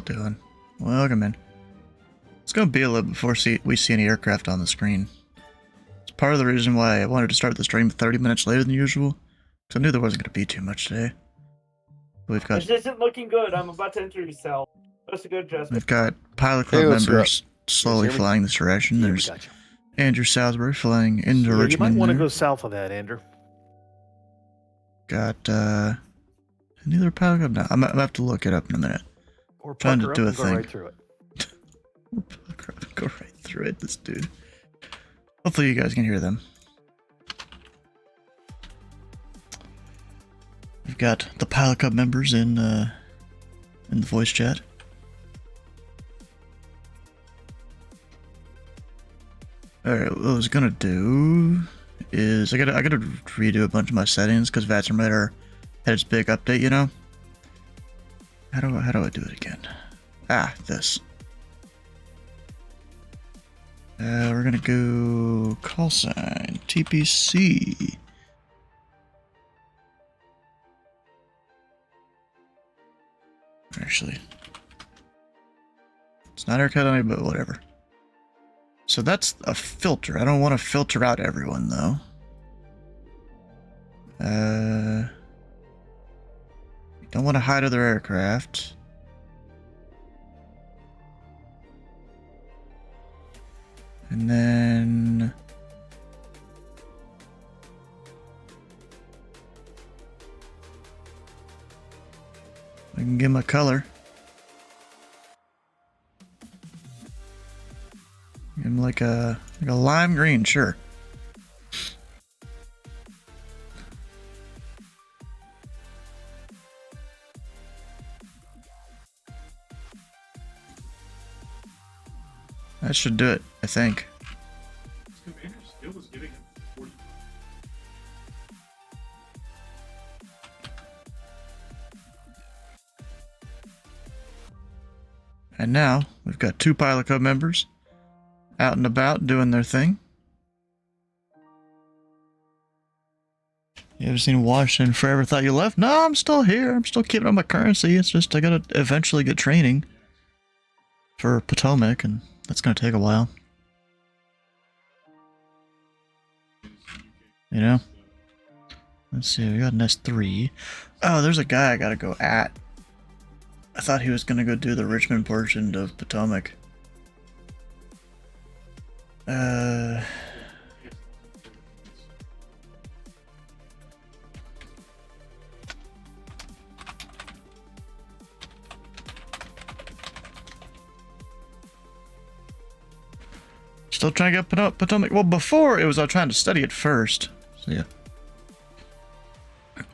y'all doing? Welcome in. It's gonna be a little before we see any aircraft on the screen. It's part of the reason why I wanted to start the stream 30 minutes later than usual, because I knew there wasn't gonna be too much today. We've got. This isn't looking good. I'm about to enter your cell. That's a good adjustment. We've got pilot club members slowly flying this direction. Yeah, There's Andrew Salisbury flying into Richmond. You might want to go south of that, Andrew. Got neither pilot club. No, I'm gonna have to look it up in a minute. Or trying to do a go thing. right through it. Go right through it, this dude. Hopefully you guys can hear them. We've got the Pilot Club members in the voice chat. Alright, what I was gonna do is I gotta redo a bunch of my settings because TheFatRat had its big update, you know? How do I do it again? Ah, this. We're gonna go call sign TPC. Actually, it's not haircut on me, but whatever. So that's a filter. I don't want to filter out everyone though. Don't want to hide other aircraft. And then I can give him a color. Give him like a lime green, sure. That should do it, I think. And now, we've got two Pilot Club members out and about doing their thing. You ever seen Washington Forever Thought You Left? No, I'm still here. I'm still keeping up my currency. It's just I gotta eventually get training for Potomac, and that's gonna take a while. You know? Let's see, we got an S3. Oh, there's a guy I gotta go at. I thought he was gonna go do the Richmond portion of Potomac. Still trying to get Potomac. Well, before it was I was trying to study it first. So yeah.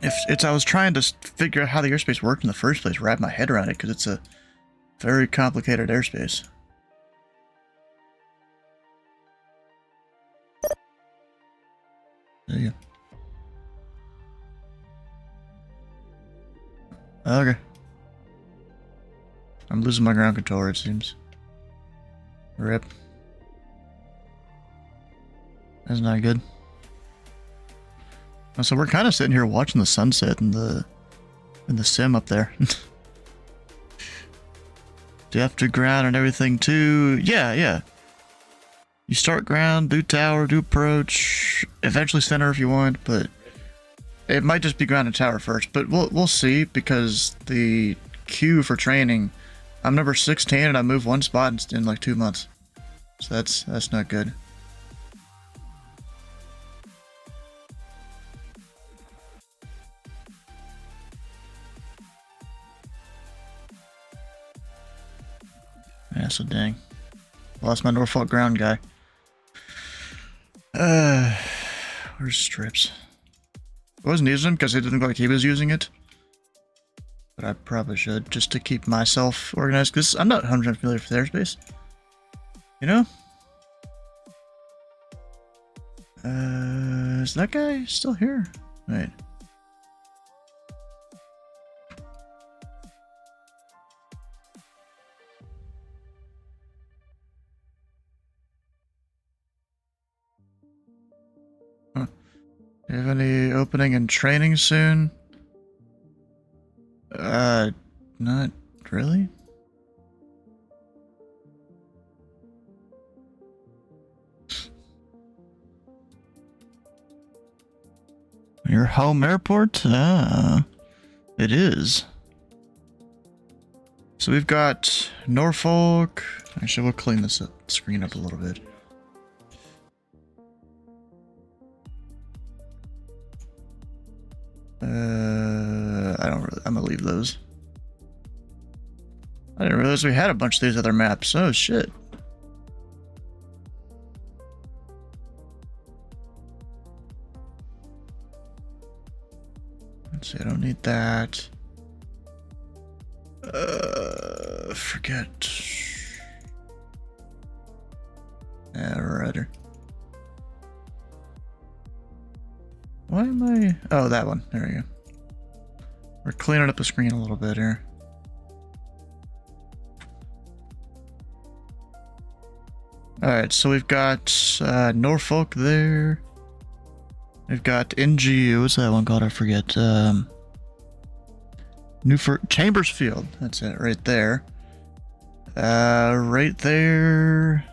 I was trying to figure out how the airspace worked in the first place, wrap my head around it, because it's a very complicated airspace. There you go. Okay. I'm losing my ground controller, it seems. Rip. That's not good. So we're kind of sitting here watching the sunset in the sim up there. Do you have to ground and everything too? Yeah. You start ground, do tower, do approach, eventually center if you want, but it might just be ground and tower first. But we'll see, because the queue for training, I'm number 16 and I moved one spot in like 2 months, so that's not good. Yeah, so dang. Lost my Norfolk ground guy. Where's Strips? I wasn't using him because it didn't look like he was using it. But I probably should, just to keep myself organized, because I'm not 100% familiar with airspace. You know? Is that guy still here? Wait. Do you have any opening and training soon? Not really. Your home airport? Ah, it is. So we've got Norfolk. Actually, we'll clean this screen up a little bit. I don't really. I'm gonna leave those. I didn't realize we had a bunch of these other maps. Oh shit. Let's see. I don't need that. Forget. Alright. Why am I? Oh, that one. There we go. We're cleaning up the screen a little bit here. Alright, so we've got Norfolk there. We've got NGU. What's that one called? I forget. Chambersfield. That's it, right there. Right there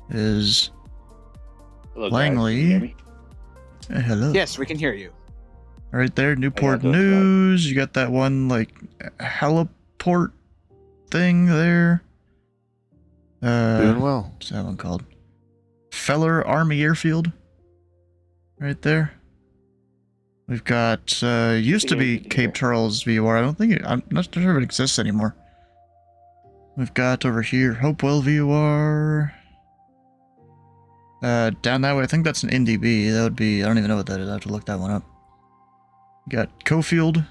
is Hello, guys. Langley. Can you hear me? Hello. Yes, we can hear you. Right there, Newport those News. You got that one like heliport thing there. Doing well. What's that one called? Feller Army Airfield. Right there. We've got used to be Cape Charles VOR. I'm not sure if it exists anymore. We've got over here Hopewell VOR. Down that way, I think that's an NDB. That would be, I don't even know what that is. I have to look that one up. Got Cofield.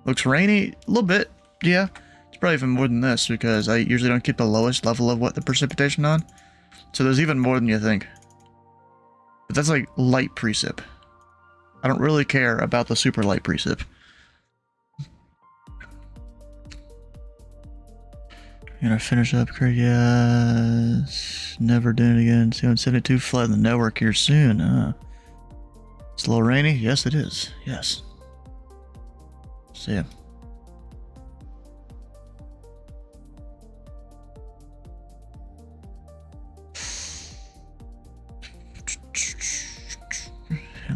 Looks rainy. A little bit. Yeah. It's probably even more than this because I usually don't keep the lowest level of what the precipitation on. So there's even more than you think. But that's like light precip. I don't really care about the super light precip. Gonna finish upgrade, yes. Never doing it again. 772 flood in the network here soon. It's a little rainy. Yes, it is. Yes. See ya.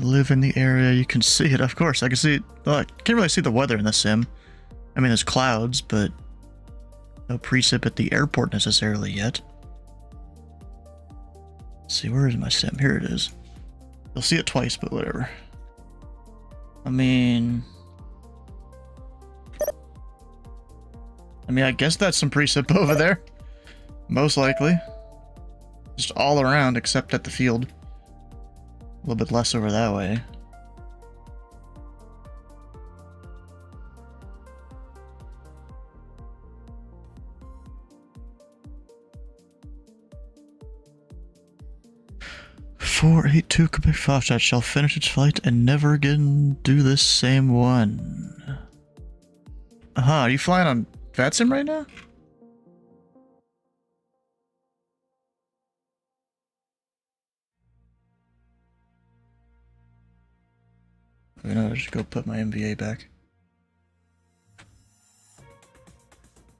Live in the area. You can see it. Of course, I can see it. Well, I can't really see the weather in the sim. I mean, there's clouds, but no precip at the airport necessarily yet. Let's see, where is my sim? Here it is. You'll see it twice, but whatever. I mean, I guess that's some precip over there. Most likely. Just all around except at the field. A little bit less over that way. "482 Quebec TheFatRat shall finish its flight and never again do this same one." Are you flying on VATSIM right now? I know, I should go put my MVA back.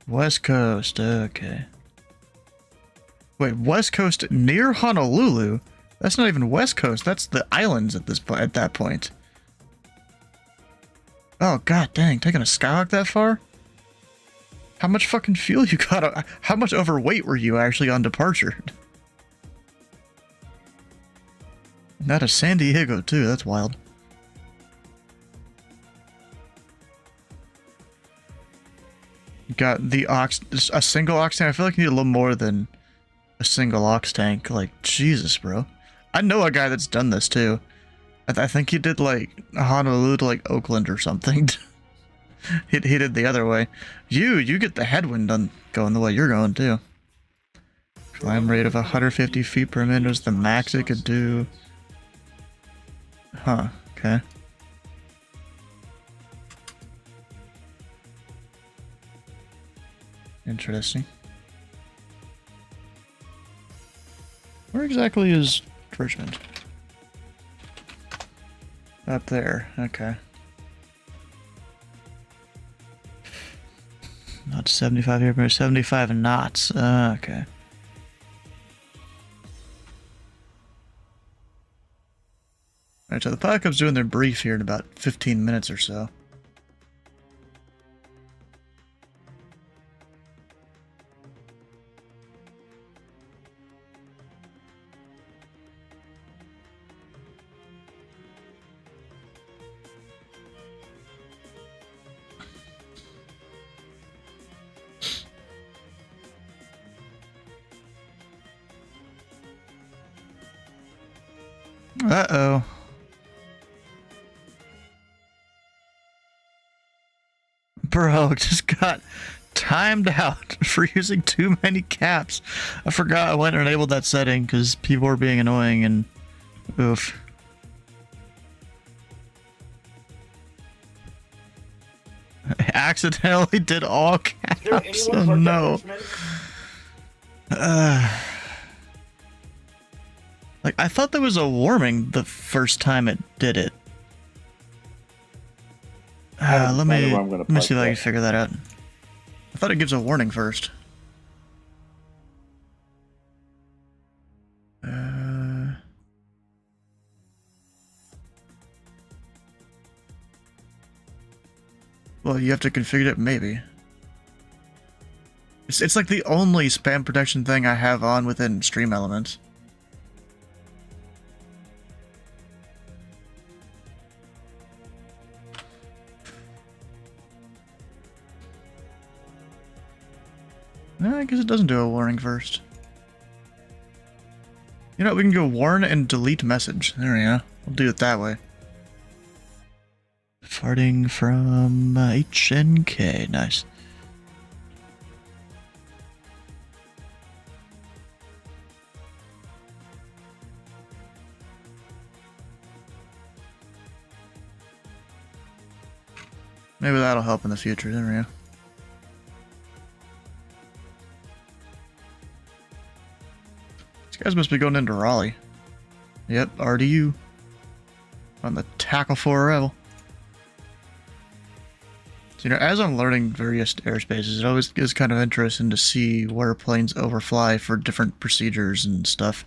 West Coast, okay. Wait, West Coast near Honolulu? That's not even West Coast, that's the islands at that point. Oh god dang, taking a Skyhawk that far? How much fucking fuel you got? How much overweight were you actually on departure? Not a San Diego too, that's wild. Got the a single ox tank. I feel like you need a little more than a single ox tank. Like, Jesus, bro. I know a guy that's done this too. I think he did like Honolulu to like Oakland or something. he did the other way. You get the headwind going the way you're going too. Climb rate of 150 feet per minute is the max it could do. Huh, okay. Interesting. Where exactly is Richmond? Up there, okay. Not 75 here, but 75 knots. Okay. Alright, so the Podcup's doing their brief here in about 15 minutes or so. Uh-oh. Bro, just got timed out for using too many caps. I forgot I went and enabled that setting because people were being annoying and oof. I accidentally did all caps. Oh no. Like, I thought there was a warning the first time it did it. Let me see if I can figure that out. I thought it gives a warning first. Well, you have to configure it, maybe. It's like the only spam protection thing I have on within Stream Elements. I guess it doesn't do a warning first. You know, we can go warn and delete message. There we go. We'll do it that way. Farting from HNK. Nice. Maybe that'll help in the future. There we go. These guys must be going into Raleigh. Yep, RDU. On the tackle for arrival. So, you know, as I'm learning various airspaces, it always is kind of interesting to see where planes overfly for different procedures and stuff.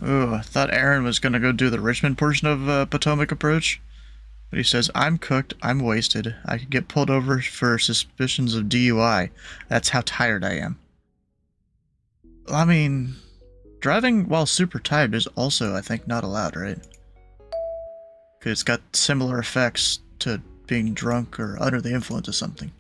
Ooh, I thought Aaron was gonna go do the Richmond portion of Potomac approach. But he says, I'm cooked, I'm wasted, I could get pulled over for suspicions of DUI. That's how tired I am. I mean, driving while super tired is also, I think, not allowed, right? Because it's got similar effects to being drunk or under the influence of something.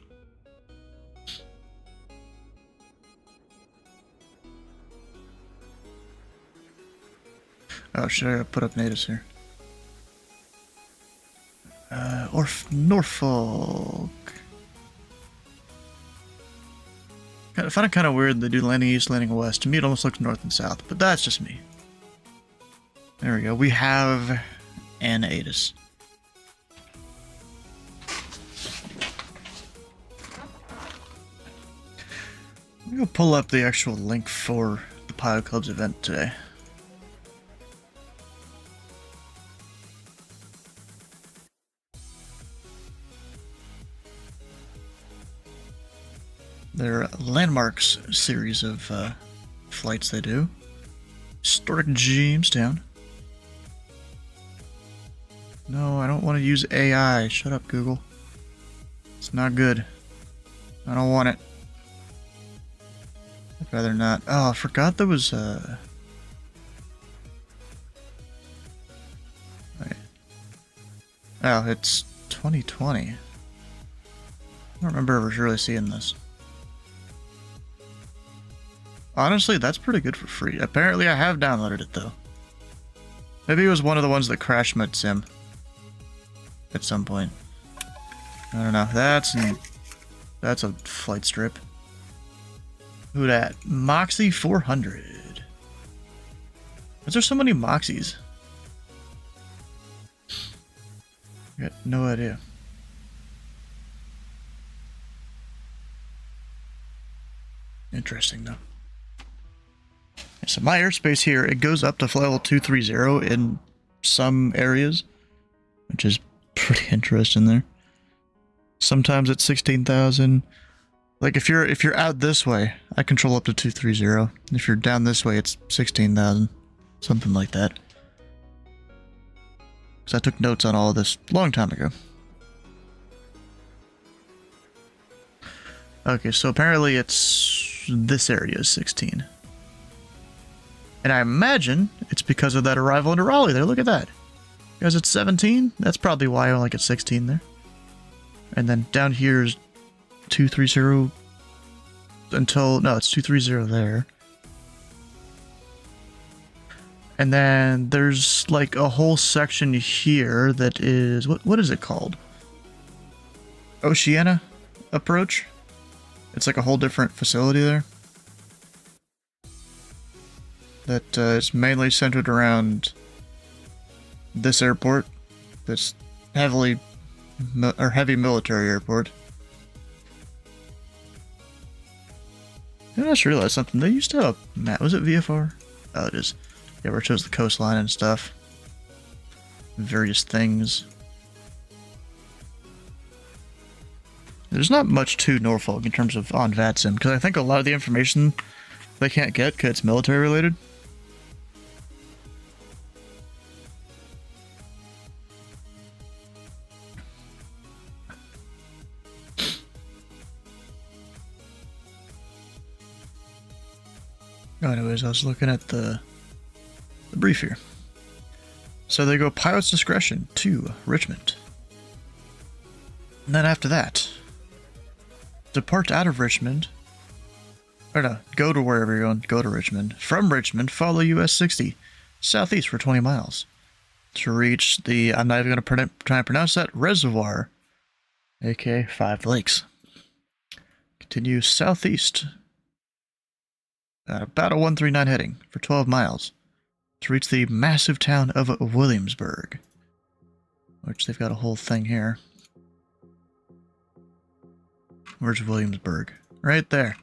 Oh, should I put up natives here? Or Norfolk. I find it kind of weird they do landing east, landing west. To me, it almost looks north and south, but that's just me. There we go. We have an ATIS. I'm gonna pull up the actual link for the Pilot Club's event today. Their Landmarks series of flights they do. Historic Jamestown. No, I don't want to use AI. Shut up, Google. It's not good. I don't want it. I'd rather not. Oh, I forgot there was Wait. Oh, it's 2020. I don't remember ever really seeing this. Honestly, that's pretty good for free. Apparently, I have downloaded it, though. Maybe it was one of the ones that crashed my sim. At some point. I don't know. That's a flight strip. Who dat? Moxie 400. Is there so many Moxies? I got no idea. Interesting, though. So my airspace here, it goes up to flight level 230 in some areas, which is pretty interesting there. Sometimes it's 16,000. Like if you're out this way, I control up to 230. If you're down this way, it's 16,000, something like that. Because I took notes on all of this a long time ago. Okay, so apparently it's this area is 16. And I imagine it's because of that arrival into Raleigh there. Look at that. Because it's 17, that's probably why I only get 16 there. And then down here is 230 until... No, it's 230 there. And then there's like a whole section here that is... What is it called? Oceana Approach? It's like a whole different facility there. That is mainly centered around this airport. This heavy military airport. I just realized something. They used to have a map. Was it VFR? Oh, it is. Yeah, where it shows the coastline and stuff. Various things. There's not much to Norfolk in terms of on VATSIM, because I think a lot of the information they can't get because it's military related. Anyways, I was looking at the brief here. So they go pilot's discretion to Richmond. And then after that, depart out of Richmond. Or no, go to wherever you're going, go to Richmond. From Richmond, follow US 60 southeast for 20 miles to reach the, I'm not even going to try and pronounce that, reservoir, aka 5 Lakes. Continue southeast at about a 139 heading for 12 miles to reach the massive town of Williamsburg, which they've got a whole thing here. Where's Williamsburg? Right there.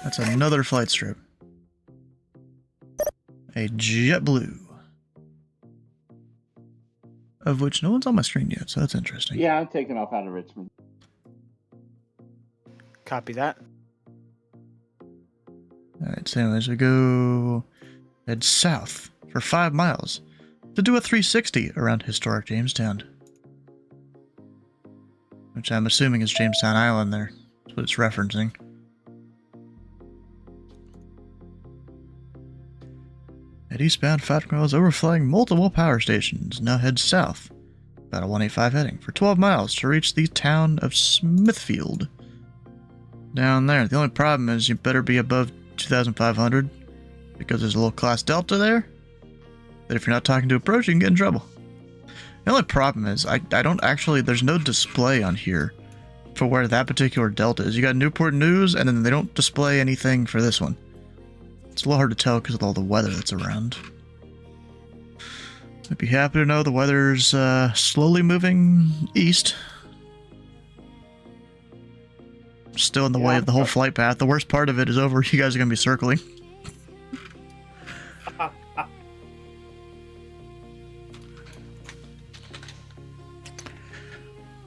That's another flight strip. A JetBlue. Of which no one's on my screen yet, so that's interesting. Yeah, I'm taking off out of Richmond. Copy that. Alright, so anyways, we head south for 5 miles to do a 360 around historic Jamestown. Which I'm assuming is Jamestown Island there. That's what it's referencing. At eastbound, 5 miles overflying multiple power stations. Now head south, about a 185 heading, for 12 miles to reach the town of Smithfield. Down there. The only problem is you better be above 2,500, because there's a little class delta there that if you're not talking to approach, you can get in trouble. The only problem is I don't actually, there's no display on here for where that particular delta is. You got Newport News, and then they don't display anything for this one. It's a little hard to tell because of all the weather that's around. I'd be happy to know the weather's slowly moving east. Still in the way of the whole flight path. The worst part of it is over. You guys are going to be circling.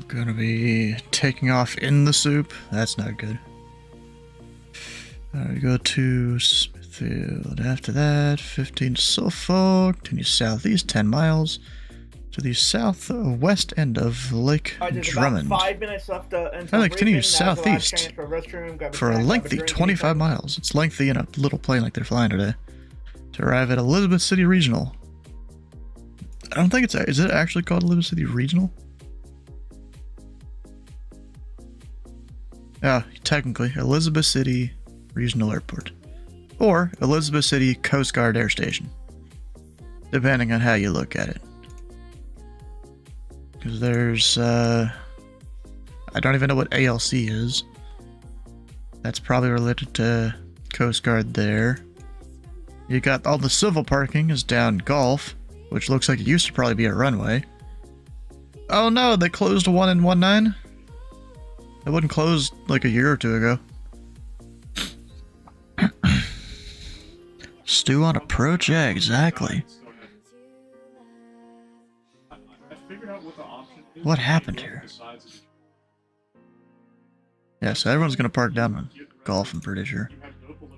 Going to be taking off in the soup. That's not good. Alright, go to Smithfield. After that, 15 to Suffolk. Continue southeast 10 miles to the southwest end of Lake Drummond. About 5 minutes left And then continue southeast for a lengthy 25 miles. It's lengthy in a little plane like they're flying today. To arrive at Elizabeth City Regional. I don't think is it actually called Elizabeth City Regional? Yeah, technically, Elizabeth City Regional Airport. Or Elizabeth City Coast Guard Air Station. Depending on how you look at it. Because there's, I don't even know what ALC is. That's probably related to Coast Guard there. You got all the civil parking is down Gulf, which looks like it used to probably be a runway. Oh no, they closed 1 and 19? It wasn't closed like a year or two ago. Stew on approach? Yeah, exactly. What happened here? Yeah, so everyone's gonna park down on golf, I'm pretty sure.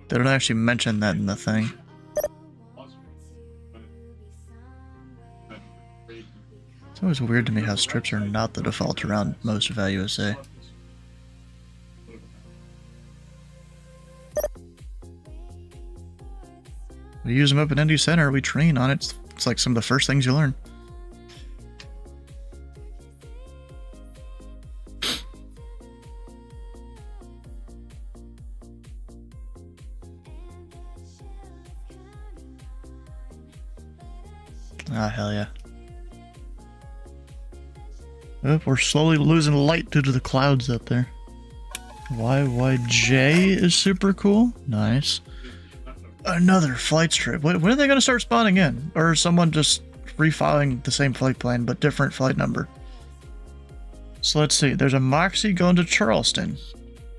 They don't actually mention that in the thing. It's always weird to me how strips are not the default around most of USA. We use them up at Indy Center, we train on it. It's like some of the first things you learn. Ah, hell yeah. Oh, we're slowly losing light due to the clouds out there. YYJ is super cool. Nice. Another flight strip. When are they going to start spawning in? Or is someone just refiling the same flight plan but different flight number? So let's see. There's a Moxie going to Charleston.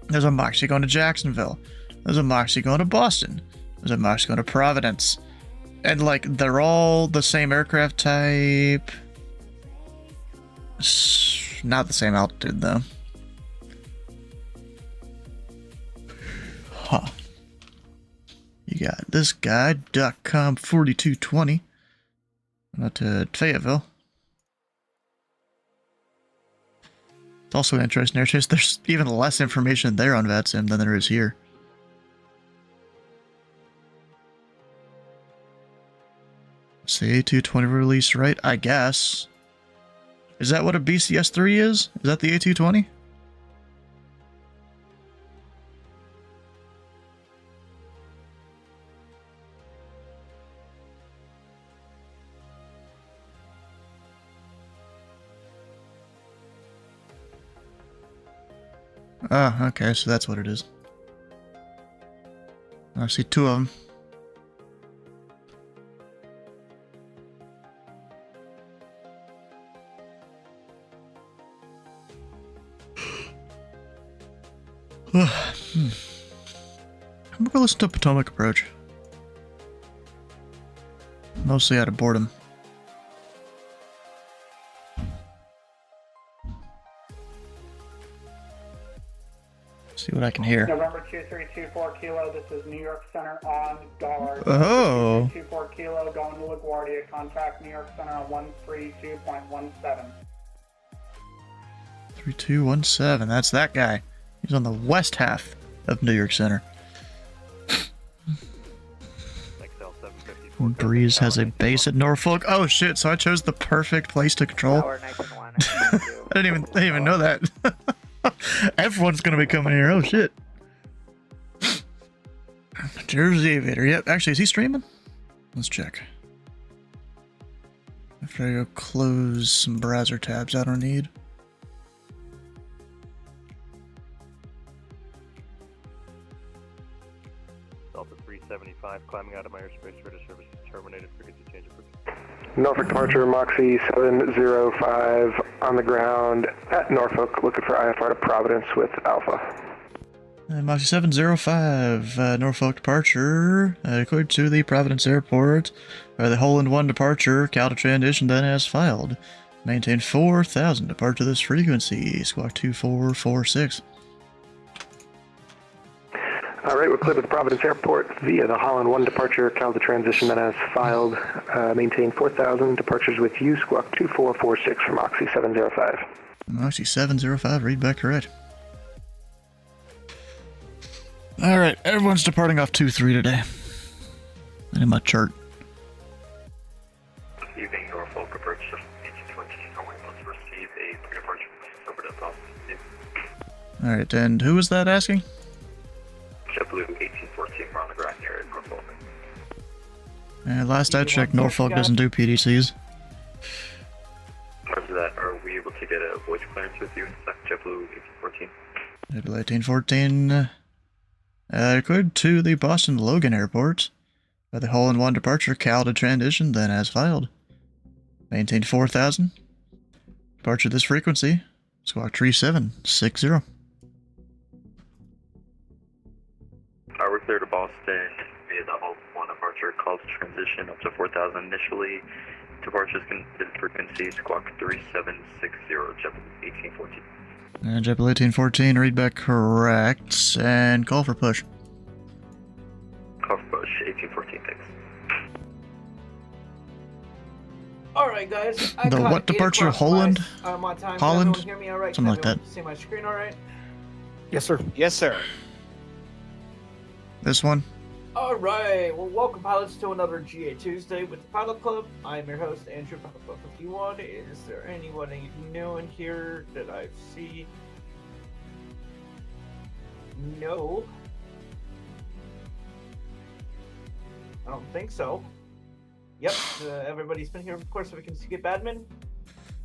There's a Moxie going to Jacksonville. There's a Moxie going to Boston. There's a Moxie going to Providence. And, like, they're all the same aircraft type. Not the same altitude, though. Huh. You got this guy, .com 4220. Out to Fayetteville. It's also an interesting air chase. There's even less information there on VATSIM than there is here. It's the A220 release, right? I guess. Is that what a BCS-3 is? Is that the A220? Ah, okay, so that's what it is. I see two of them. I'm gonna go listen to Potomac Approach. Mostly out of boredom. See what I can hear. November 2324 Kilo, this is New York Center on guard. Oh. 24 Kilo, going to LaGuardia, contact New York Center on 132.17. 3217, that's that guy. He's on the west half of New York Center. Breeze has a base at Norfolk. Oh shit, so I chose the perfect place to control. I didn't even know that. Everyone's gonna be coming here. Oh shit. Jersey Aviator. Yep, actually, is he streaming? Let's check. After I go close some browser tabs I don't need. Delta 375 climbing out of my airspace. Ready service terminated. Frequency change of Norfolk departure, Moxie 705 on the ground at Norfolk, looking for IFR to Providence with Alpha. Moxie 705, Norfolk departure, according to the Providence Airport, the Hole-in-One departure, Cal to transition then as filed. Maintain 4,000, depart to this frequency, squawk 2446. All right, we're cleared at the Providence Airport via the Holland-1 departure, Cal to transition then as filed. Maintain 4,000, departures with you, squawk 2446 for Moxie 705. Moxie 705, read back correct. Alright, everyone's departing off 2-3 today. And in my chart. Evening, Norfolk approach 1820. Let's receive a pre-departure. Over to Boston. Alright, and who was that asking? JetBlue 1814, we're on the ground here at Norfolk. Last I checked, Norfolk doesn't do PDCs. After that, are we able to get a voice clearance with you? JetBlue 1814. JetBlue 1814. According to the Boston Logan Airport, by the Hole-in-One departure, Cal to transition, then as filed. Maintain 4,000. Departure this frequency, squawk 3760. We're clear to Boston via the Hull 1 departure, calls transition up to 4,000 initially. Departures is frequency squawk 3760, JetBlue 1814. And JetBlue 1814, read back correct, and call for push. Call for push 1814, thanks. Alright, guys. The got what 8 departure? o'clock Holland? my time. Holland? Can everyone hear me alright? Something like that. See my screen alright? Yes, sir. Yes, sir. This one? Alright, well, welcome, pilots, to another GA Tuesday with the Pilot Club. I'm your host, Andrew, Pilot Club 51. Is there anyone new in here that I see? No. I don't think so. Yep, everybody's been here, of course, so we can skip admin.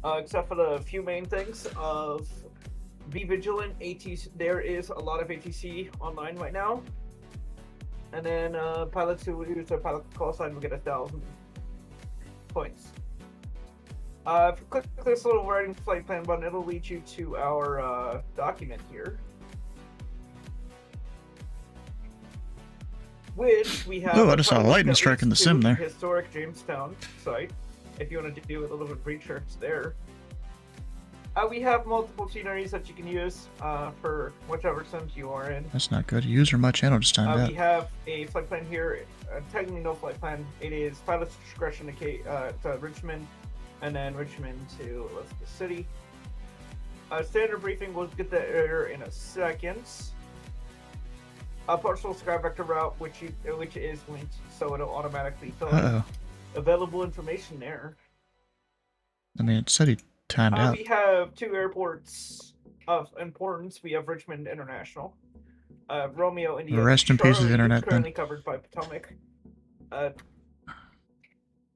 Except for the few main things of be vigilant, ATC. There is a lot of ATC online right now. And then pilots who use their pilot call sign will get 1,000 points. If you click this little writing flight plan button, it'll lead you to our document here. Which we have. Oh, I just saw a lightning strike in the sim there. Historic Jamestown site. If you want to do a little bit of research there. We have multiple sceneries that you can use for whichever sims you are in. That's not good. User my channel just timed out. We have a flight plan here. Technically no flight plan. It is pilot's discretion to Richmond, and then Richmond to Elizabeth City. Standard briefing, we'll get that error in a second. Partial sky vector route, which is linked, so it'll automatically fill in available information there. I mean, it said he timed out. We have 2 airports of importance. We have Richmond International, Romeo, India. Rest in peace of the internet, then. Currently covered by Potomac.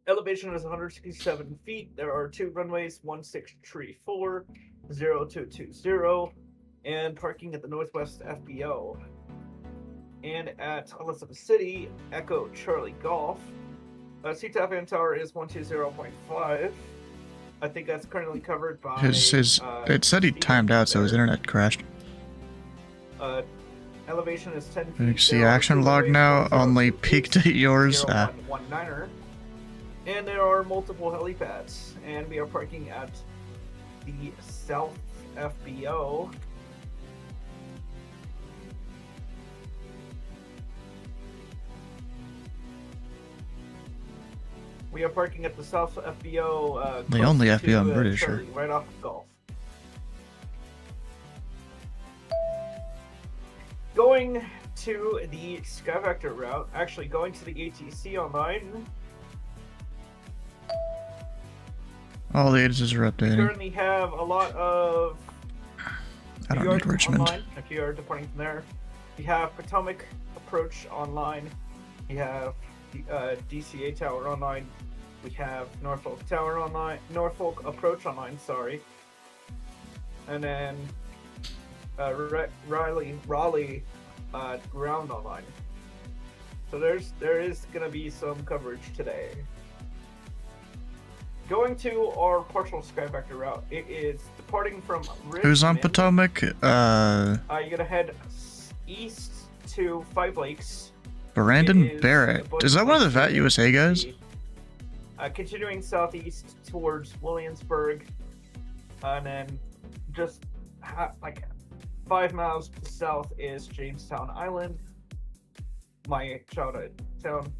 Elevation is 167 feet. There are 2 runways, 1634, 0220, and parking at the Northwest FBO. And at Elizabeth City, Echo Charlie Golf. CTAF and tower is 120.5. I think that's currently covered by. It said he timed out, so his internet crashed. Elevation is 10 feet. You can see action log now, only peaked at yours. 0119er. And there are multiple helipads, and we are parking at the South FBO. We are parking at the South FBO. The only FBO, I'm pretty sure. Right off of Gulf. Going to the Skyvector route, actually going to the ATC online. All the agencies are We updating. currently have a lot of. I don't need Richmond. Online, if you are departing from there. We have Potomac approach online. We have DCA tower online. We have Norfolk tower online. Norfolk approach online. Sorry. And then Raleigh ground online. So there is gonna be some coverage today. Going to our partial Skyvector route. It is departing from Richmond. Who's on Potomac? You're gonna head east to 5 Lakes. Brandon Barrett. Is that one of the VAT USA guys? Continuing southeast towards Williamsburg, and then just like 5 miles to the south is Jamestown Island, my childhood town.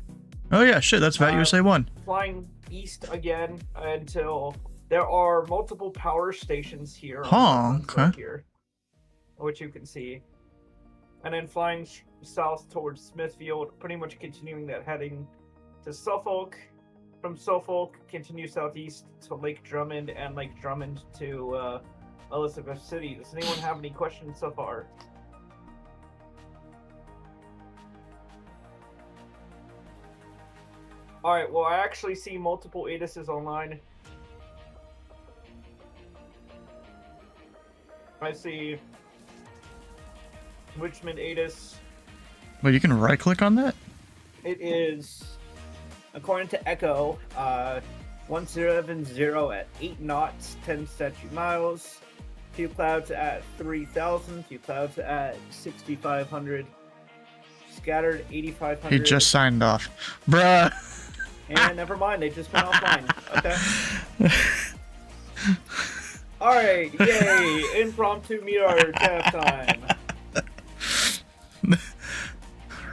Oh yeah, shit, that's VAT USA 1. Flying east again until there are multiple power stations here. Okay. Here, which you can see. And then flying south towards Smithfield, pretty much continuing that heading to Suffolk. From Suffolk, continue southeast to Lake Drummond, and Lake Drummond to Elizabeth City. Does anyone have any questions so far? Alright, well, I actually see multiple ATISs online. I see Richmond ATIS. Well, you can right click on that? It is, according to Echo, 170 at 8 knots, 10 statute miles. Few clouds at 3,000, few clouds at 6,500. Scattered 8,500. He just signed off. Bruh! And never mind, they just went offline. Okay. Alright, yay! Impromptu meteor tap time.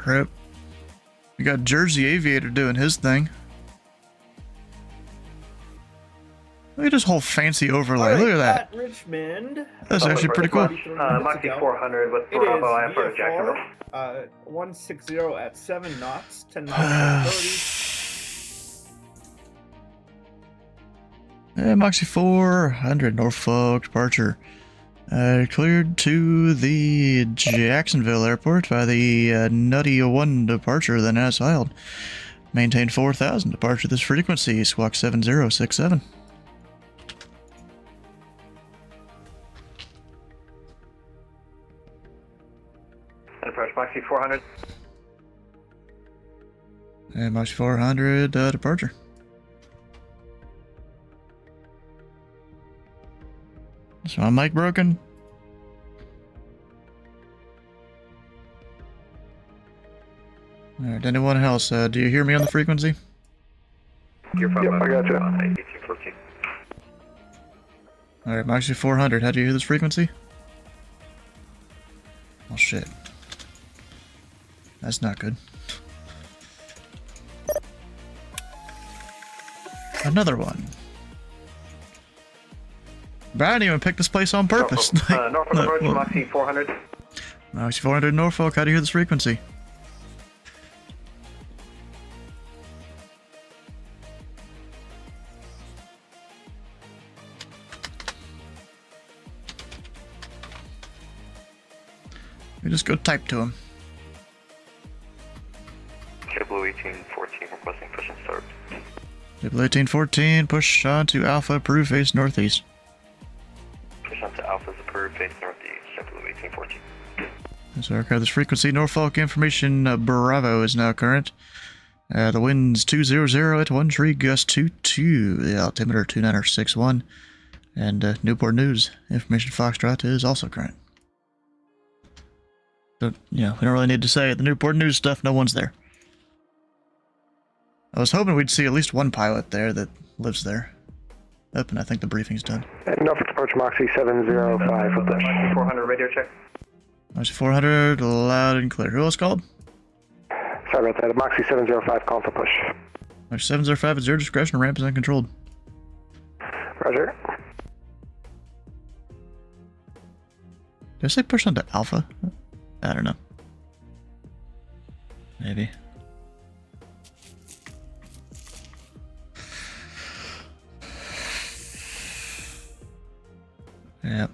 Rip. We got Jersey Aviator doing his thing. Look at this whole fancy overlay. Alright, Look at that. Richmond. That's actually pretty cool. Moxie 400 with It is Bravo IF for Jacksonville. VFR 160 at 7 knots, 10 knots. Moxie 400 Norfolk departure. Cleared to the Jacksonville airport by the Nutty 1 departure, then as filed. Maintain 4,000 departure this frequency, squawk 7067. Approach Moxie 400. And Moxie 400 departure. Is my mic broken? Alright, anyone else? Do you hear me on the frequency? Yep, I gotcha. 1814. Alright, Moxie 400, how do you hear this frequency? Oh shit. That's not good. Another one. But I didn't even pick this place on purpose. Norfolk approach, Moxie 400. Moxie 400 Norfolk, how do you hear this frequency? We just go type to him. JetBlue 1814 requesting push and start. JetBlue 1814, push on to Alpha, approved, face northeast. Push on to Alpha's approved, face northeast, JetBlue 1814. So record this frequency, Norfolk information, Bravo is now current. The wind's 200 at 1 tree, gust 22, the altimeter 2961. And Newport News, information Foxtrot is also current. So, you know, we don't really need to say it. The Newport News stuff, no one's there. I was hoping we'd see at least one pilot there that lives there. Up, and I think the briefing's done. Norfolk approach Moxie 705 for push. 400 radio check. Moxie 400, loud and clear. Who else called? Sorry about that. Moxie 705 calling for push. Moxie 705 at your discretion, ramp is uncontrolled. Roger. Did I say push onto Alpha? I don't know. Maybe. Yep.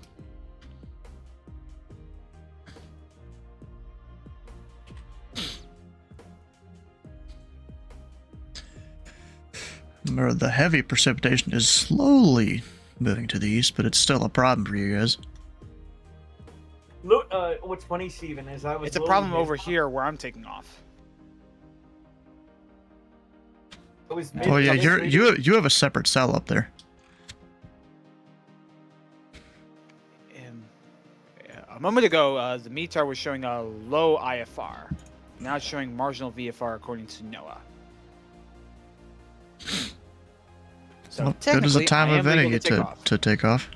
Remember, the heavy precipitation is slowly moving to the east, but it's still a problem for you guys. Look, what's funny, Steven, is I was. It's a problem over here where I'm taking off. Oh yeah, you have a separate cell up there. A moment ago, the METAR was showing a low IFR. Now it's showing marginal VFR according to NOAA. So Well, good as a time of any to take off.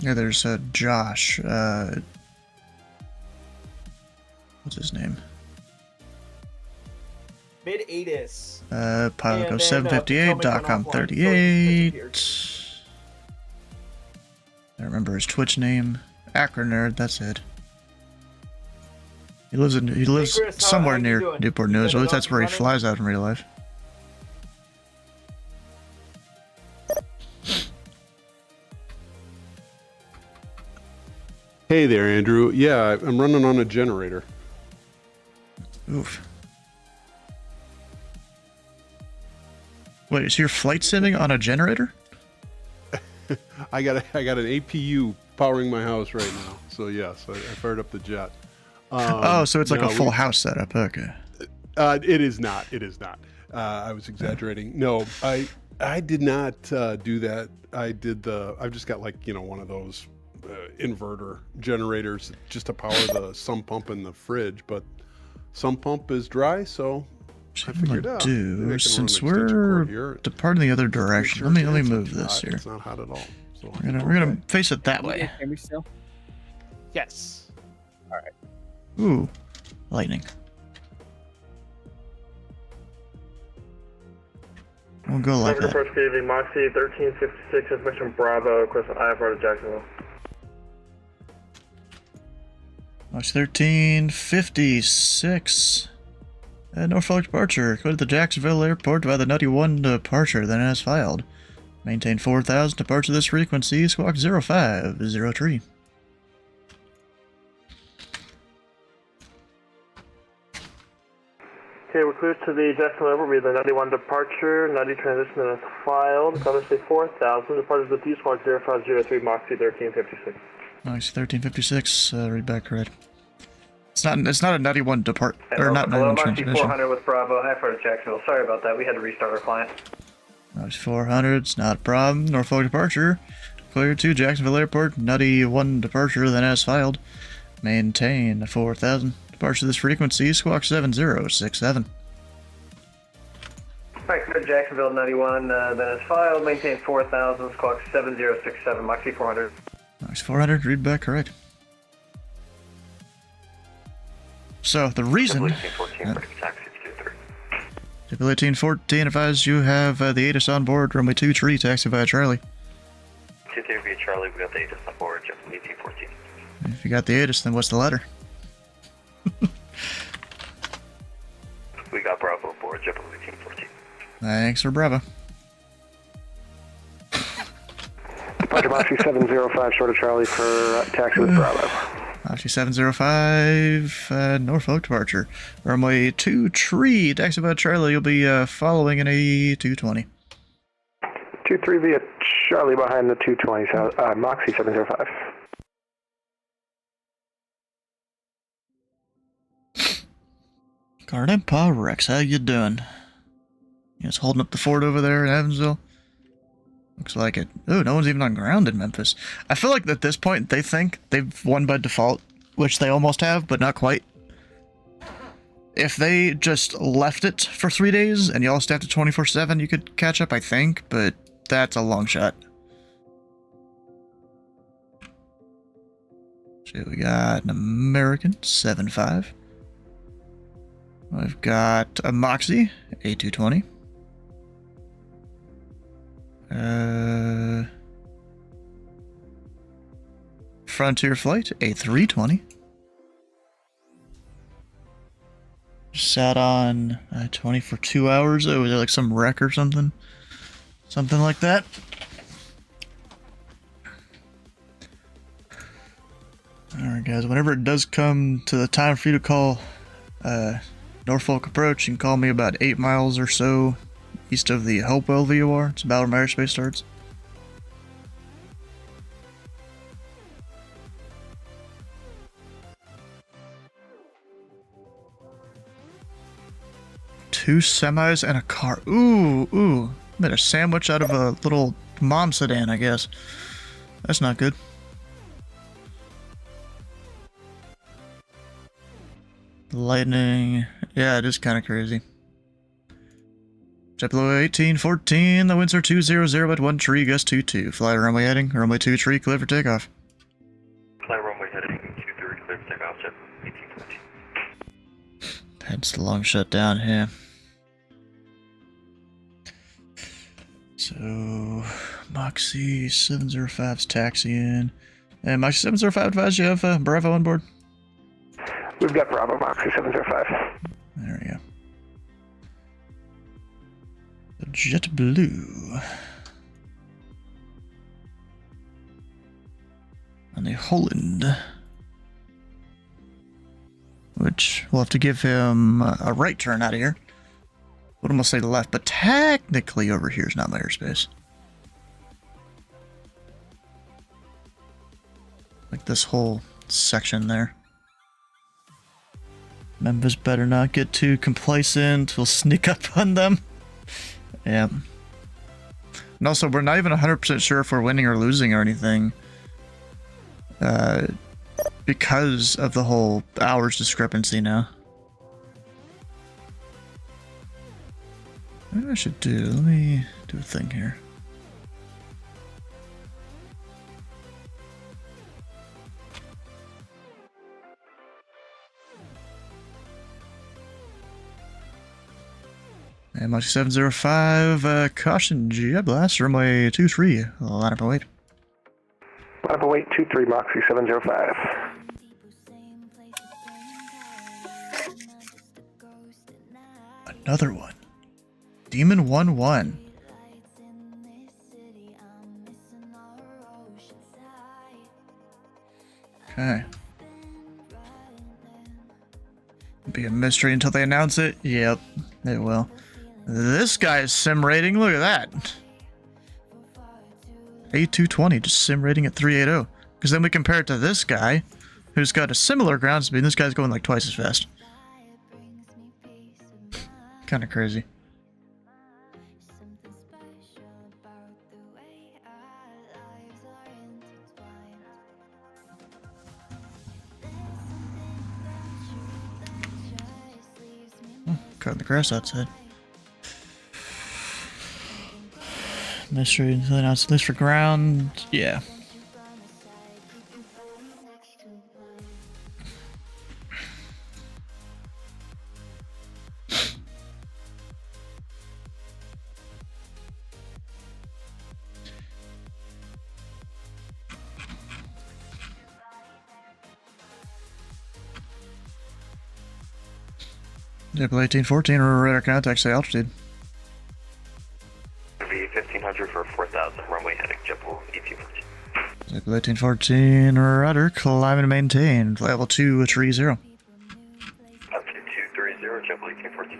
Yeah, there's Josh. What's his name? Mid ATIS. Pilot goes 758, .com 38. I remember his Twitch name. Acro Nerd, that's it. He lives Chris, somewhere how you near doing? Newport You News. got At it least that's up where he and running? flies out in real life. Hey there, Andrew. Yeah, I'm running on a generator. Oof. Wait, is your flight simming on a generator? I got an APU powering my house right now. So yes, I fired up the jet. Oh, so it's like no, a full house setup. Okay. It is not. It is not. I was exaggerating. No, I did not do that. I've just got like, one of those inverter generators just to power the sump pump in the fridge, but sump pump is dry, so I figured out. Since we're departing the other direction, let me move this here. It's not hot at all. So We're gonna face it that way. Can we still? Yes. All right. Ooh, lightning. We'll go like that. Approach giving Moxie 1356 information Bravo, request IFR to Jacksonville. March 1356. Norfolk departure. Go to the Jacksonville airport by the Nutty 1 departure, then as filed. Maintain 4000, departure this frequency, squawk 0503. Okay, we're clear to the Jacksonville airport via the Nutty 1 departure, Nutty transition that is filed. Obviously 4000, departures with you, squawk 0503, Moxie 1356. Moxie 1356, read back correct. It's not a Nutty 1 depart, or not Hello, 91 Moxie transmission. 400 with Bravo, IFR to Jacksonville. Sorry about that, we had to restart our client. Moxie 400, it's not a problem. Norfolk departure. Clear to Jacksonville airport, Nutty 1 departure, then as filed. Maintain 4000. Departure this frequency, squawk 7067. Alright, clear to Jacksonville 91, then as filed, maintain 4000, squawk 7067, Moxie 400. Moxie 400, read back correct. So, the reason... Triple 1814 advised you have the ATIS on board, runway 23, taxi via Charlie. 23 via Charlie, we got the ATIS on board, Jet 1814. If you got the ATIS, then what's the letter? We got Bravo on board, Jet 1814. Thanks for Bravo. Departure Moxie 705, short of Charlie for taxi with Bravo. Moxie 705, Norfolk departure. Runway 23, taxi via Charlie, you'll be following in a 220. 23 via Charlie behind the 220, Moxie 705. Grandpa Rex, how you doing? You guys holding up the fort over there in Evansville? Looks like it. Oh, no one's even on ground in Memphis. I feel like at this point they think they've won by default, which they almost have, but not quite. If they just left it for 3 days and y'all staffed it 24/7, you could catch up, I think, but that's a long shot. So we got an American 7.5. We've got a Moxie A220. Frontier Flight A320. Sat on I-20 for 2 hours. Oh, was there like some wreck or something? Something like that. Alright guys, whenever it does come to the time for you to call Norfolk approach, you can call me about 8 miles or so east of the Hopewell VOR. It's about where my airspace starts. Two semis and a car. Ooh. Made a sandwich out of a little mom sedan, I guess. That's not good. Lightning. Yeah, it is kind of crazy. JetBlue 1814, the winds are 200 at 1 tree, gust 22. Fly runway heading, runway 2 tree, clear for takeoff. Fly runway heading 23, clear for takeoff, Jet 1814. That's the long shutdown here. So, Moxie 705's taxiing. And Moxie 705 advised you have Bravo on board? We've got Bravo, Moxie 705. There we go. JetBlue. On the Holland. Which we'll have to give him a right turn out of here. Would almost say the left, but technically over here is not my airspace. Like this whole section there. Memphis better not get too complacent. We'll sneak up on them. Yeah. And also, we're not even 100% sure if we're winning or losing or anything. Because of the whole hours discrepancy now. What I should do? Let me do a thing here. And Moxie 705, caution, Jet Blast, runway 23, line up and wait. Line up and wait, 23, Moxie 705. Another one. Demon 1-1. Okay. Be a mystery until they announce it. Yep, they will. This guy's sim rating, look at that. 8220, just sim rating at 380. Because then we compare it to this guy, who's got a similar ground speed, and this guy's going like twice as fast. Kind of crazy. Cutting the grass outside. Mystery until announced, at least for ground. Yeah. April 1814, radar contact, say altitude. Be 1500 for 4000, runway heading JetBlue 1814. April 1814, rudder, climb and maintain, level 230. Up to 230, JetBlue 1814.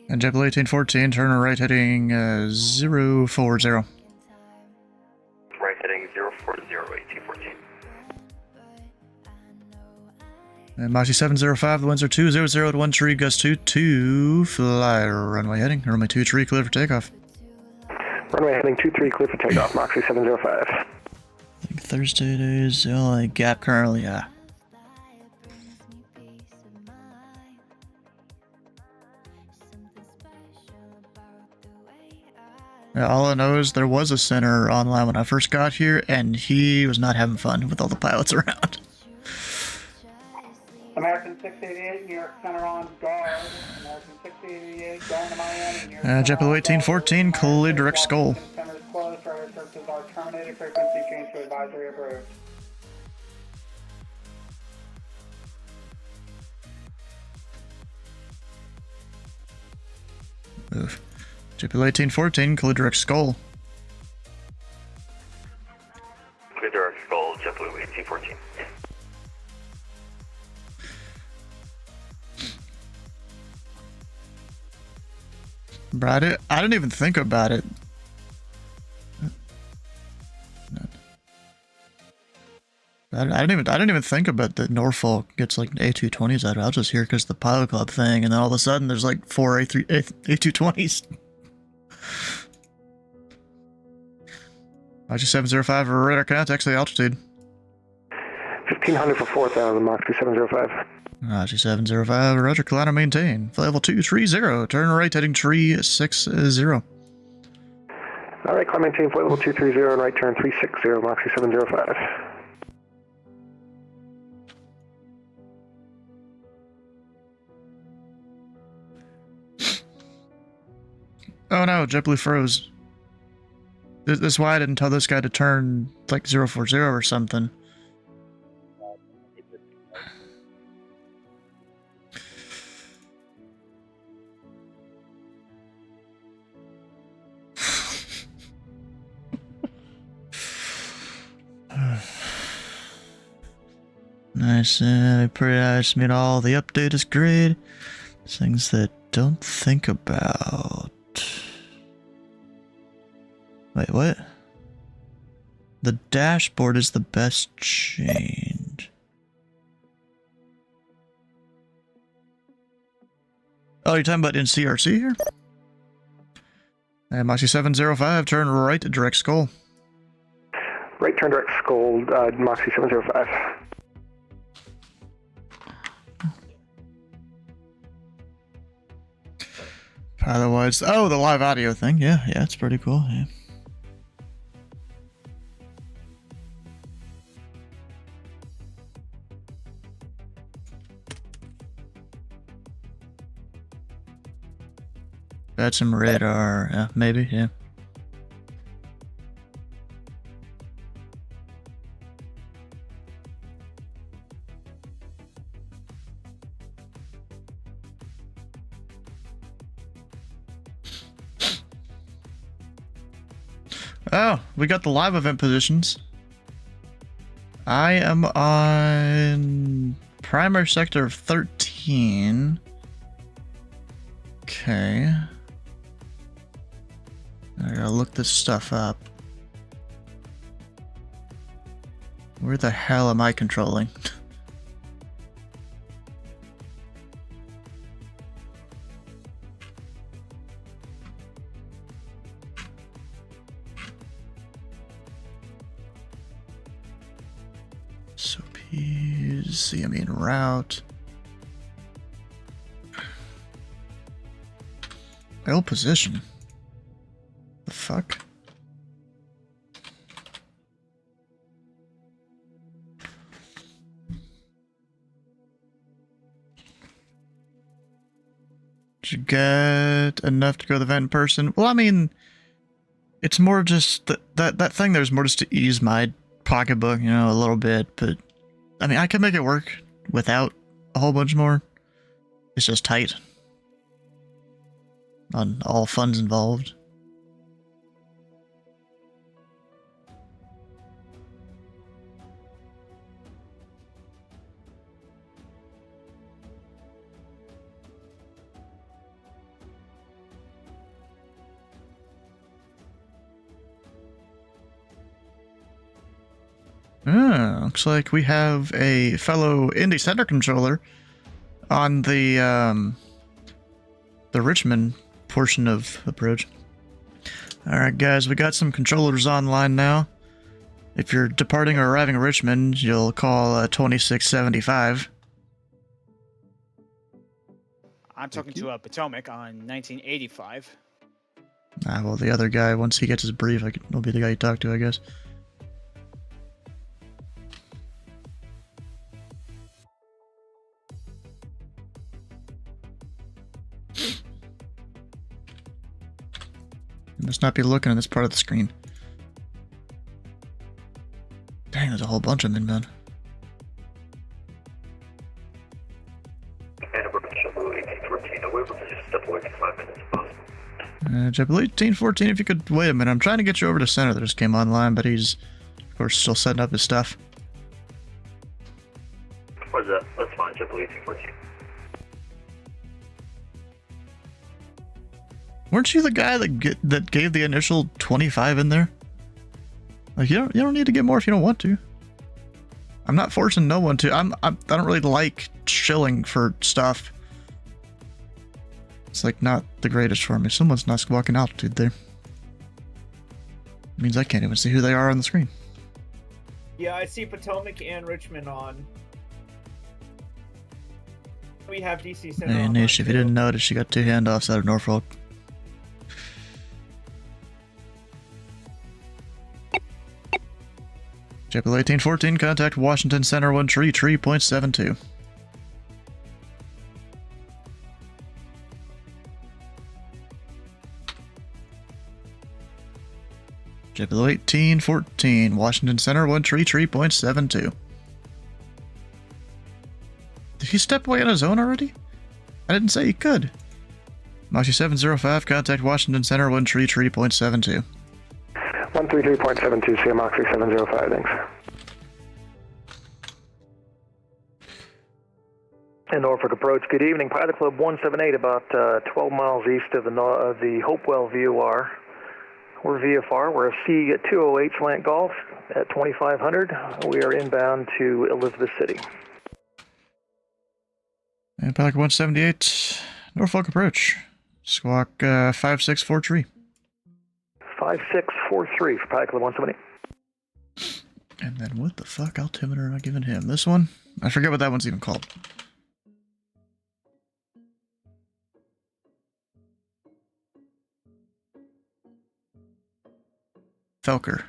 And JetBlue 1814, turn right heading 040. Right heading 040, 1814. And Moxie 705, the winds are 200 to 1 tree, gust 22, fly runway heading, runway 23, clear for takeoff. Runway heading 23, clear for takeoff, Moxie 705. I think Thursday is the only gap currently, yeah. Yeah, all I know is there was a center online when I first got here, and he was not having fun with all the pilots around. American 688, New York Center on guard. American 688, going to Miami. New York JetBlue 1814, clear direct skull. Center is closed. Radar services are terminated. Frequency change to advisory approved. Move. JetBlue 1814, clear direct skull. Clear direct skull, JetBlue 1814. Bro, I didn't even think about it. I didn't even think about that Norfolk gets like A220s out of it. I was just here because the pilot club thing, and then all of a sudden there's like 4 A220s. IG705 radar contact, the altitude. 1500 for 4000, Moxie 705. IG705, roger, climb and maintain. Level 230, turn right heading tree 60. Alright, climb maintain, flight level 230 and right turn 360, Moxie 705. Oh no, JetBlue froze. This is why I didn't tell this guy to turn like 040 or something. Nice, pretty nice. I mean, all the update is great. Things that don't think about. Wait, what? The dashboard is the best change. Oh, you're talking about in CRC here? Moxie 705, turn right, direct skull. Right turn direct skull, Moxie 705. Otherwise, oh, the live audio thing. Yeah, it's pretty cool. Yeah. That's some radar. Yeah, maybe. Yeah. Oh, we got the live event positions. I am on primary sector of 13. Okay. I gotta look this stuff up. Where the hell am I controlling? See, I mean route. Ill position. The fuck? Did you get enough to go to the event in person? Well, I mean, it's more just that thing there's more just to ease my pocketbook, you know, a little bit, but I mean, I can make it work without a whole bunch more. It's just tight on all funds involved. Looks like we have a fellow indie center controller on the Richmond portion of approach. Alright guys, we got some controllers online now. If you're departing or arriving at Richmond, you'll call 2675. I'm talking to Potomac on 1985. Well, the other guy, once he gets his brief, will be the guy you talk to, I guess. You must not be looking at this part of the screen. Dang, there's a whole bunch of them inbound. And we're JetBlue 1814, away from just step away for 5 minutes if possible. JetBlue 1814, if you could wait a minute. I'm trying to get you over to center that just came online, but he's, of course, still setting up his stuff. What's that? That's fine, JetBlue 1814. Weren't you the guy that gave the initial 25 in there? Like, you don't need to get more if you don't want to. I'm not forcing no one to. I don't really like shilling for stuff. It's like not the greatest for me. Someone's not squawking altitude there. It means I can't even see who they are on the screen. Yeah, I see Potomac and Richmond on. We have DC Center. Hey, Nish, if you didn't notice, you got 2 handoffs out of Norfolk. JetBlue 1814, contact Washington Center 133.72. JetBlue 1814, Washington Center 133.72. Did he step away on his own already? I didn't say he could. Moxie 705, contact Washington Center 133.72. 133.72, see Moxie 705, thanks. And Norfolk approach, good evening. Pilot Club 178, about 12 miles east of the Hopewell VOR. We're VFR, we're a C208 slant golf at 2500. We are inbound to Elizabeth City. And Pilot 178, Norfolk approach. Squawk 5643. 5643 for Pilot Club 178. And then what the fuck altimeter am I giving him? This one? I forget what that one's even called. Felker.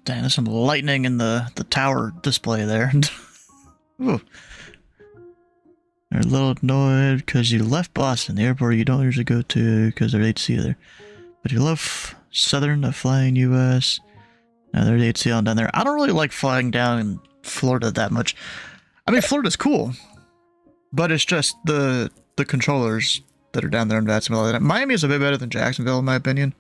Dang, there's some lightning in the tower display there. Ooh. They're a little annoyed because you left Boston, the airport you don't usually go to because there's HC there. But you love Southern flying US. Now there's HC on down there. I don't really like flying down in Florida that much. I mean, Florida's cool, but it's just the controllers that are down there in Jacksonville. Miami is a bit better than Jacksonville, in my opinion.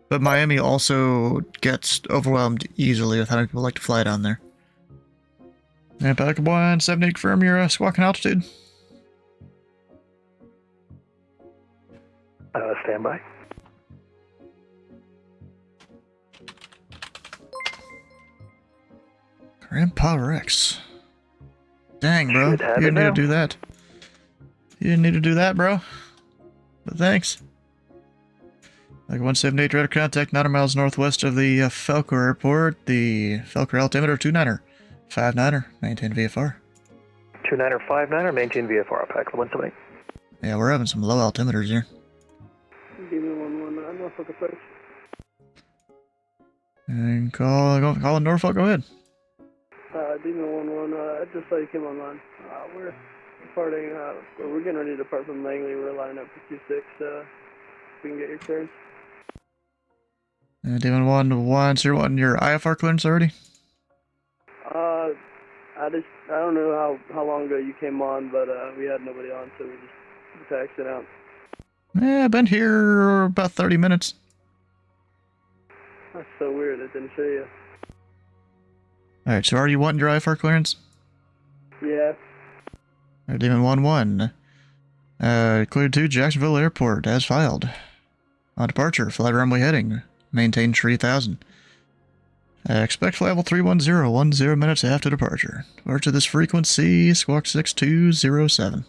But Miami also gets overwhelmed easily with how many people like to fly down there. And Pelican 178, confirm your squawking altitude. Stand by. Grandpa Rex. Dang, bro. You Should have didn't it need to now. do that. You didn't need to do that, bro. But thanks. Like 178 radar contact, 9 miles northwest of the Felker Airport. The Felker altimeter 29er. 59er. Maintain VFR. 29er, 59er, maintain VFR. Pilot Club 178. Yeah, we're having some low altimeters here. Demon 119, Norfolk approach. And call Norfolk, go ahead. Demon 11, I just saw you came online. We're departing, we're getting ready to depart from Langley. We're lining up for 26, we can get your clearance. Demon 1-1, so you're wanting your IFR clearance already? I don't know how long ago you came on, but we had nobody on, so we just taxied out. Yeah, I've been here about 30 minutes. That's so weird, I didn't show you. Alright, so are you wanting your IFR clearance? Yeah. Alright, Demon 1-1. Cleared to Jacksonville Airport, as filed. On departure, flight runway heading. Maintain 3000. Expect flight level 310, 10 minutes after departure. Departure this frequency, squawk 6207.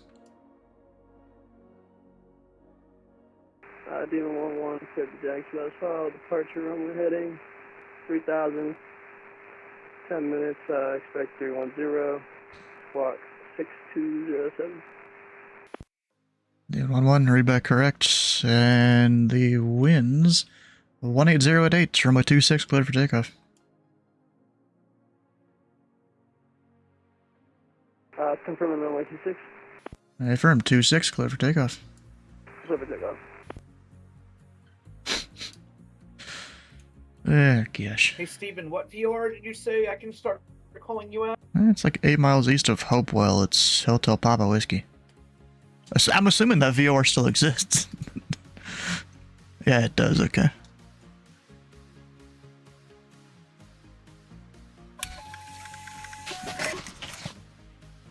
Demon 11, cleared to Jacksonville, as filed. Departure runway heading 3000. 10 minutes, expect 310, squawk 6207. Demon 1-1, read back correct. And the winds 180 at 8, runway 26, cleared for takeoff. Confirming runway 26. Affirm 26, cleared for takeoff. Clear for takeoff. Gosh. Hey, Steven, what VOR did you say I can start calling you at? It's like 8 miles east of Hopewell. It's Hotel Papa Whiskey. I'm assuming that VOR still exists. Yeah, it does, okay.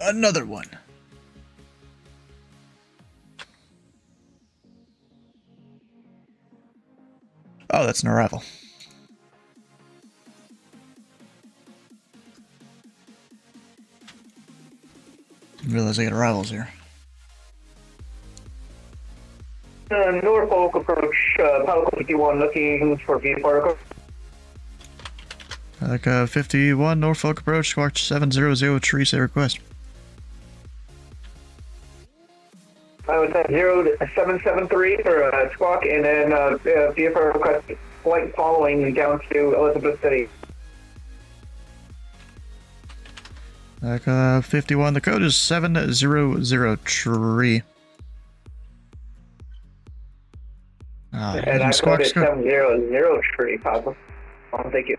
Another one. Oh, that's an arrival. Didn't realize I got arrivals here. Norfolk approach, Pilot 51 looking for VFR. Like 51 Norfolk approach, squawk 700 tree, say request. I was at 0773 for squawk, and then VFR request flight following down to Elizabeth City. Like 51, the code is 700 tree. And I code is 700 tree, Papa. Thank you.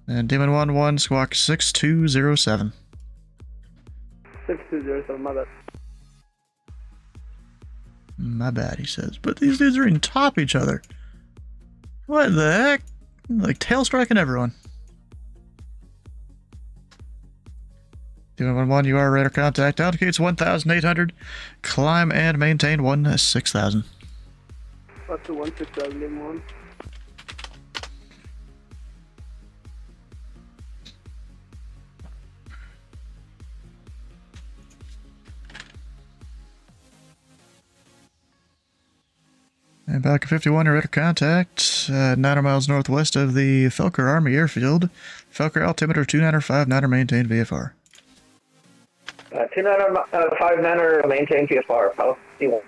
And Demon 1-1, squawk 6207. 6207, my bad. My bad, he says. But these dudes are in top each other. What the heck? Like tail striking everyone. D111, you are radar contact. Altitude's 1,800. Climb and maintain 16,000. Up to 16,001. And back at 51, you're radar contact. 9 miles northwest of the Felker Army Airfield. Felker altimeter 2905, 9 maintained VFR. 2959 maintain VFR. Pal. D1.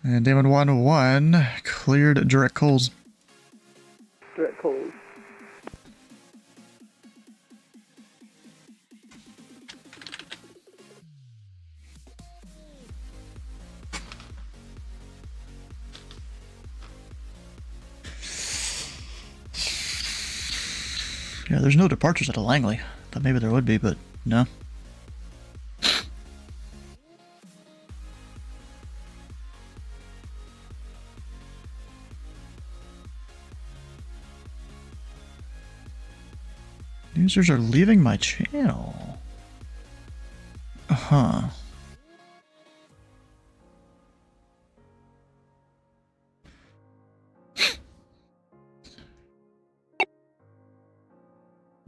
And Damon 1-1, cleared direct calls. Direct calls. Yeah, there's no departures out of Langley. Thought maybe there would be, but no. Users are leaving my channel. Uh-huh.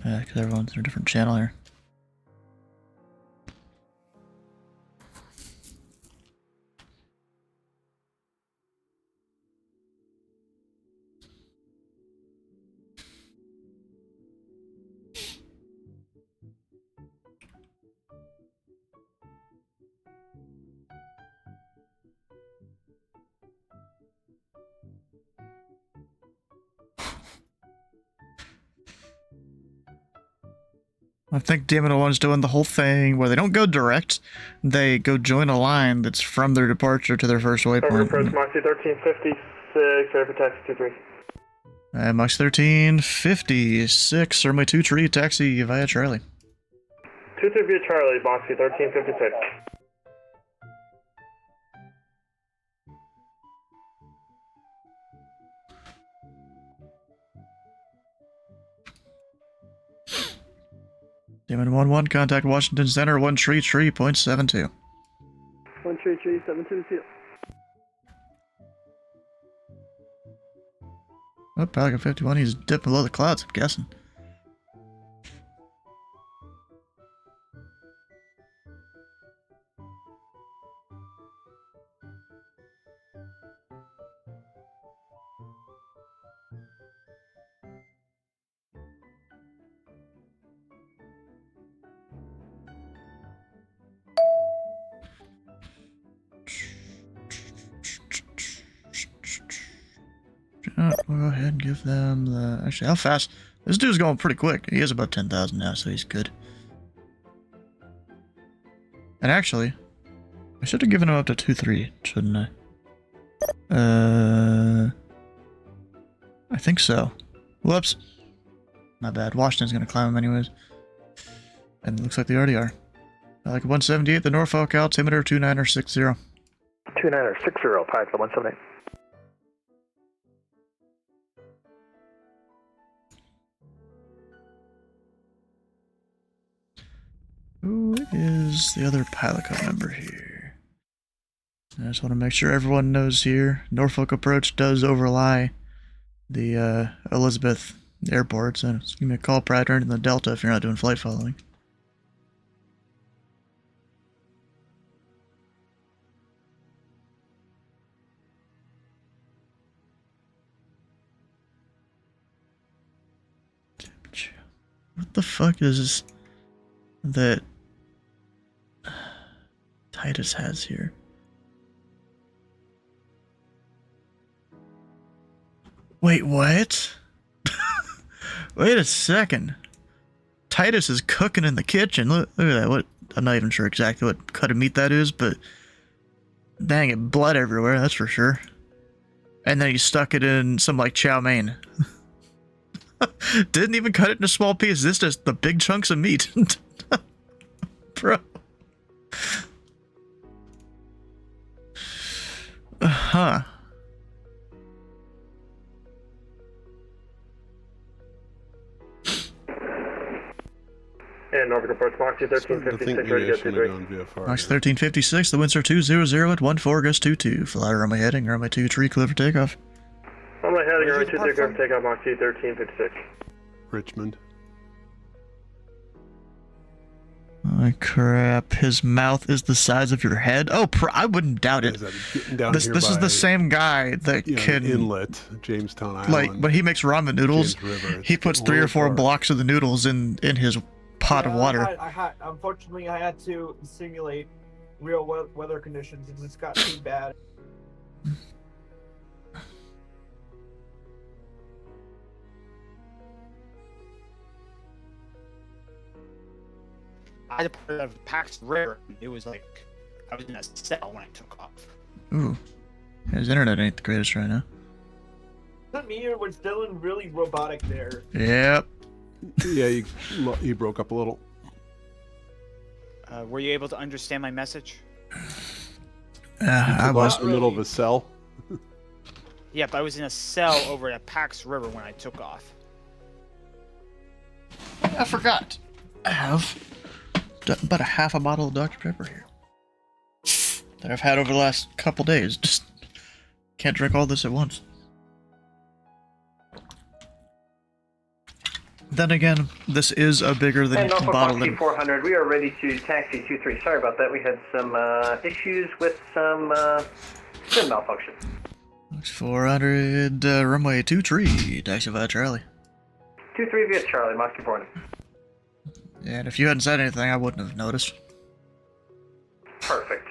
Yeah, because everyone's in a different channel here. I think Damon One's doing the whole thing where they don't go direct, they go join a line that's from their departure to their first waypoint. Approach Moxie 1356, air for taxi 23. Mox 1356, runway 23, taxi via Charlie. 23 via Charlie, Moxie 1356. Damon 1-1, contact Washington Center, 133.72. 133.72. Oh, Pelican 51, he's dipped below the clouds, I'm guessing. We'll go ahead and give them the... Actually, how fast? This dude's going pretty quick. He is about 10,000 now, so he's good. And actually, I should have given him up to 2-3, shouldn't I? I think so. Whoops. My bad. Washington's gonna climb him anyways. And it looks like they already are. Like 178, the Norfolk altimeter 2960. 2960, Pilot 178. Who is the other pilot code number here? I just want to make sure everyone knows here. Norfolk approach does overlie the Elizabeth Airport, so just give me a call prior to entering the Delta if you're not doing flight following. What the fuck is this that Titus has here? Wait, what? Wait a second. Titus is cooking in the kitchen. Look at that. What? I'm not even sure exactly what cut of meat that is, but dang it, blood everywhere, that's for sure. And then he stuck it in some like chow mein. Didn't even cut it into small pieces. This is just the big chunks of meat. Bro. And Norfolk approach Moxie Starting to think 1356, ready maybe I to go shouldn't have 23. gone VFR. Max 1356, the winds are 200 at 14, gust 22. Fly runway heading, runway 23, clear for takeoff. I'm heading, Where'd you runway depart 23, clear from? for takeoff, Moxie 1356. Richmond. Oh crap, his mouth is the size of your head? Oh, I wouldn't doubt it. Is that getting down This here is by, the same guy that you know, can... inlet, Jamestown Island. Like, when he makes ramen noodles, James River, it's he puts getting 3 or a 4 little dark. blocks of the noodles in his pot of water. Unfortunately, I had to simulate real weather conditions. It just got too bad. I had to put it out of Pax River. It was like I was in a cell when I took off. Ooh. His internet ain't the greatest right now. To me, it was Dylan really robotic there. Yep. Yeah, he broke up a little. Were you able to understand my message? I was. In the middle of a cell. Yep, I was in a cell over at Pax River when I took off. I forgot. I have about a half a bottle of Dr. Pepper here that I've had over the last couple days. Just can't drink all this at once. Then again, this is a bigger than And Norfolk bottle Moxie than... 400, we are ready to taxi 23. Sorry about that. We had some issues with some sim malfunction. 400, runway 23, taxify Charlie. 23 via Charlie, Moxie 400. And if you hadn't said anything, I wouldn't have noticed. Perfect.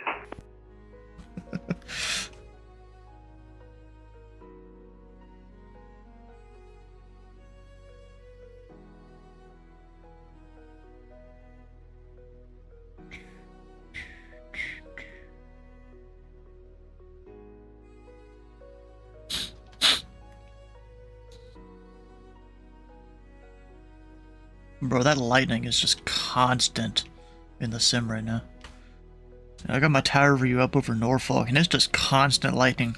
Bro, that lightning is just constant in the sim right now. I got my tower view up over Norfolk, and it's just constant lightning.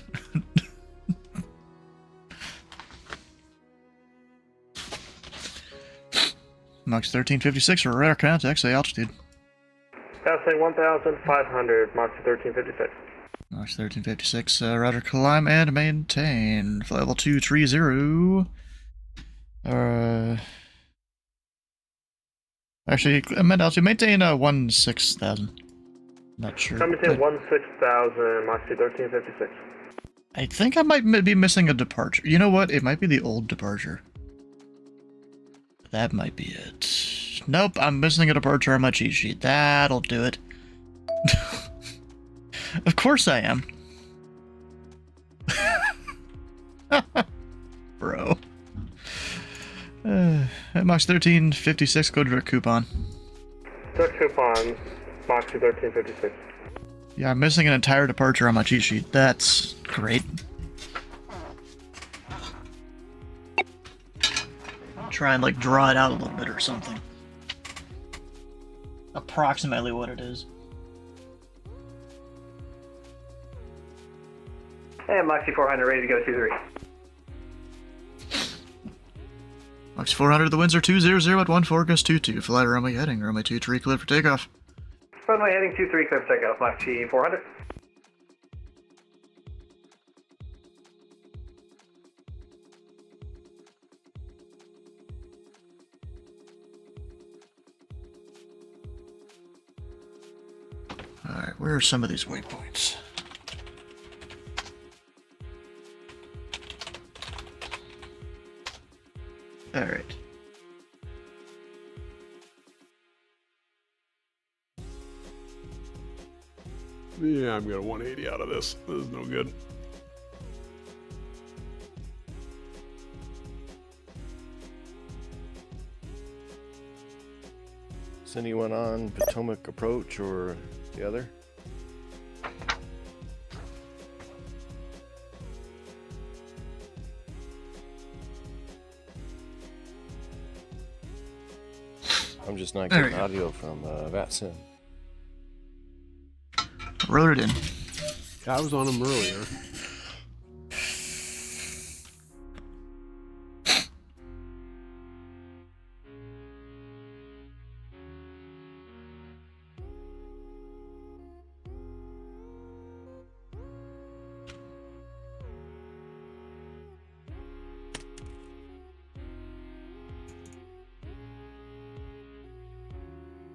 Max 1356 for radar contact, say altitude. Passing 1,500, Moxie 1356. Max 1356, roger, climb and maintain. Flight level 230. Actually, I meant altitude, maintain 16,000. Not sure. Coming to but 16,000, Moxie 1356. I think I might be missing a departure. You know what? It might be the old departure. That might be it. Nope, I'm missing a departure on my cheat sheet. That'll do it. Of course I am. Bro. Max 1356, go direct coupon. Direct coupon, Moxie 1356. Yeah, I'm missing an entire departure on my cheat sheet. That's great. Try and like draw it out a little bit or something. Approximately what it is. And Moxie 400, ready to go 23. Max 400, the winds are 200 at 14, gust 22. Flight runway heading, runway 23, clear for takeoff. Runway heading 23, clear for takeoff, Moxie 400. Alright, where are some of these waypoints? Alright. Yeah, I'm gonna 180 out of this. This is no good. Is anyone on Potomac approach or the other? I'm just not getting audio from VatSim. Wrote it in. Yeah, I was on them earlier.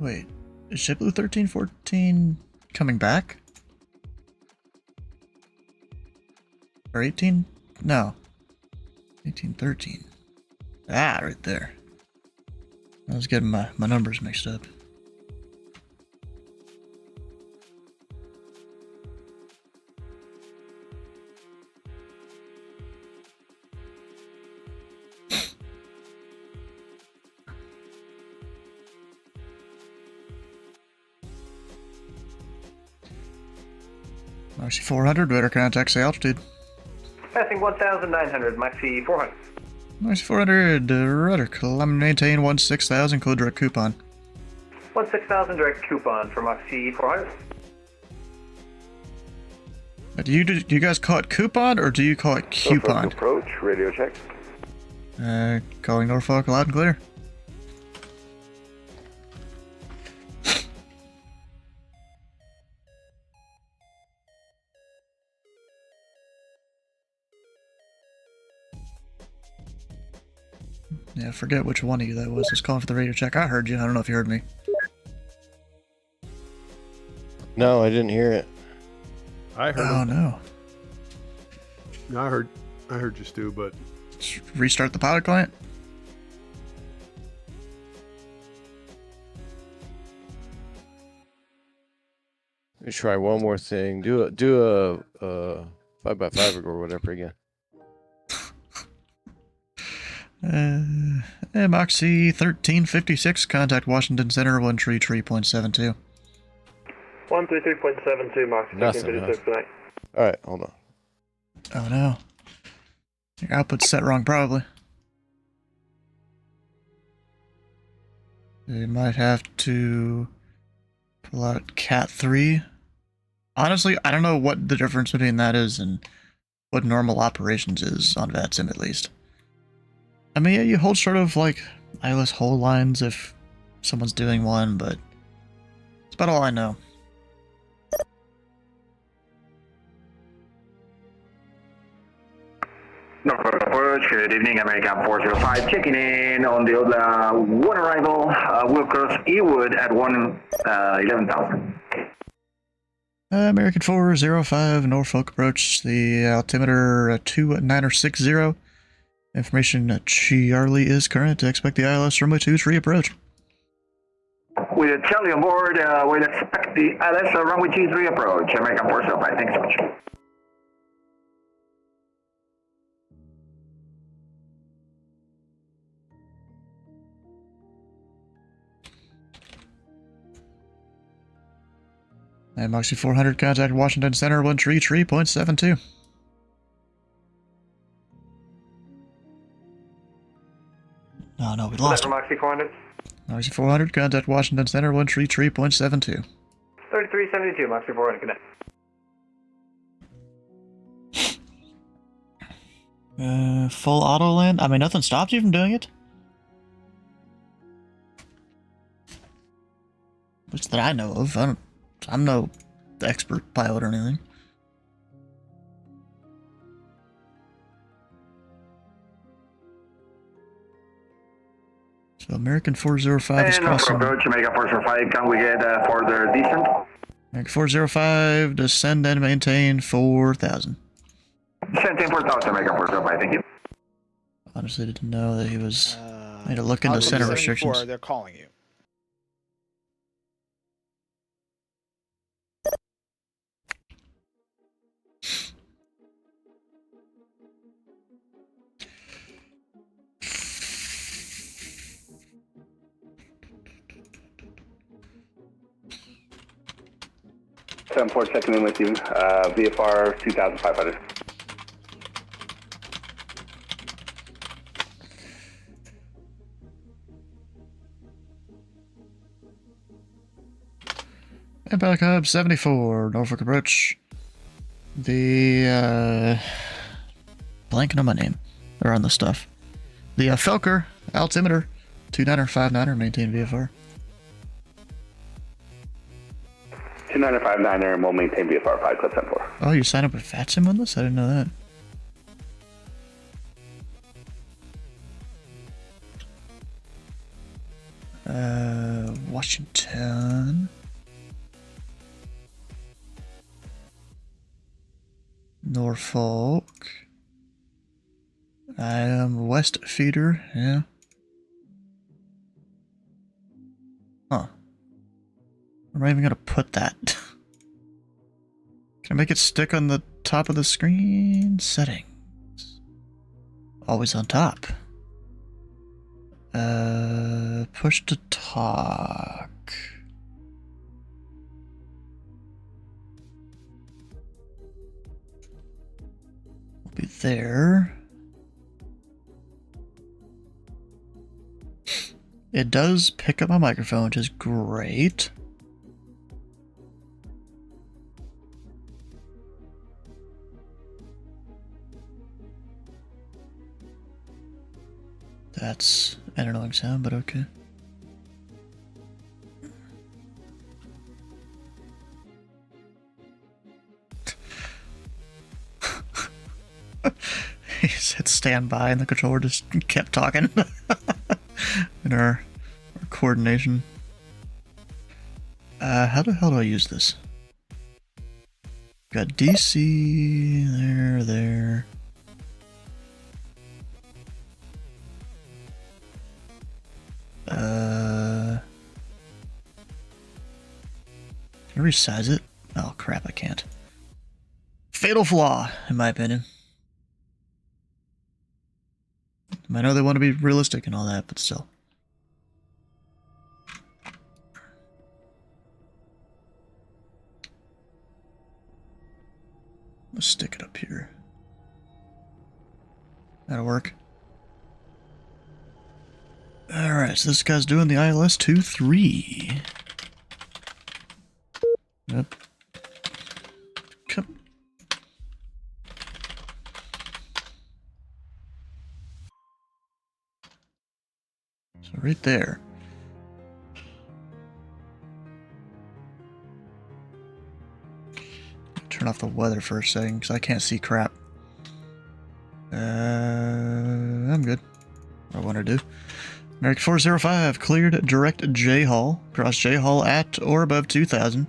Wait, is JetBlue 1314 coming back? Or 18? No. 1813. Ah, right there. I was getting my numbers mixed up. Maxi 400, radar contact, say altitude. Passing 1,900, Maxi 400. Maxi 400, rudder, climb, maintain 16,000, code direct coupon. 16,000 direct coupon for Maxi 400. Do you guys call it coupon or do you call it coupon? Norfolk approach, radio check. Calling Norfolk loud and clear. Yeah, I forget which one of you that was. I was calling for the radio check. I heard you. I don't know if you heard me. No, I didn't hear it. I heard. Oh no. No, I heard you, Stu, but Just restart the pilot client. Let me try one more thing. Do a 5x5 or whatever again. Moxie 1356, contact Washington Center, 133.72. 133.72, Max. Nothing, 1356 tonight. Alright, hold on. Oh no. Your output's set wrong, probably. You might have to pull out Cat 3. Honestly, I don't know what the difference between that is and what normal operations is on VATSIM, at least. I mean, yeah, you hold sort of like eyeless hold lines if someone's doing one, but it's about all I know. Norfolk approach, good evening, American 405, checking in on the one arrival, we'll cross Ewood at 11,000. American 405, Norfolk approach, the altimeter 2960. Information Charlie is current. Expect the ILS runway 23 approach. With Charlie on board, we'll expect the ILS runway 23 approach, American 405, thanks so much. And Moxie 400, contact Washington Center, 133.72. Oh no, we lost him. Maxi 400. Moxie 400, contact Washington Center, 133.72. 3372, Maxi 400, connect. Full auto land? I mean, nothing stopped you from doing it? Which that I know of. I'm no expert pilot or anything. So American 405 is crossing. Approach, American 405, can we get further descent? American 405, descend and maintain 4,000. Descend 4,000, American 405, thank you. Honestly, didn't know that he was. I need to look into Altitude center 74, restrictions. They're calling you. Four checking in with you. VFR 2,500. And Pelican Hub 74, Norfolk approach. The blanking on my name. Or on the stuff. The Felker altimeter 29er, maintain VFR. 2959er, and we'll maintain VFR 5 clip 10-4. Oh, you signed up with VATSIM on this? I didn't know that. Washington. Norfolk. I am West Feeder, yeah. Huh. Where am I even gonna put that? Can I make it stick on the top of the screen? Settings. Always on top. Push to talk. We'll be there. It does pick up my microphone, which is great. That's an annoying sound, but okay. He said stand by and the controller just kept talking in our coordination. How the hell do I use this? Got DC, there. Can I resize it? Oh crap, I can't. Fatal flaw, in my opinion. I know they want to be realistic and all that, but still. Let's stick it up here. That'll work. Alright, so this guy's doing the ILS 2-3. Yep. Come. So right there. Turn off the weather for a second because I can't see crap. I'm good. What I want to do. American 405 cleared direct J Hall. Cross J Hall at or above 2000.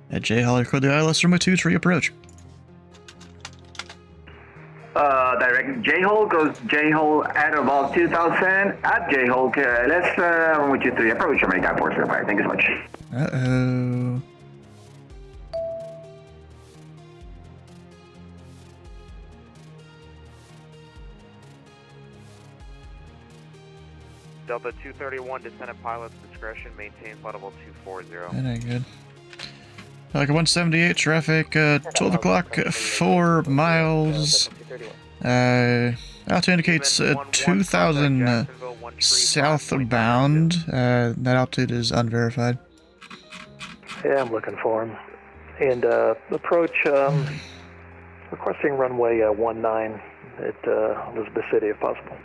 At J Hall, record the ILS runway 23 approach. Direct J-Hole goes J-Hole at about 2000 at J-Hole. Let's runway 23 approach American 405. Thank you so much. Uh-oh. Delta 231, descendant pilot's discretion, maintain flight level 240. That ain't good. Like 178 traffic, 12 o'clock, 4 miles. Altitude indicates 2000 southbound. That altitude is unverified. Yeah, I'm looking for him. And approach, requesting runway 19 at Elizabeth City if possible.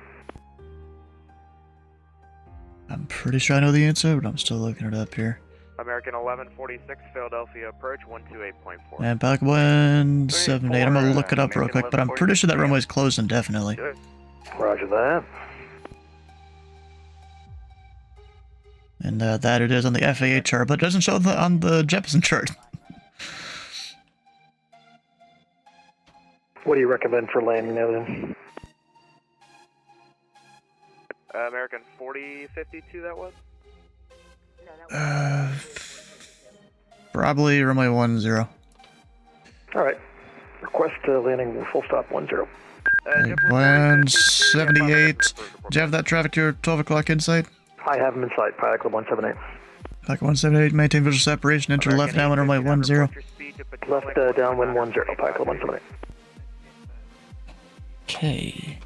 I'm pretty sure I know the answer, but I'm still looking it up here. American 1146, Philadelphia approach 128.4. And back 178. I'm gonna look it up real quick, but I'm pretty sure that runway's closed indefinitely. Roger that. And that it is on the FAA chart, but it doesn't show on the Jeppesen chart. What do you recommend for landing there then? American 4052, that was? Probably runway 10. Alright. Request landing full stop 10. 178. Do you have that traffic to your 12 o'clock in sight? I have him in sight, Pilot Club 178. Pilot 178, maintain visual separation, enter left downwind runway 10. Left downwind 10, Pilot Club 178. K.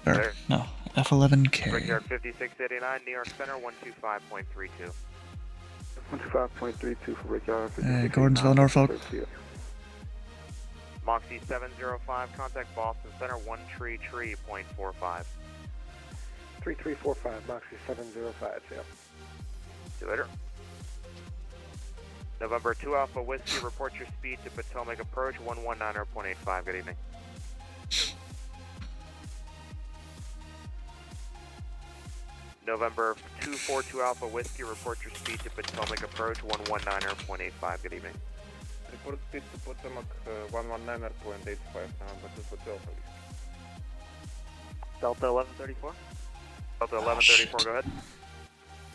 Or, no, F11K. Brickyard 5689, New York Center 125.32. 125.32 for Brickyard. Gordonsville, Norfolk. Moxie 705, contact Boston Center 133.45. 3345, Moxie 705, yeah. See you later. November 2 Alpha Whiskey, report your speed to Potomac approach 119.85. Good evening. November 242 Alpha Whiskey, report your speed to Potomac approach 119.85. Good evening. Report speed to Potomac 119.85. Delta 1134. Delta 1134, go ahead.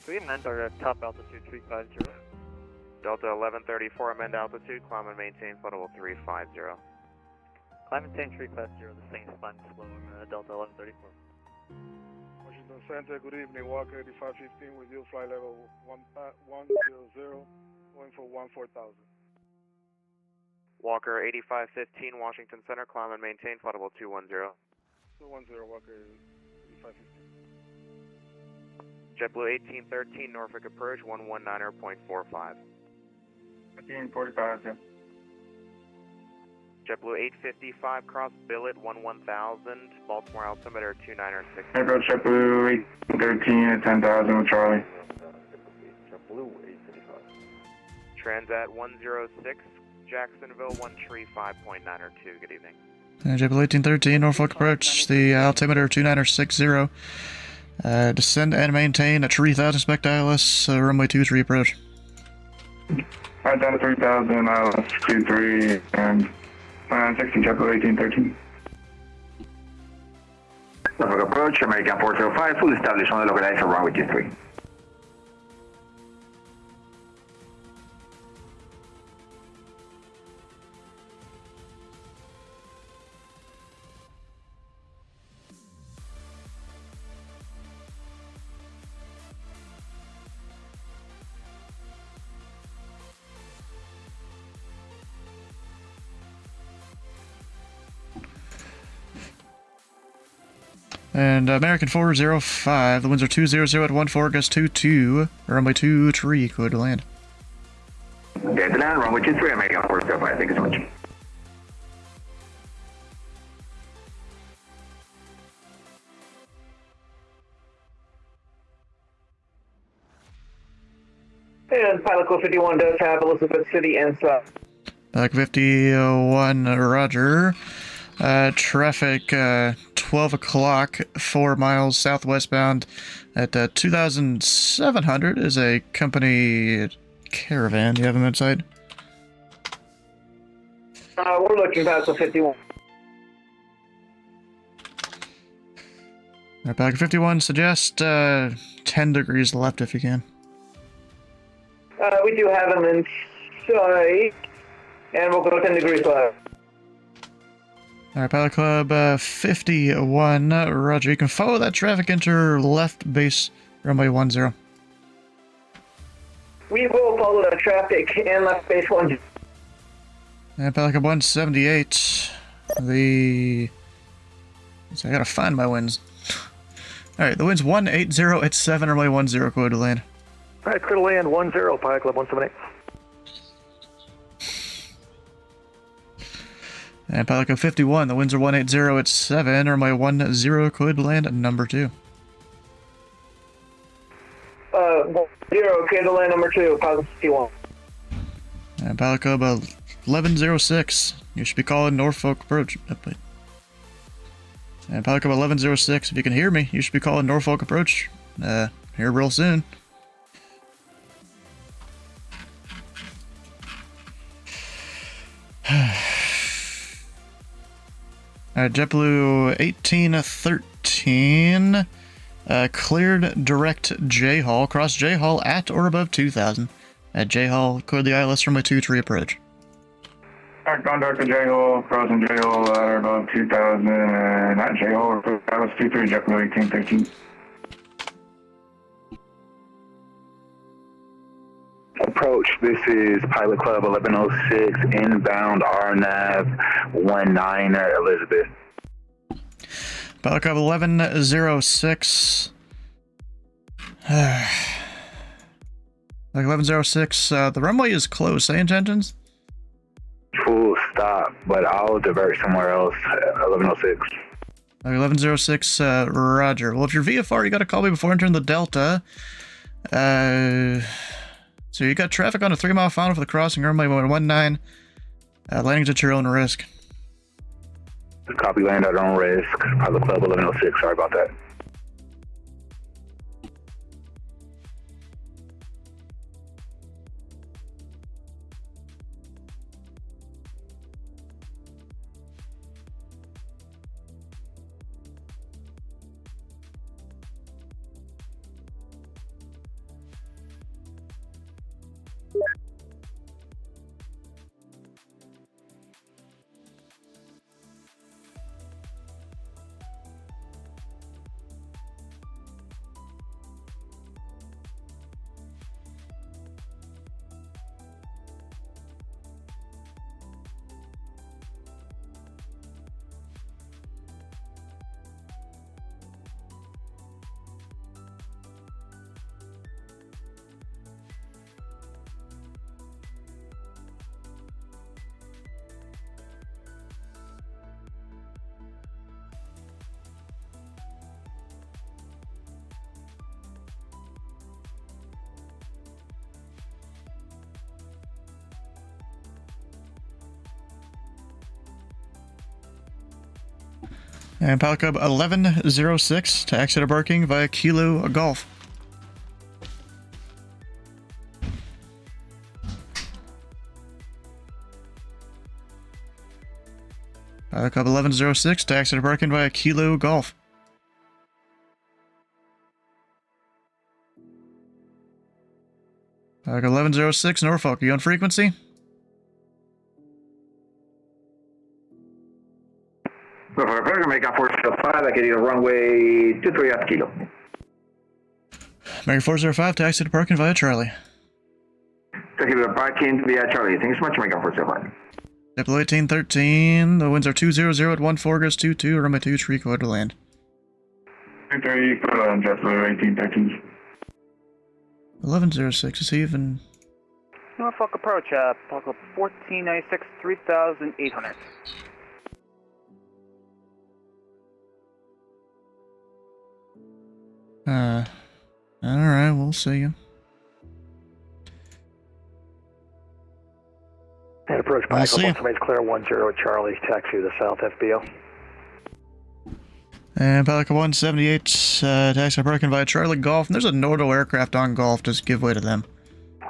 We amend our top altitude 350. Delta 1134, amend altitude, climb and maintain flight level 350. Climb and maintain 350, the same spot slow Delta 1134. Washington Center, good evening. Walker 8515 with you, flight level 100, going for 14,000. Walker 8515, Washington Center, climb and maintain flight level 210. 210, Walker 8515. JetBlue 1813, Norfolk approach 119.45. 1545, yeah. JetBlue 855, cross billet 11000, Baltimore altimeter 296. Approach JetBlue 1813 at 10,000 with Charlie. JetBlue 855. Transat 106, Jacksonville 135.902. Good evening. JetBlue 1813, Norfolk approach, the altimeter 2960. Descend and maintain at 3000, expect ILS, runway 23 approach. Right down to 3000, ILS 23, and 16 JetBlue 1813. Norfolk approach, American 405, full establishment localized at runway 23. And American 405, the winds are 200 at 14, gust 22, runway 23, clear to land. Okay, to land, runway 23, American 405, thank you so much. And Pilot Code 51 does have Elizabeth City inside. Back 51, roger. Traffic 12 o'clock, 4 miles southwestbound at 2,700 is a company caravan. Do you have them outside? We're looking past the 51. Alright, back 51, suggest 10 degrees left if you can. We do have them inside, and we'll go 10 degrees left. Alright, Pilot Club 51, roger. You can follow that traffic into left base, runway 10. We will follow the traffic in left base 1. And Pilot Club 178, so I gotta find my winds. Alright, the wind's 180 at 7, runway 10, clear to land. Alright, clear to land 10, Pilot Club 178. And Pilot Club 51, the winds are 180 at 7, runway 10, clear to land at number 2. 0, clear to land number 2, Pilot 51. And Pilot Club 1106, you should be calling Norfolk approach. And Pilot Club 1106, if you can hear me, you should be calling Norfolk approach here real soon. Alright, JetBlue 1813, cleared direct J-Hall, cross J-Hall at or above 2,000. At J-Hall, cleared the ILS runway 23 approach. Alright, contact to J-Hall, crossing J-Hall at or above 2,000, and at J-Hall, ILS 23, JetBlue 1813. Approach, this is Pilot Club 1106, inbound RNAV 19 Elizabeth. Pilot Club 1106. Like 1106, the runway is closed. Say intentions? Full stop, but I'll divert somewhere else, 1106. Like 1106, roger. Well, if you're VFR, you gotta call me before entering the Delta. So you got traffic on a 3-mile final for the crossing, runway 19. Landing's at your own risk. Copy, land at our own risk. Pilot Club 1106, sorry about that. And Pilot Cub 1106 to exit Barking via Kilo Golf. Pilot Cub 1106 to exit Barking via Kilo Golf. Pilot Cub 1106 Norfolk, are you on frequency? Norfolk Approach, American 405, I can you runway 23 at Kilo. American 405 to exit Barking via Charlie. Thank you for parking via Charlie. Thank you so much, American 405. JetBlue 1813, the winds are 200 at 14, goes 22, runway 2, tree code to land. 23, JetBlue 1813. 1106, is he even... Norfolk approach, Pilot Club 1496, 3,800. Alright, we'll see you. And approach I'll Pilot see Club you. 1 clear 10 Charlie, taxi to the south FBO. And Pilot Cub 178, taxi Barking via Charlie Golf, and there's a Nordal aircraft on Golf, just give way to them.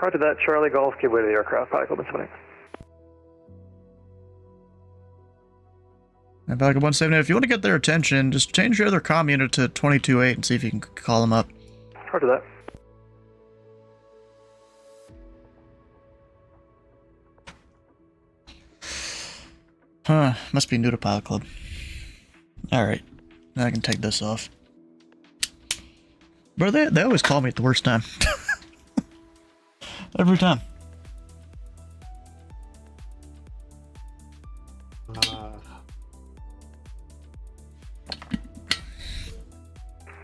Roger that, Charlie Golf, give way to the aircraft, Pilot Club 178. And Pilot Cub 178, if you want to get their attention, just change your other comm unit to 22.8 and see if you can call them up. Roger that. Huh, must be new to Pilot Club. Alright, now I can take this off. Bro, they always call me at the worst time. Every time.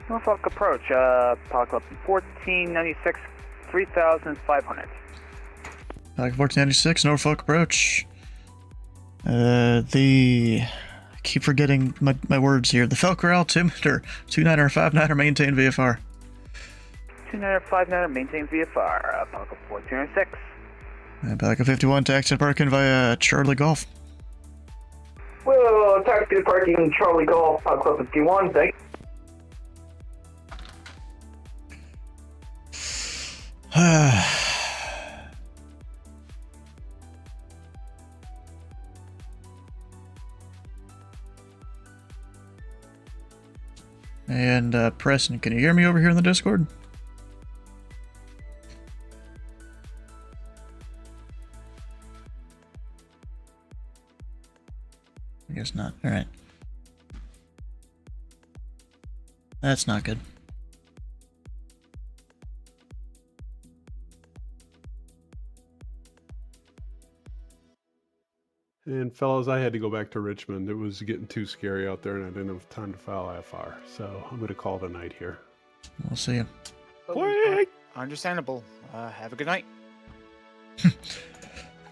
Norfolk approach, Pilot Club 1496, 3,500. Pilot 1496, Norfolk approach. I keep forgetting my words here. The Falcor altimeter, 29er, 59er, maintain VFR. 2959, maintain VFR, Pilot Club 1406. And Pilot 51, taxi Barking via Charlie Golf. Well, taxi to parking Charlie Golf, Pilot Club 51, thank you. And Preston, can you hear me over here in the Discord? I guess not. Alright. That's not good. And fellas, I had to go back to Richmond. It was getting too scary out there, and I didn't have time to file IFR. So I'm going to call it a night here. We'll see you. Quick! Understandable. Have a good night.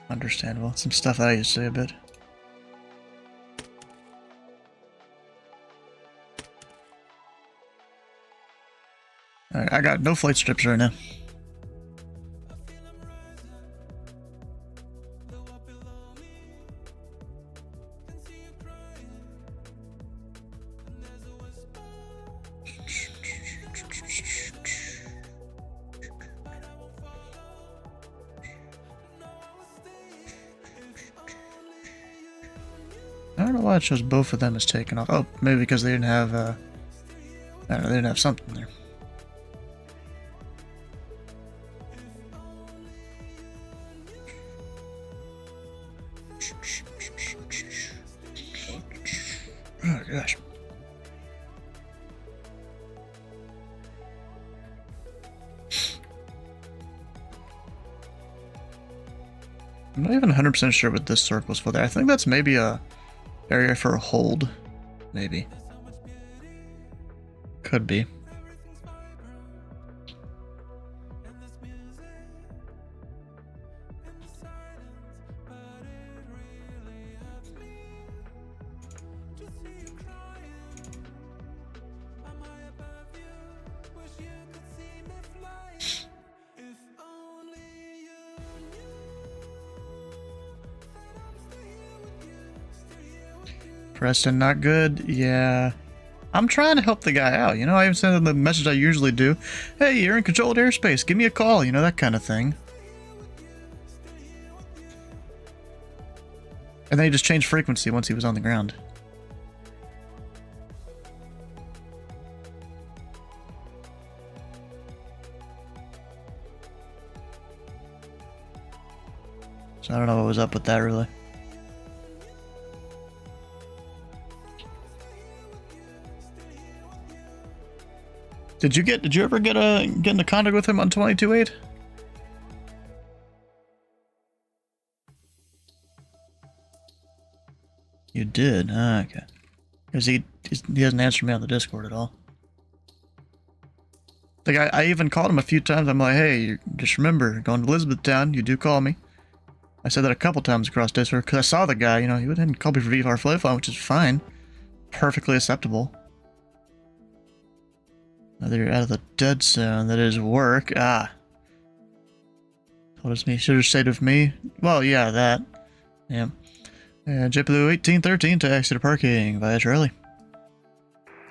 Understandable. Some stuff that I used to say a bit. Alright, I got no flight strips right now. I don't know why it shows both of them as taken off. Oh, maybe because they didn't have, I don't know, they didn't have something there. Oh, gosh. I'm not even 100% sure what this circle's for there. I think that's maybe a area for a hold. Maybe. Could be. Preston, not good. Yeah. I'm trying to help the guy out, you know? I even sent him the message I usually do. Hey, you're in controlled airspace. Give me a call, you know, that kind of thing. And then he just changed frequency once he was on the ground. So I don't know what was up with that, really. Did you ever get into contact with him on 22.8? You did? Ah, okay. Because he hasn't answered me on the Discord at all. Like, I even called him a few times. I'm like, hey, just remember, going to Elizabethtown, you do call me. I said that a couple times across Discord, because I saw the guy, you know, he didn't call me for VFR Flayfly, which is fine. Perfectly acceptable. Now that you're out of the dead zone, that is work. Ah. Told us me. Should have stayed with me. Well, yeah, that. Yeah. JetBlue 1813 to exit parking via Charlie.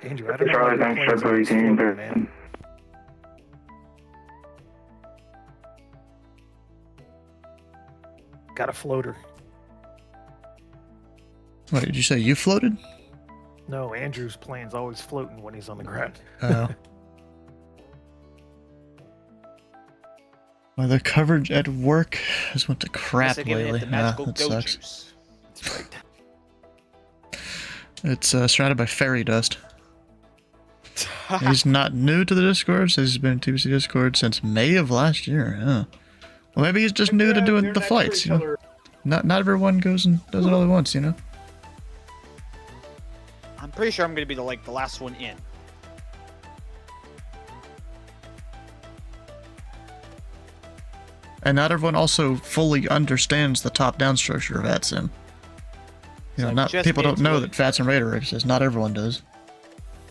Andrew, I don't know Charlie, why thanks, your plane's JetBlue always 1813. floating, man. Got a floater. What, did you say you floated? No, Andrew's plane's always floating when he's on the ground. Oh. Well, the coverage at work has went to crap Guess I give it lately. the magical that goat sucks. juice. That's right. It's surrounded by fairy dust. He's not new to the Discord, says he's been in TBC Discord since May of last year. Huh. Well, maybe he's just new to doing the flights, you know? Not everyone goes and does it all at once, you know? I'm pretty sure I'm going to be the last one in. And not everyone also fully understands the top-down structure of VATSIM. You know, not people don't know that VATSIM radar exists. Not everyone does.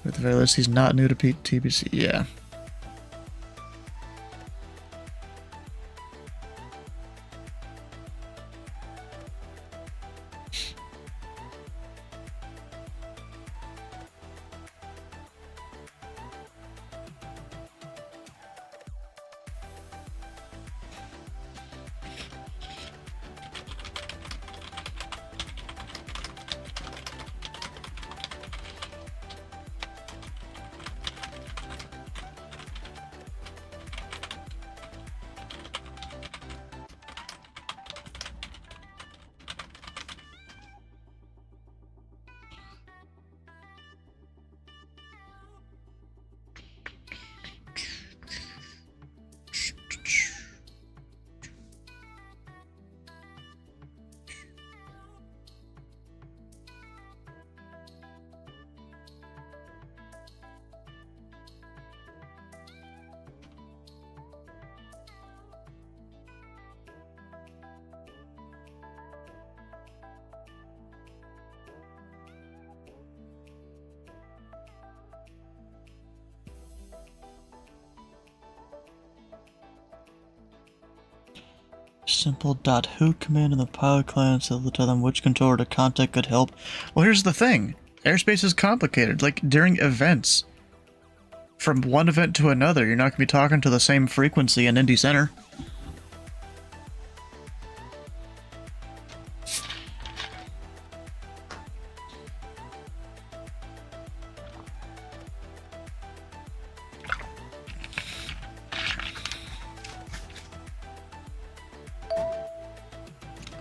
At the very least, he's not new to TBC. Yeah. Simple.who command in the pilot client so they'll tell them which controller to contact could help. Well, here's the thing. Airspace is complicated. Like, during events, from one event to another, you're not going to be talking to the same frequency in Indy Center.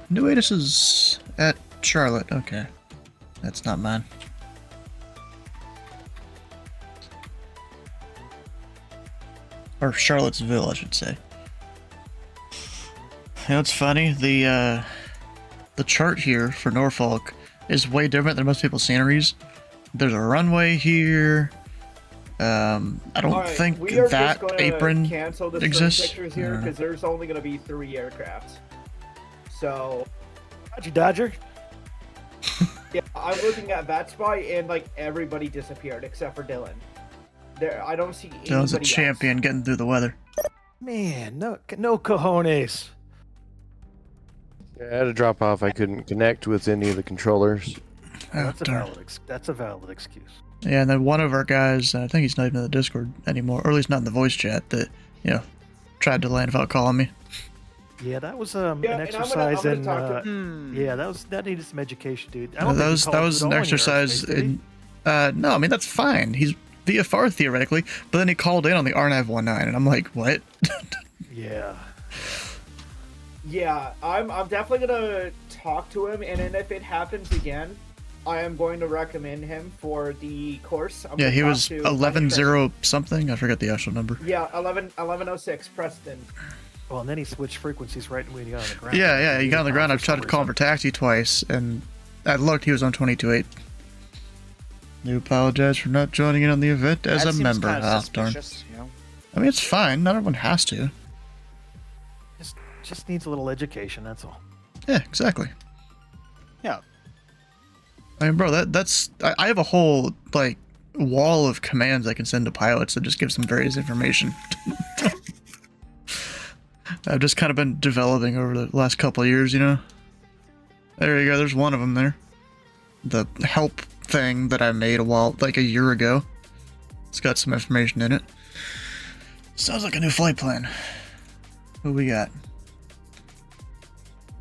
New Atis is at Charlotte. Okay. That's not mine. Or Charlottesville, I should say. You know what's funny? The chart here for Norfolk is way different than most people's sceneries. There's a runway here. I don't think that apron cancel the exists. pictures here because there's only going to be 3 aircraft. So, Dodger. Yeah, I'm looking at VATSpy and like everybody disappeared except for Dylan. I don't see anybody Dylan's a champion getting through the weather. Man, no cojones. Yeah, I had to drop off. I couldn't connect with any of the controllers. That's a darn. valid excuse. Yeah, and then one of our guys, I think he's not even in the Discord anymore, or at least not in the voice chat, that, tried to land without calling me. Yeah, that was Yeah, an and exercise I'm gonna talk to yeah, that needed some education, dude. I don't think That he was, called you an at all in your exercise airspace, did he? in... no, I mean, that's fine. He's VFR theoretically, but then he called in on the RNAV-19, and I'm like, what? Yeah. Yeah, I'm definitely gonna talk to him, and then if it happens again, I am going to recommend him for the course. Yeah, he was 11-0 something. I forget the actual number. Yeah, 1106 Preston. Well, and then he switched frequencies right when he got on the ground. Yeah, he got on the ground. I tried to call him for taxi twice, and I looked, he was on 22.8. You apologize for not joining in on the event as That a seems member. kinda Ah, darn. suspicious, you know? I mean, it's fine. Not everyone has to. Just needs a little education, that's all. Yeah, exactly. Yeah. I mean, bro, that's... I have a whole, wall of commands I can send to pilots that just gives them various information. I've just kind of been developing over the last couple of years, There you go, there's one of them there. The help thing that I made a year ago. It's got some information in it. Sounds like a new flight plan. What we got?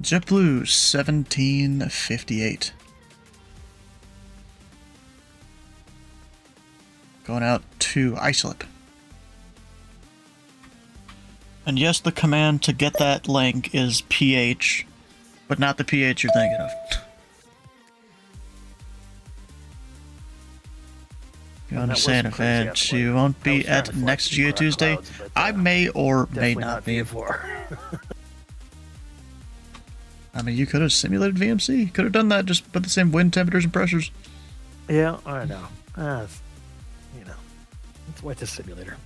JetBlue 1758. Going out to Islip. And yes, the command to get that link is PH, but not the PH you're thinking of. Going to Santa Fe. You won't be at next Geo Tuesday. I may or may not be. I mean, you could have simulated VMC. Could have done that, just put the same wind temperatures and pressures. Yeah, I know. It's why it's a simulator.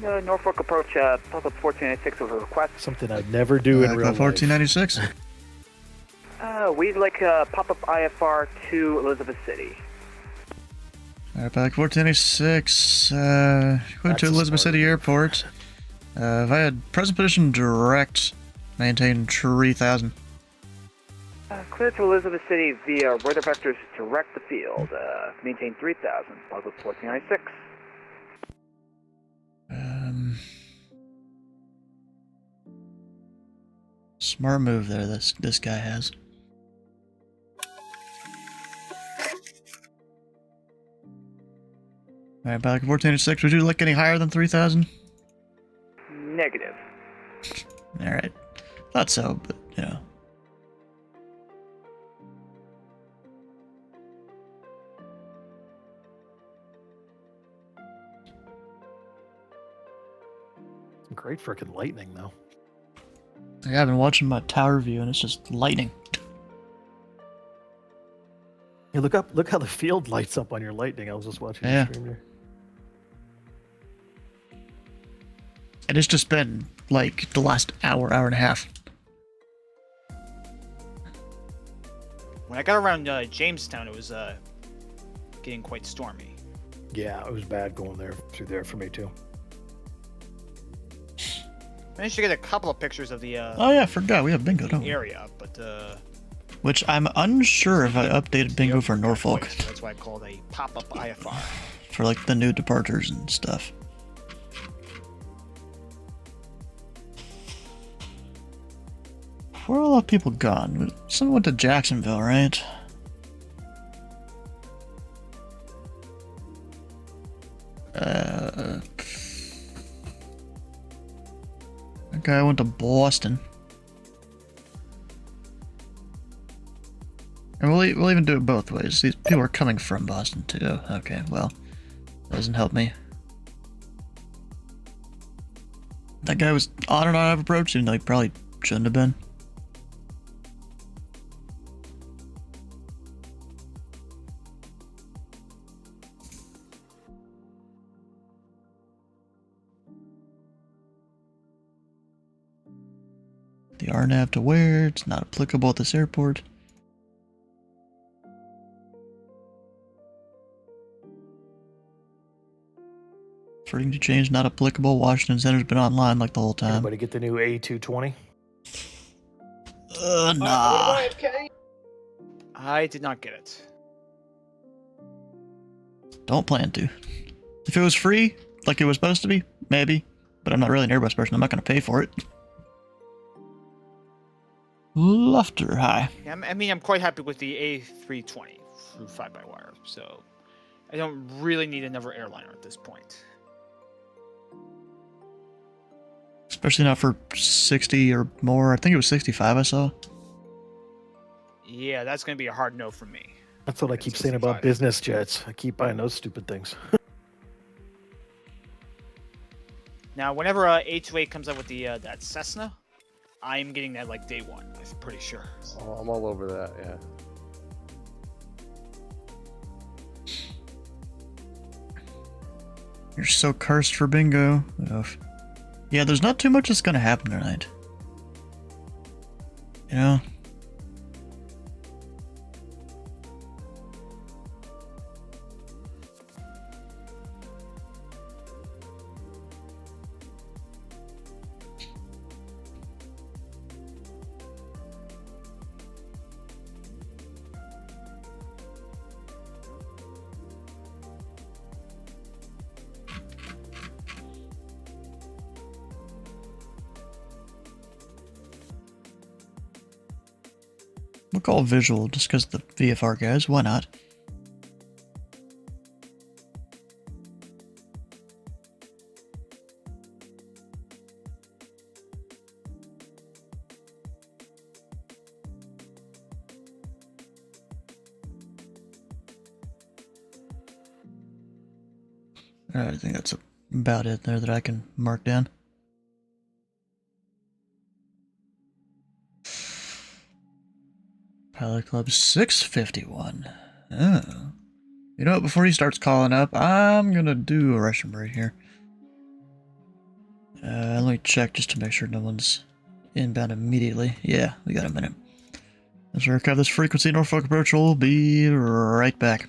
And Norfolk approach, Pop-up 1496 with a request. Something I'd never do in real life. 1496. We'd like pop-up IFR to Elizabeth City. Alright, back 1496. Going to Elizabeth City Airport. Via present position direct. Maintain 3000. Clear to Elizabeth City via weather vectors direct the field. Maintain 3000. Pop-up 1496. Smart move there, this guy has. Alright, back at 1406. Would you look any higher than 3000? Negative. Alright. Thought so, but, Some great freaking lightning, though. Yeah, I've been watching my tower view and it's just lightning. Yeah, look how the field lights up on your lightning. I was just watching the stream here. And it's just been, the last hour and a half. When I got around Jamestown, it was getting quite stormy. Yeah, it was bad going through there for me, too. Managed to get a couple of pictures of the Oh yeah, I forgot. We have bingo, don't we? area, but Which I'm unsure if I updated bingo for Norfolk. so that's why I called a pop-up IFR. For the new departures and stuff. Where are a lot of people gone? Someone went to Jacksonville, right? That guy went to Boston. And we'll even do it both ways. These people are coming from Boston too. Okay, well, doesn't help me. That guy was on and on of approach, even though he probably shouldn't have been. The RNAV to where? It's not applicable at this airport. Forgetting to change, not applicable. Washington Center's been online the whole time. Anybody get the new A220? Nah. I did not get it. Don't plan to. If it was free, like it was supposed to be, maybe. But I'm not really an Airbus person. I'm not going to pay for it. Lufter, hi. Yeah, I mean, I'm quite happy with the A320 through 5x-wire, so I don't really need another airliner at this point. Especially not for 60 or more. I think it was 65 I saw. Yeah, that's going to be a hard no from me. That's what I keep saying about business jets. I keep buying those stupid things. Now, whenever A28 comes out with the that Cessna, I'm getting that like day one. I'm pretty sure. Oh, I'm all over that. Yeah. You're so cursed for bingo. Ugh. Yeah, there's not too much that's gonna happen tonight. You know? We'll call visual just because the VFR guys. Why not? I think that's about it there that I can mark down. Pilot Club 651. Oh. You know what? Before he starts calling up, I'm gonna do a Russian break here. Let me check just to make sure no one's inbound immediately. Yeah, we got a minute. Let's archive this frequency. Norfolk approach. We'll be right back.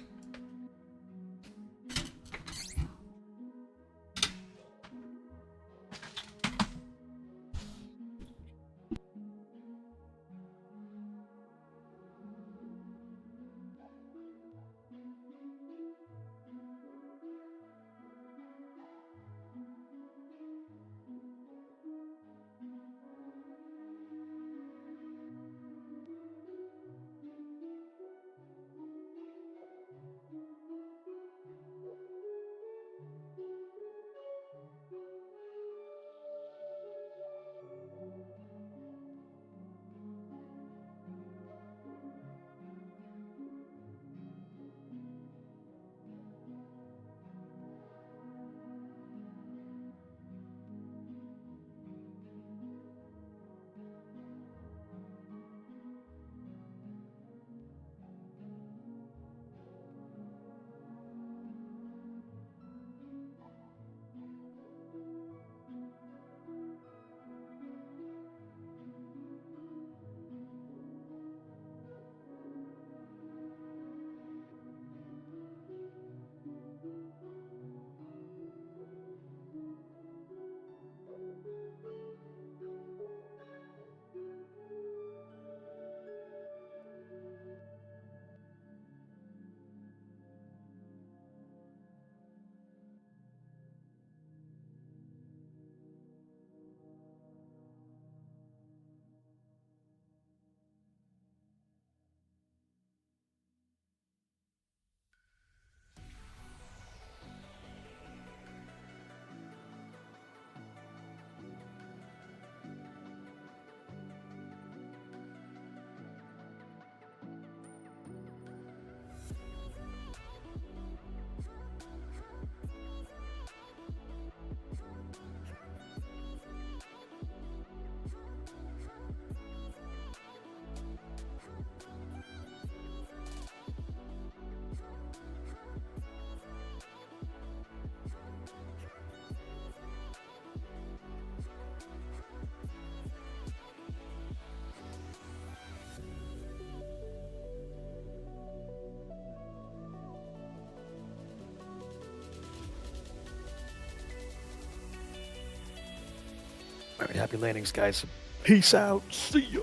All right, happy landings, guys. Peace out. See ya.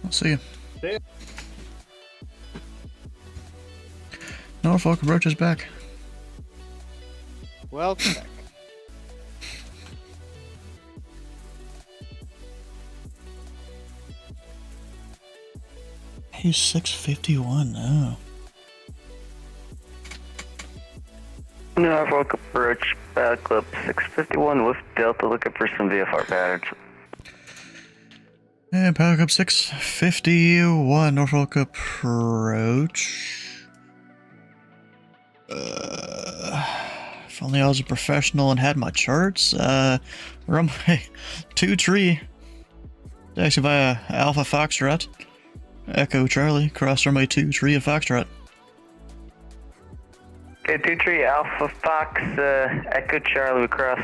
I'll see you. See ya. Norfolk approach is back. Welcome back. He's 651. Oh. Norfolk approach, Club 651 with Delta, looking for some VFR patterns. And Power Cup 651, Norfolk approach. If only I was a professional and had my charts. Runway 23. Taxi via Alpha Foxtrot. Echo Charlie, cross runway 23 at Foxtrot. Okay, 23 Alpha Fox, Echo Charlie, we cross,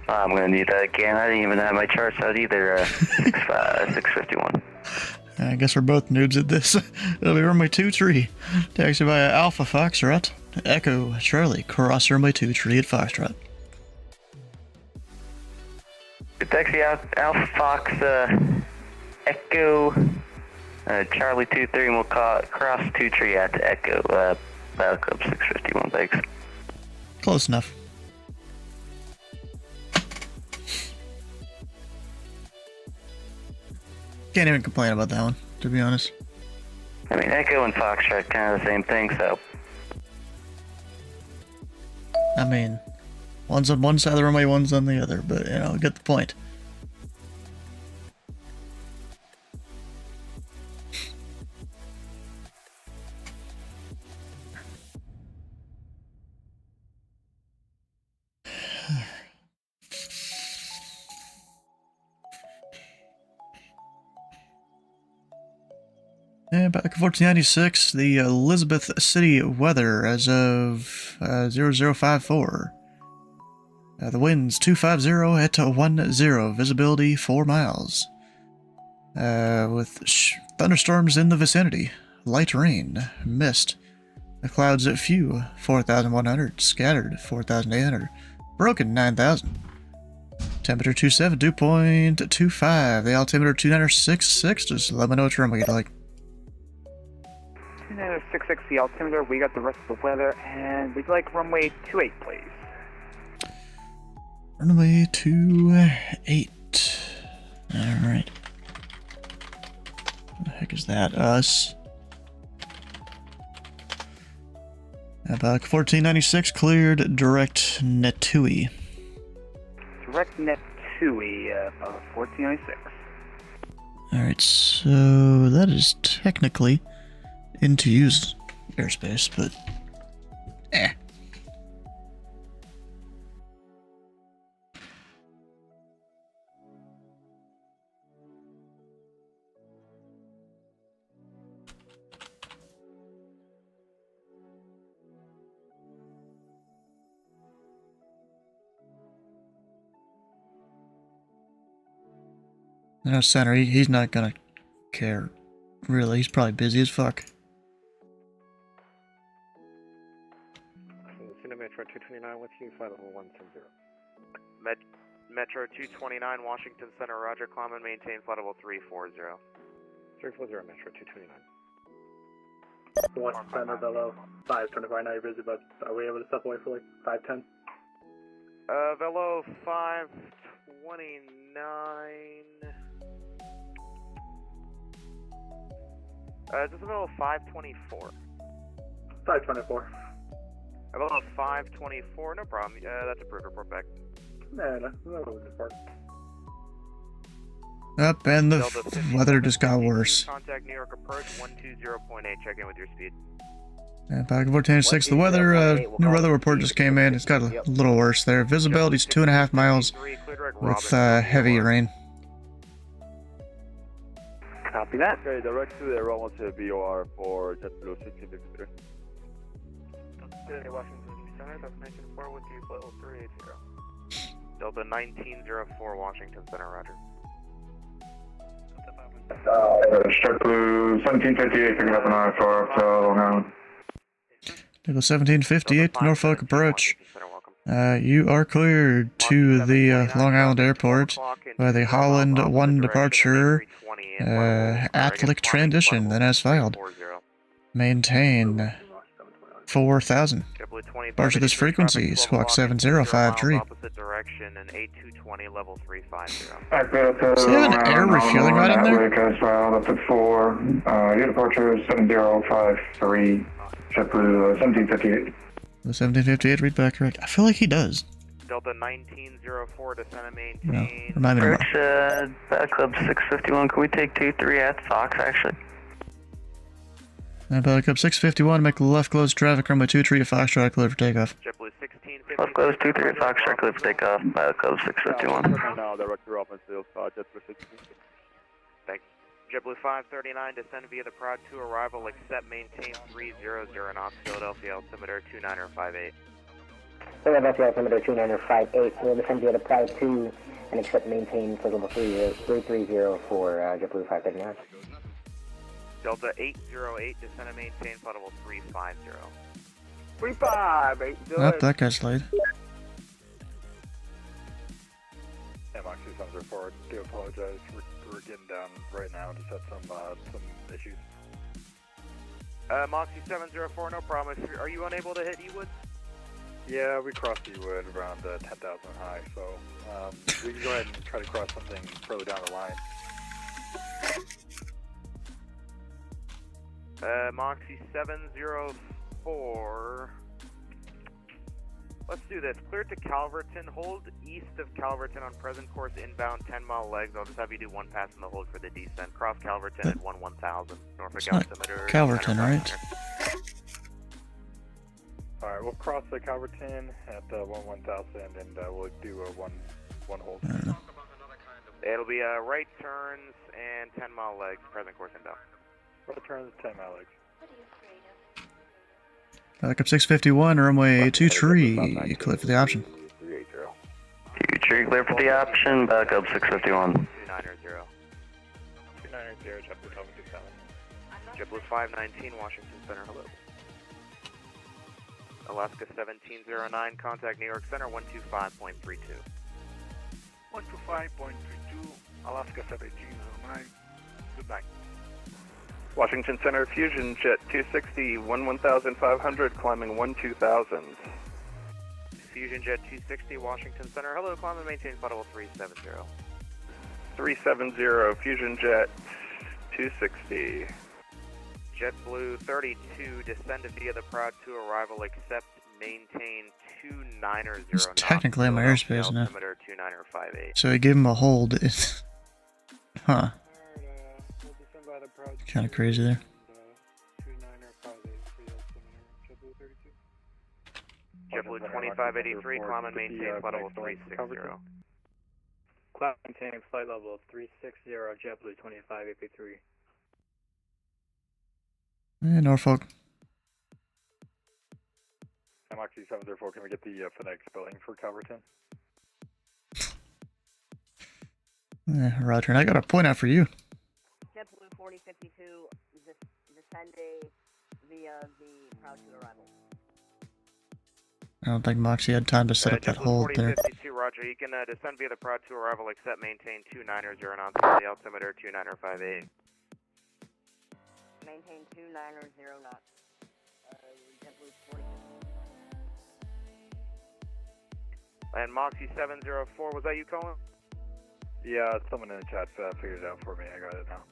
I'm gonna need that again. I didn't even have my charts out either. 651. I guess we're both noobs at this. It'll be runway 23. Taxi via Alpha Foxtrot. Echo Charlie, cross runway 23 at Foxtrot. Taxi out Alpha Fox, Echo Charlie 23, and we'll cross 23 at Echo Battle Club 651. Thanks. Close enough. Can't even complain about that one, to be honest. I mean, Echo and Foxtrot kind of the same thing, so. I mean, one's on one side of the runway, one's on the other, but, you know, get the point. And back in 1496, the Elizabeth City weather as of 0054. The winds 250 at 10, visibility 4 miles. With thunderstorms in the vicinity, light rain, mist. The clouds at few, 4,100, scattered 4,800, broken 9,000. Temperature 27, 2.25, the altimeter 2966, just let me know which room we get like. 2966, the altimeter, we got the rest of the weather, and we'd like runway 28, please. Runway 28. Alright. What the heck is that? Us. About 1496, cleared direct Netui. Direct Netui, about 1496. Alright, so that is technically into use airspace, but eh. No, Center, he's not gonna care. Really, he's probably busy as fuck. Metro 229 with you, flight level 170. Metro 229, Washington Center, roger, climb and maintain flight level 340. 340, Metro 229. One center below 525. I know you're busy, but are we able to step away for like 510? Velo 529. This is Velo 524. 524. Velo 524, no problem. That's approved. Report back. No report. Up, and the weather just got worse. Contact New York approach 120.8. Check in with your speed. And back in 1496, the weather, new weather report just came in. It's got a little worse there. Visibility's 2.5 miles with heavy rain. Copy that. Okay, direct to the runway to BOR for JetBlue 60 Victor. Washington Center, Delta 1904 with you, flight level 380. Delta 1904, Washington Center, roger. JetBlue 1758, picking up an I-4 up to Long Island. Go 1758, Norfolk approach. You are cleared to the Long Island Airport by the Holland 1 departure Atlic transition then as filed. Maintain 4,000. Departure this frequency, squawk 7053. Opposite direction and 8220 level 350. Does he have an air refueling right in there? As filed up to 4. Your departure is 7053. JetBlue 1758. The 1758 read back correct. I feel like he does. Delta 1904 descend and maintain. No, remind me Approach Battle Club 651. Can we take 2-3 at Fox actually? Belly Cup 651, make the left close traffic runway 23 at Foxtrot, clear for takeoff. JetBlue 16. Left close 2-3 at Foxtrot, clear for takeoff. Battle Club 651. Now, director of sales, JetBlue 16. Thanks. JetBlue 539, descend via the Prod 2 arrival, accept, maintain 300 knots, Philadelphia altimeter 2958. Philadelphia altimeter 2958, we'll descend via the Prod 2 and accept, maintain for level 330 for JetBlue 539. Delta 808, descend and maintain flight level 350. 358. Oh, that guy's late. Moxie 704, do apologize. We're getting down right now. Just had some issues. Moxie 704, no problem. Are you unable to hit Ewood? Yeah, we crossed Ewood around 10,000 high, so we can go ahead and try to cross something further down the line. Moxie 704. Let's do this. Clear to Calverton. Hold east of Calverton on present course inbound 10-mile legs. I'll just have you do one pass in the hold for the descent. Cross Calverton at 1000. Norfolk altimeter. Calverton, right? Alright, we'll cross the Calverton at 1000 and we'll do a one hold. It'll be right turns and 10-mile legs. Present course inbound. Right turns, 10-mile legs. Belly Cup 651, runway 23, clear for the option. 2-3 clear for the option. Battle Club 651. 290. 290, JetBlue 727. JetBlue 519, Washington Center, hello. Alaska 1709, contact New York Center 125.32. 125.32, Alaska 1709. Good night. Washington Center, Fusion Jet 260, 1500, climbing 12000. Fusion Jet 260, Washington Center, hello, climb and maintain flight level 370. 370, Fusion Jet 260. JetBlue 32, descend via the Prod 2 arrival, accept, maintain 290 He's knots. technically in my airspace now. Altimeter 2958. So I gave him a hold. Huh. Kind of crazy there. JetBlue 2583, climb and maintain flight level 360. Climb and maintain flight level 360, JetBlue 2583. Yeah, Norfolk. Moxie 704, can we get the phonetic spelling for Calverton? Roger, and I got a point out for you. JetBlue 4052, descending via the Prod 2 arrival. I don't think Moxie had time to set up that hold there. 4052, Roger, you can descend via the Prod 2 arrival, accept, maintain 290 knots, the altimeter 2958. Maintain 290 knots. JetBlue 4052. And Moxie 704, was that you calling? Yeah, someone in the chat figured it out for me. I got it now.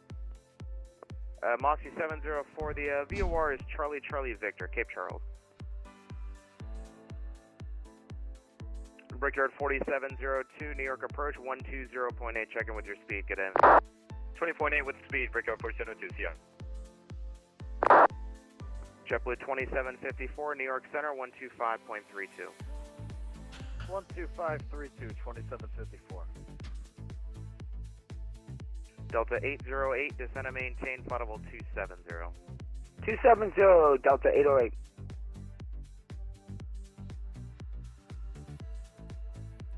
Moxie 704, the VOR is Charlie Charlie Victor, Cape Charles. Brickyard 4702, New York approach 120.8, check in with your speed, get in. 20.8 with speed, Brickyard 4702, see ya. JetBlue 2754, New York Center 125.32. 12532, 2754. Delta 808, descend and maintain flight level 270. 270, Delta 808.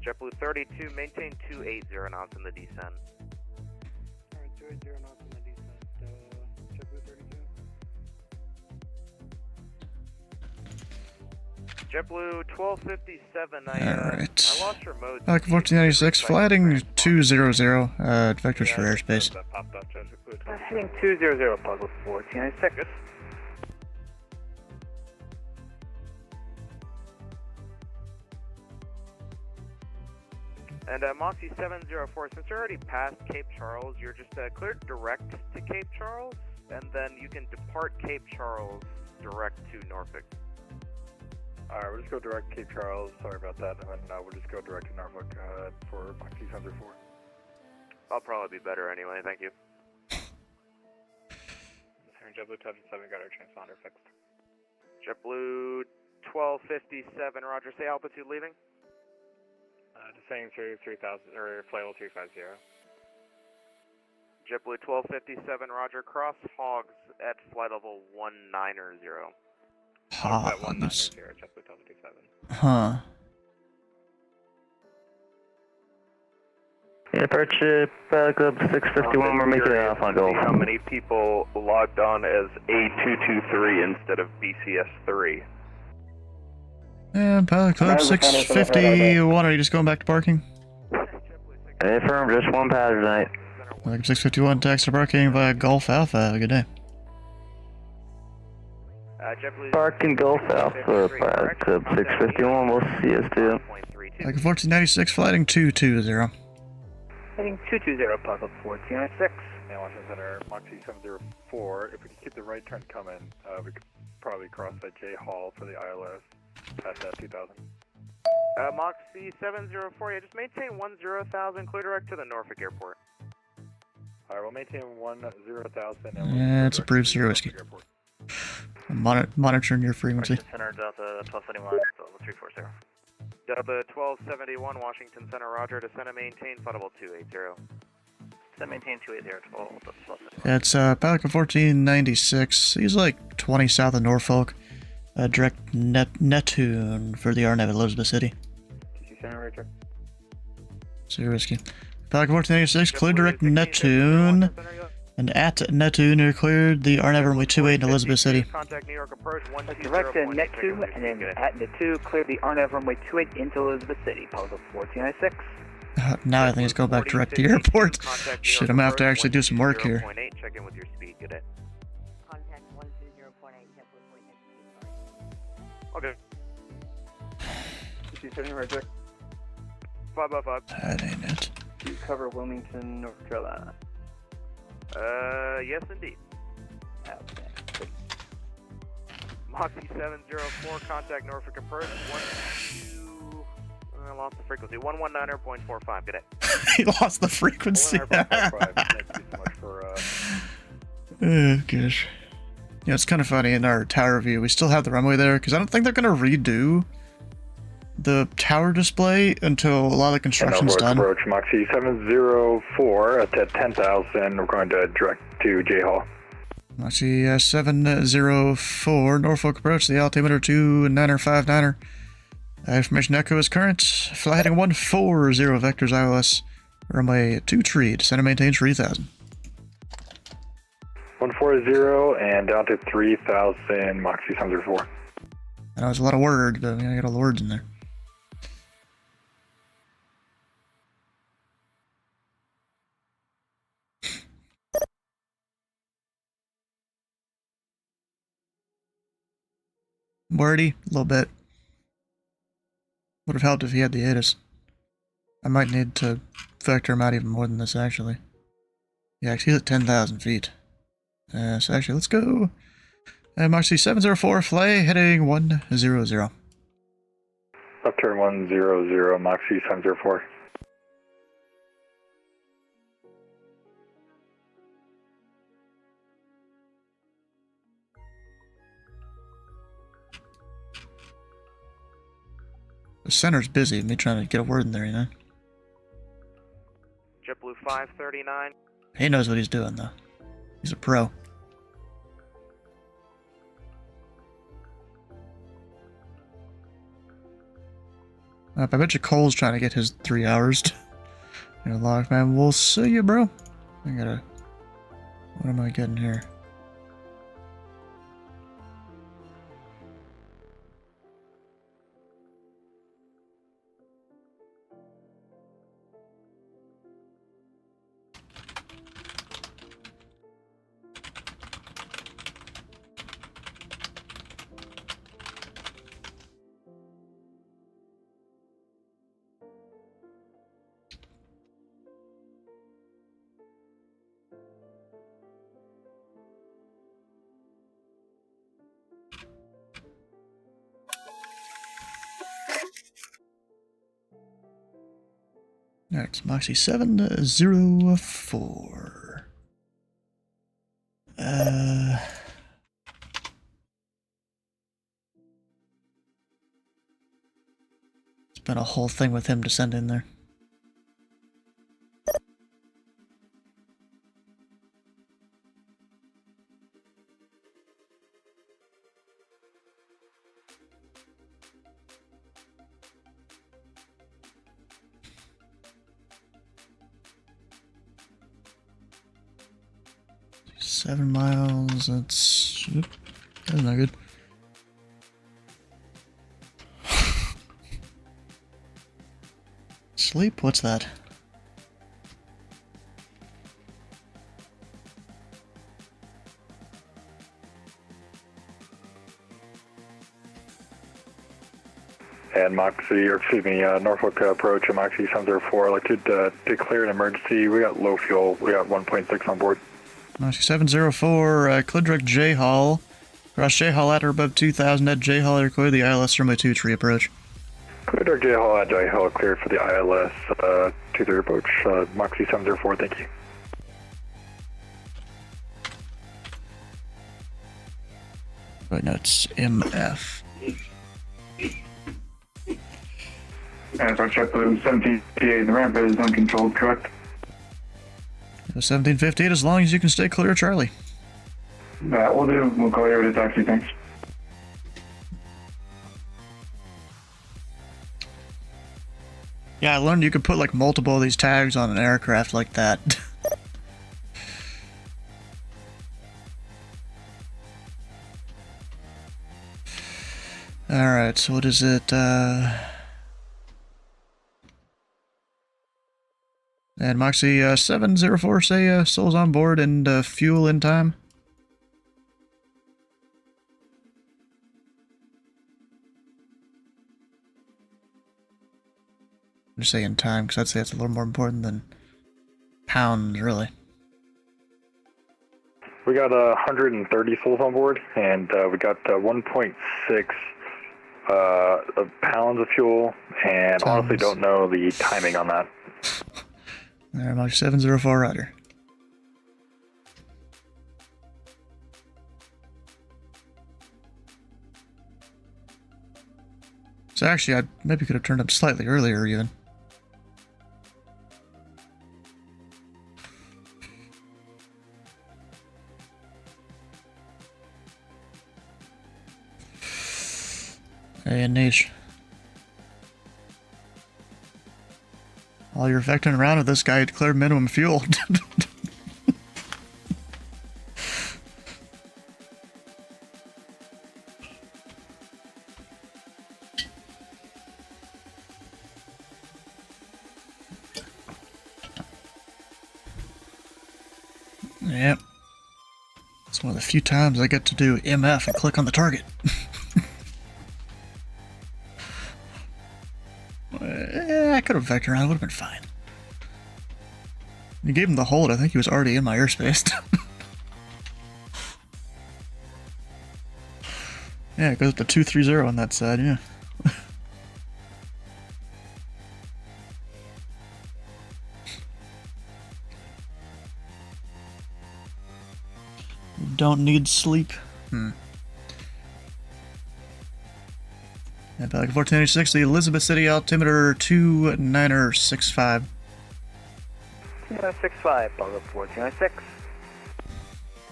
JetBlue 32, maintain 280 knots in the descent. Alright, 280 knots in the descent. JetBlue 32. JetBlue 1257. I lost your mode. Falcon 1496, flighting 200, vectors for airspace. Heading 200, Puzzle 1496. And Moxie 704, since you're already past Cape Charles, you're just cleared direct to Cape Charles, and then you can depart Cape Charles direct to Norfolk. Alright, we'll just go direct to Cape Charles, sorry about that, and then we'll just go direct to Norfolk for Moxie 704. I'll probably be better anyway, thank you. JetBlue 7, got our transponder fixed. JetBlue 1257, roger, say altitude leaving? Descending through 3000, or flight level 350. JetBlue 1257, roger, cross hogs at flight level 190. Hogs. JetBlue 1257. Huh. Yeah, Departure Club 651, we're making it off on Golf. How many people logged on as A223 instead of BCS3? And Pilot Club 651, are you just going back to parking? Hey, firm, just one passenger tonight. Pilot 651, taxi to parking via Golf Alpha. Have a good day. Parking Golf Alpha, Pilot Club 651, we'll see us too. Pilot 1496, flighting 220. Heading 220, Puzzle 1496. And Washington Center, Moxie 704. If we could keep the right turn coming, we could probably cross that J Hall for the ILS at 2000. Moxie 704, yeah, just maintain 10,000, clear direct to the Norfolk Airport. Alright, we'll maintain 10,000. Yeah, it's approved, Zero Whiskey. Monitoring your frequency. Center, Delta 1271, level 340. Delta 1271, Washington Center, roger, descend and maintain, flight level 280. Descend maintain 280, 1271. Yeah, it's Pelican 1496. He's like 20 south of Norfolk. Direct Neptune for the RNAV at Elizabeth City. TC Center, Richard. Zero Whiskey. Pelican 1496, clear direct Neptune. And at Neptune, you're cleared the RNAV runway 28 in Elizabeth City. Contact New York approach 120. Direct to Neptune, and then at Neptune, clear the RNAV runway 28 into Elizabeth City, Puzzle 1496. Now I think it's go back direct to the airport. Shit, I'm gonna have to actually do some work here. Check in with your speed, good day. Contact 120.8, Okay. TC Center, Richard. 555. That ain't it. You cover Wilmington, North Carolina. Yes indeed. Okay. Moxie 704, contact Norfolk approach, I lost the frequency, 119.45, good day. He lost the frequency. 119.45, thank you so much for, Oh, gosh. Yeah, it's kind of funny in our tower view. We still have the runway there, because I don't think they're going to redo the tower display until a lot of the construction's done. Approach Moxie 704 at 10,000. We're going to direct to J Hall. Moxie 704, Norfolk approach, the altimeter 2959er. Information echo is current. Fly heading 140 vectors ILS. Runway 23, descend and maintain 3000. 140 and down to 3000, Moxie 704. I know it's a lot of words, but we gotta get all the words in there. Wordy, a little bit. Would have helped if he had the ATIS. I might need to vector him out even more than this, actually. Yeah, 'cause he's at 10,000 feet. So actually, let's go. Moxie 704, fly heading 100. Left turn 100, Moxie 704. The center's busy, me trying to get a word in there, you know? JetBlue 539. He knows what he's doing, though. He's a pro. I bet you Cole's trying to get his 3 hours. You know, lock, man. We'll see you, bro. I gotta... What am I getting here? Alright, it's Moxie 704. It's been a whole thing with him to send in there. Seven miles, that's... Oop, that's not good. Sleep? What's that? And Moxie, or excuse me, Norfolk approach and Moxie 704. I'd like to declare an emergency. We got low fuel. We got 1.6 on board. Moxie 704, clear direct J Hall. Cross J Hall at or above 2000 at J Hall, clear the ILS runway 23 approach. Clear direct J Hall at J Hall, cleared for the ILS 23 approach. Moxie 704, thank you. Right now it's MF. And for JetBlue 1758, the ramp is uncontrolled, correct? 1758, as long as you can stay clear of Charlie. That will do. We'll call you to taxi, thanks. Yeah, I learned you could put like multiple of these tags on an aircraft like that. Alright, so what is it? And Moxie 704, say souls on board and fuel in time. I'm just saying time, because I'd say it's a little more important than pounds, really. We got 130 souls on board, and we got 1.6 pounds of fuel, and honestly don't know the timing on that. Alright, Moxie 704, Roger. So actually, I maybe could have turned up slightly earlier, even. Hey, Niche. While you're vectoring around with this guy, declared minimum fuel. Yep. It's one of the few times I get to do MF and click on the target. I could have vectored around, it would have been fine. You gave him the hold, I think he was already in my airspace. Yeah, it goes up to 230 on that side, yeah. Don't need sleep. Yeah, Pelican 1486, the Elizabeth City altimeter 2965. 2965, Pelican 1496.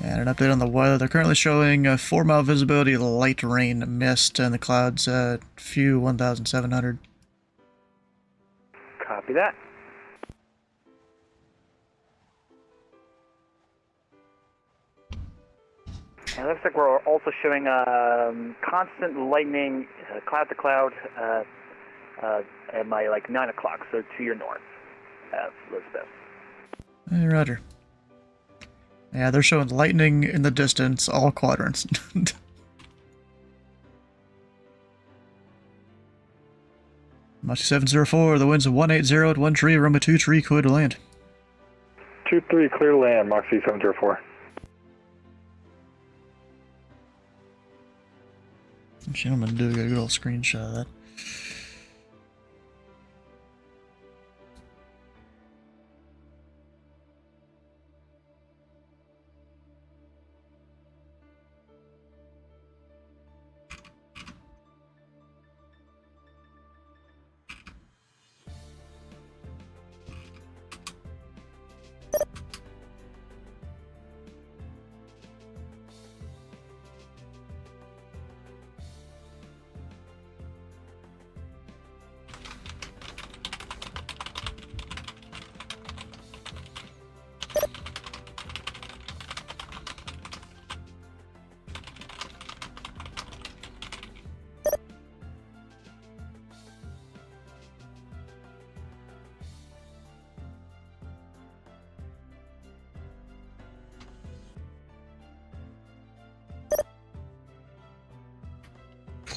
And an update on the weather. They're currently showing 4-mile visibility, light rain, mist, and the clouds few 1,700. Copy that. And it looks like we're also showing constant lightning, cloud to cloud, at my 9 o'clock, so to your north, Elizabeth. Hey, Roger. Yeah, they're showing lightning in the distance, all quadrants. Moxie 704, the wind's 180 at 1 tree, runway 23, clear to land. 23, clear to land, Moxie 704. Actually, I'm gonna do a good old screenshot of that.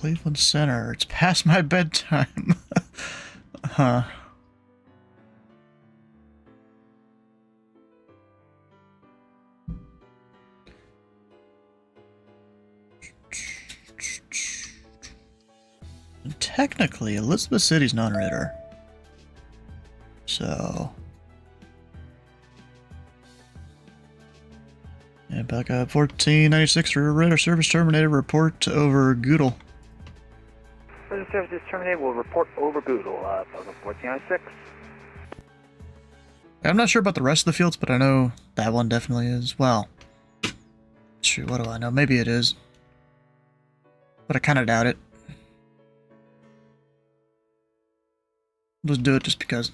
Cleveland Center. It's past my bedtime. Huh. And technically, Elizabeth City's non-radar. So... yeah, back up 1496 for radar service terminated. Report over Goodle. Radar service is terminated. We'll report over Google. Buckup 1496. I'm not sure about the rest of the fields, but I know that one definitely is. Well, shoot, what do I know? Maybe it is. But I kind of doubt it. Let's do it just because.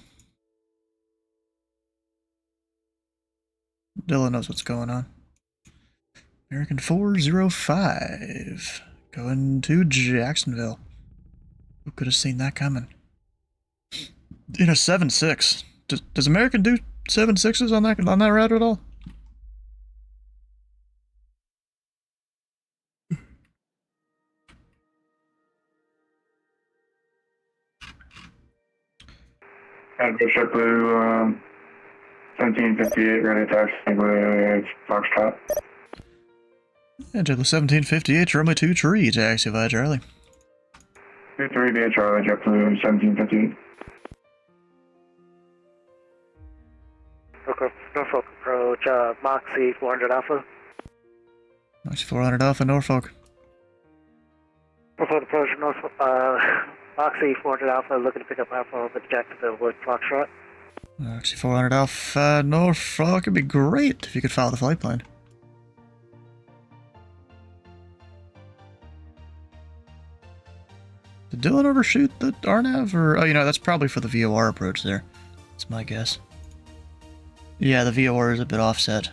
Dylan knows what's going on. American 405. Going to Jacksonville. Who could have seen that coming? In a 7.6. Does American do 7.6s on that route at all? Bishop Blue, 1758, ready taxi with Foxtrot. And JetBlue 1758, runway 2 tree, taxi via Charlie. 23 via Charlie, JetBlue 1758. Norfolk approach, Moxie 400 Alpha. Moxie 400 Alpha, Norfolk. Norfolk approach, Moxie 400 Alpha, looking to pick up Alpha over the Jacksonville with Foxtrot. Moxie 400 Alpha, Norfolk. It'd be great if you could follow the flight plan. Did Dylan overshoot the RNAV? Or, oh, you know, that's probably for the VOR approach there. That's my guess. Yeah, the VOR is a bit offset.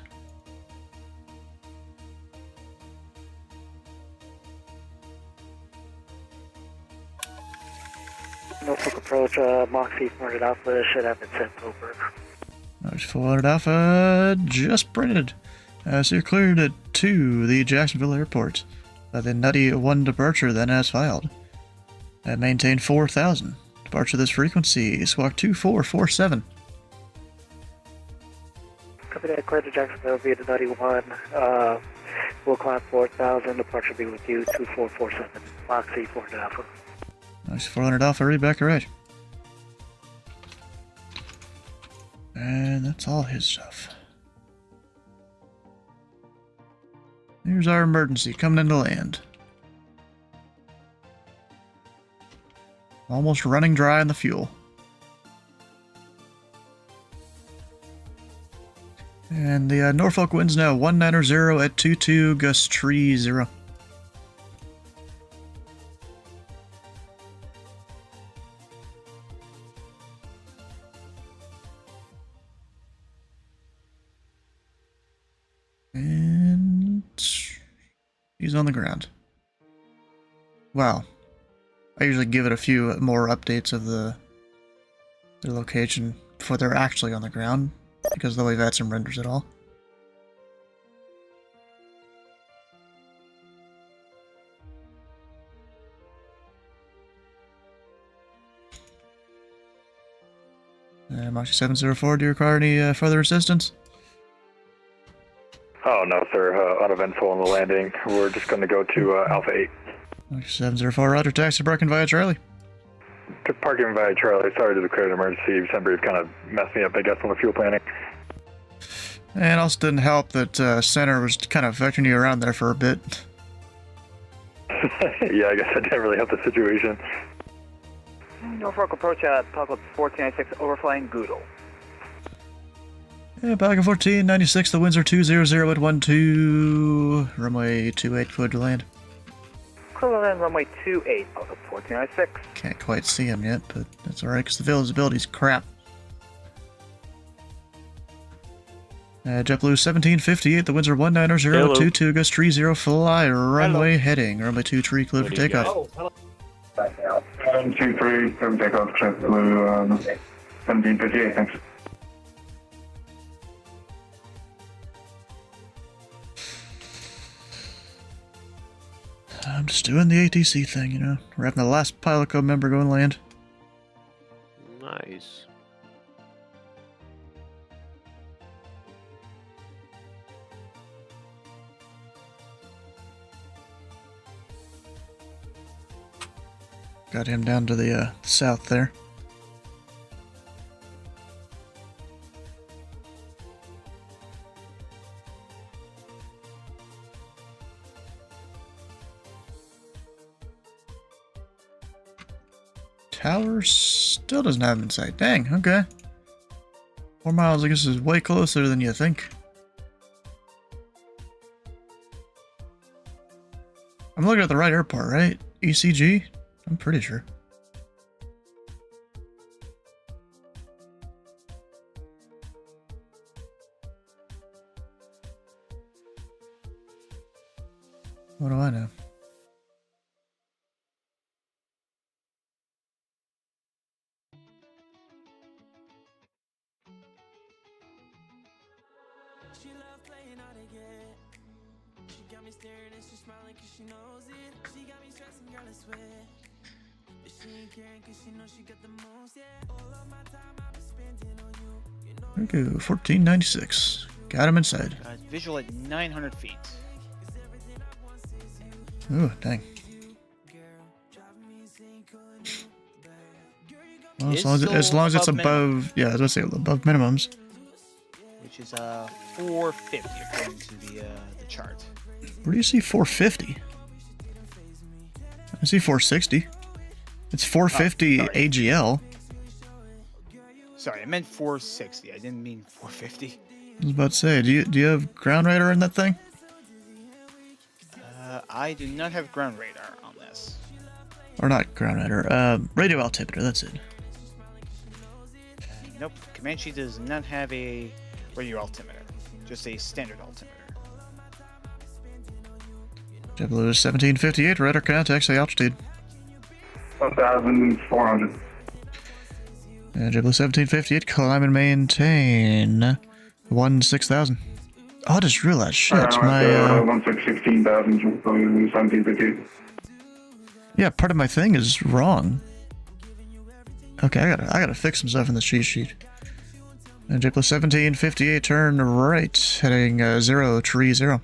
Norfolk approach, Moxie 400 Alpha should have been sent over. Moxie 400 Alpha just printed. So you're cleared to the Jacksonville airport. The Nutty 1 departure then as filed. Maintain 4,000. Departure this frequency, squawk 2447. Copy that, clear to Jacksonville via the Nutty 1. We'll climb 4,000, departure be with you, 2447. Moxie 400 Alpha. Moxie 400 Alpha, read back right. And that's all his stuff. Here's our emergency coming into land. Almost running dry on the fuel. And the Norfolk winds now 190 at 22, gust 30. And he's on the ground. Wow. I usually give it a few more updates of their location before they're actually on the ground, because though we've had some renders at all. Moxie 704, do you require any further assistance? Oh, no, sir. Uneventful on the landing. We're just going to go to Alpha 8. Moxie 704, roger, taxi parking via Charlie. Took parking via Charlie. Sorry to declare an emergency. December kind of messed me up, I guess, on the fuel planning. And also didn't help that Center was kind of vectoring you around there for a bit. Yeah, I guess that didn't really help the situation. Norfolk approach at Buckup 1496, overflying Goodle. Yeah, back at 1496, the winds are 200 at 12, runway 28, cleared to land. Clear land runway 28, Buckup 1496. Can't quite see him yet, but that's alright, because the visibility's crap. JetBlue 1758, the winds are 190 at 22, gust 30, fly, runway heading, runway 23, cleared for takeoff. Oh, hello. 23, come takeoff, JetBlue 1758, thanks. I'm just doing the ATC thing, you know. We're having the last pilot club member go and land. Nice. Got him down to the south there. Tower still doesn't have him in sight. Dang, okay. 4 miles, I guess, is way closer than you think. I'm looking at the right airport, right? ECG? I'm pretty sure. What do I know? Okay, 1496. Got him inside. Visual at 900 feet. Ooh, dang. Well, as long as it's above, yeah, I was gonna say above minimums. Which is 450 according to the chart. Where do you see 450? I see 460. It's 450 AGL. Sorry, I meant 460. I didn't mean 450. I was about to say, do you have ground radar in that thing? I do not have ground radar on this. Or not ground radar, radio altimeter, that's it. Nope, Comanche does not have a radio altimeter, just a standard altimeter. JetBlue 1758, radar contacts the altitude. 1,400. JetBlue 1758, climb and maintain 16,000. Oh, I just realized, shit, my 16,000, 1758. Yeah, part of my thing is wrong. Okay, I gotta fix some stuff in the cheat sheet. And JetBlue 1758, turn right, heading 030.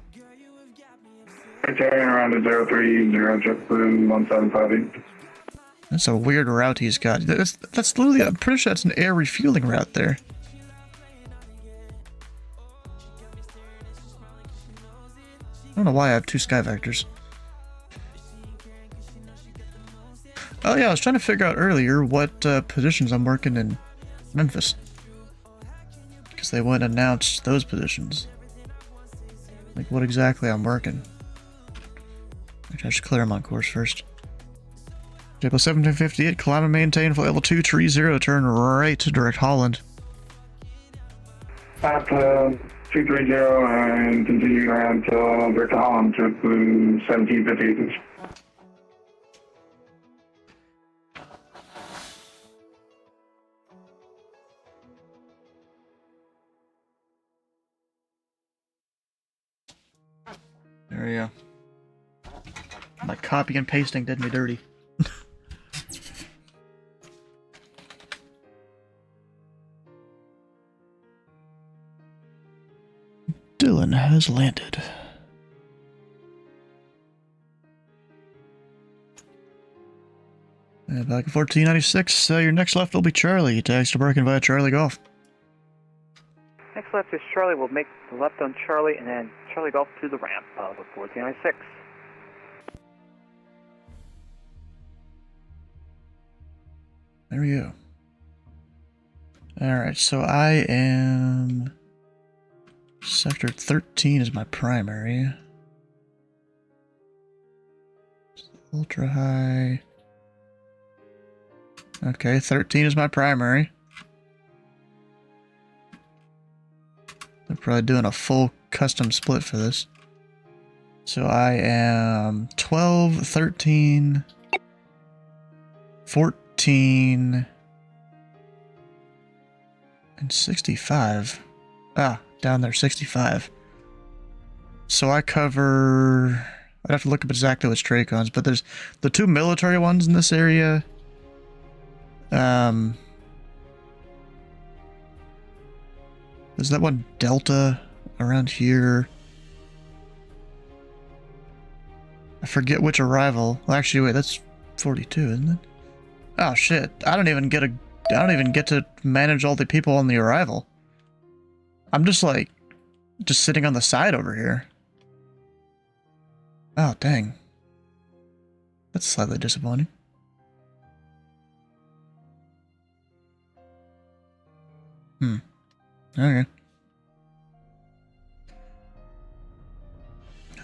Turn around to 030, JetBlue 1758. That's a weird route he's got. That's literally, I'm pretty sure that's an air refueling route there. I don't know why I have two sky vectors. Oh yeah, I was trying to figure out earlier what positions I'm working in Memphis. Because they wouldn't announce those positions. Like what exactly I'm working. Actually, I should clear them on course first. JetBlue 1758, climb and maintain for level 230, turn right to direct Holland. 230 and continue around to direct Holland, JetBlue 1758. There we go. My copy and pasting did me dirty. Dylan has landed. And back at 1496, your next left will be Charlie. Taxi to Birkin via Charlie Golf. Next left is Charlie. We'll make the left on Charlie and then Charlie Golf to the ramp with 1496. There we go. Alright, so I am... Sector 13 is my primary. Ultra high. Okay, 13 is my primary. They're probably doing a full custom split for this. So I am 12, 13, 14, and 65. Ah, down there, 65. So I cover I'd have to look up exactly which Tracons, but there's the 2 military ones in this area. There's that one Delta around here. I forget which arrival. Well, actually, wait, that's 42, isn't it? Oh shit! I don't even get to manage all the people on the arrival. I'm just like, just sitting on the side over here. Oh dang. That's slightly disappointing. Okay.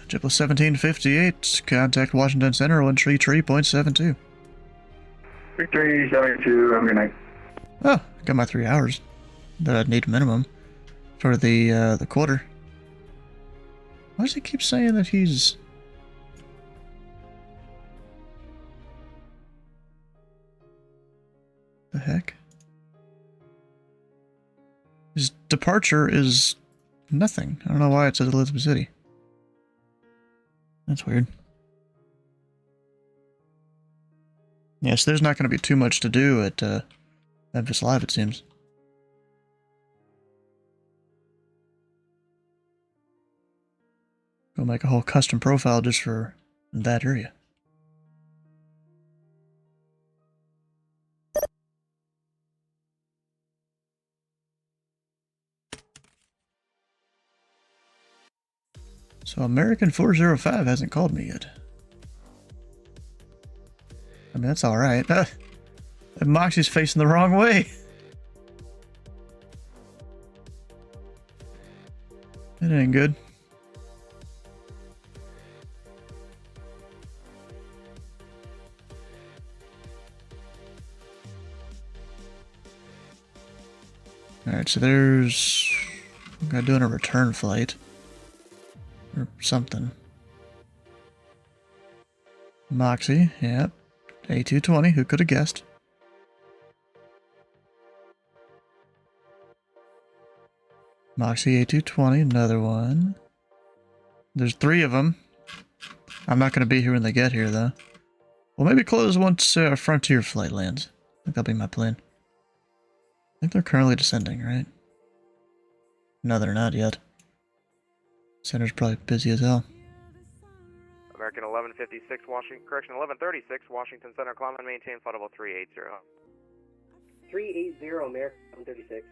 JetBlue 1758, contact Washington Center, 133.72. 3372, have a good night. Oh, got my 3 hours that I'd need minimum for the quarter. Why does he keep saying that he's... The heck? His departure is nothing. I don't know why it says Elizabeth City. That's weird. Yes, there's not going to be too much to do at Memphis Live, it seems. Go make a whole custom profile just for that area. So American 405 hasn't called me yet. I mean, that's alright. Moxie's facing the wrong way. That ain't good. Alright, so there's... I'm gonna do a return flight. Or something. Moxie, yep. A220, who could have guessed? Moxie A220, another one. There's 3 of them. I'm not going to be here when they get here, though. We'll maybe close once Frontier flight lands. I think that'll be my plan. I think they're currently descending, right? No, they're not yet. Center's probably busy as hell. American 1156, Washington, correction, 1136, Washington Center, climb and maintain flight level 380. 380, American 136.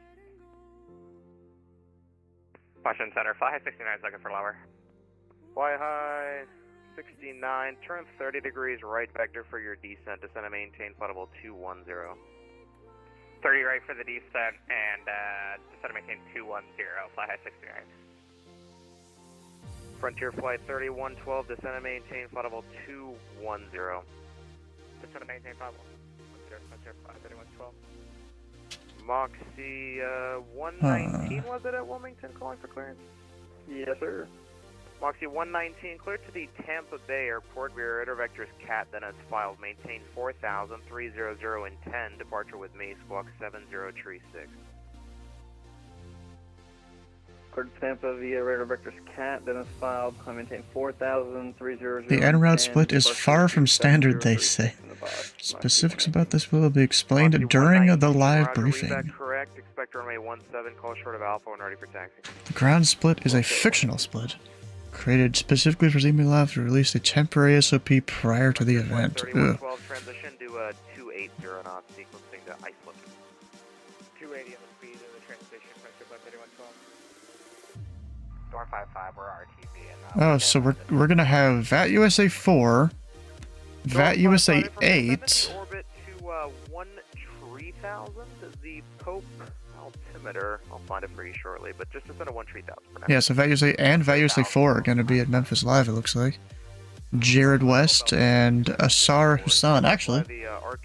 Washington Center, fly high 69 seconds for lower. Fly high 69, turn 30 degrees right vector for your descent, descend and maintain flight level 210. 30 right for the descent and descend and maintain 210, fly high 69. Frontier Flight 3112, descend and maintain flight level 210. Descend and maintain flight level 210, Frontier Flight 3112. Moxie 119 was it at Wilmington calling for clearance? Yes, sir. Moxie 119, clear to the Tampa Bay Airport. Rear radar vector is CAT, then as filed. Maintain 4,000, 300 and 10. Departure with me, squawk 7036. Clear to Tampa via radar vector's CAT, then as filed. I maintain 4,000, 300. The en route split is far from standard, they say. Specifics about this will be explained during the live briefing. Read that correct. Expect runway 17, call short of Alpha and ready for taxi. The ground split is a fictional split, created specifically for ZB Live to release a temporary SOP prior to the event. 3112 transition to 280 knots, sequencing to Iceland. 280 on the speed of the transition, Frontier Flight 3112. Storm 55, we're RTB and Oh, so we're gonna have VAT USA 4, VAT USA 8. Orbit to 13000. The Pope altimeter. I'll find it for you shortly, but just descend to 13000 for now. Yeah, so VAT USA and VAT USA 4 are gonna be at Memphis Live, it looks like. Jared West and Asar Hussan. Actually, oh,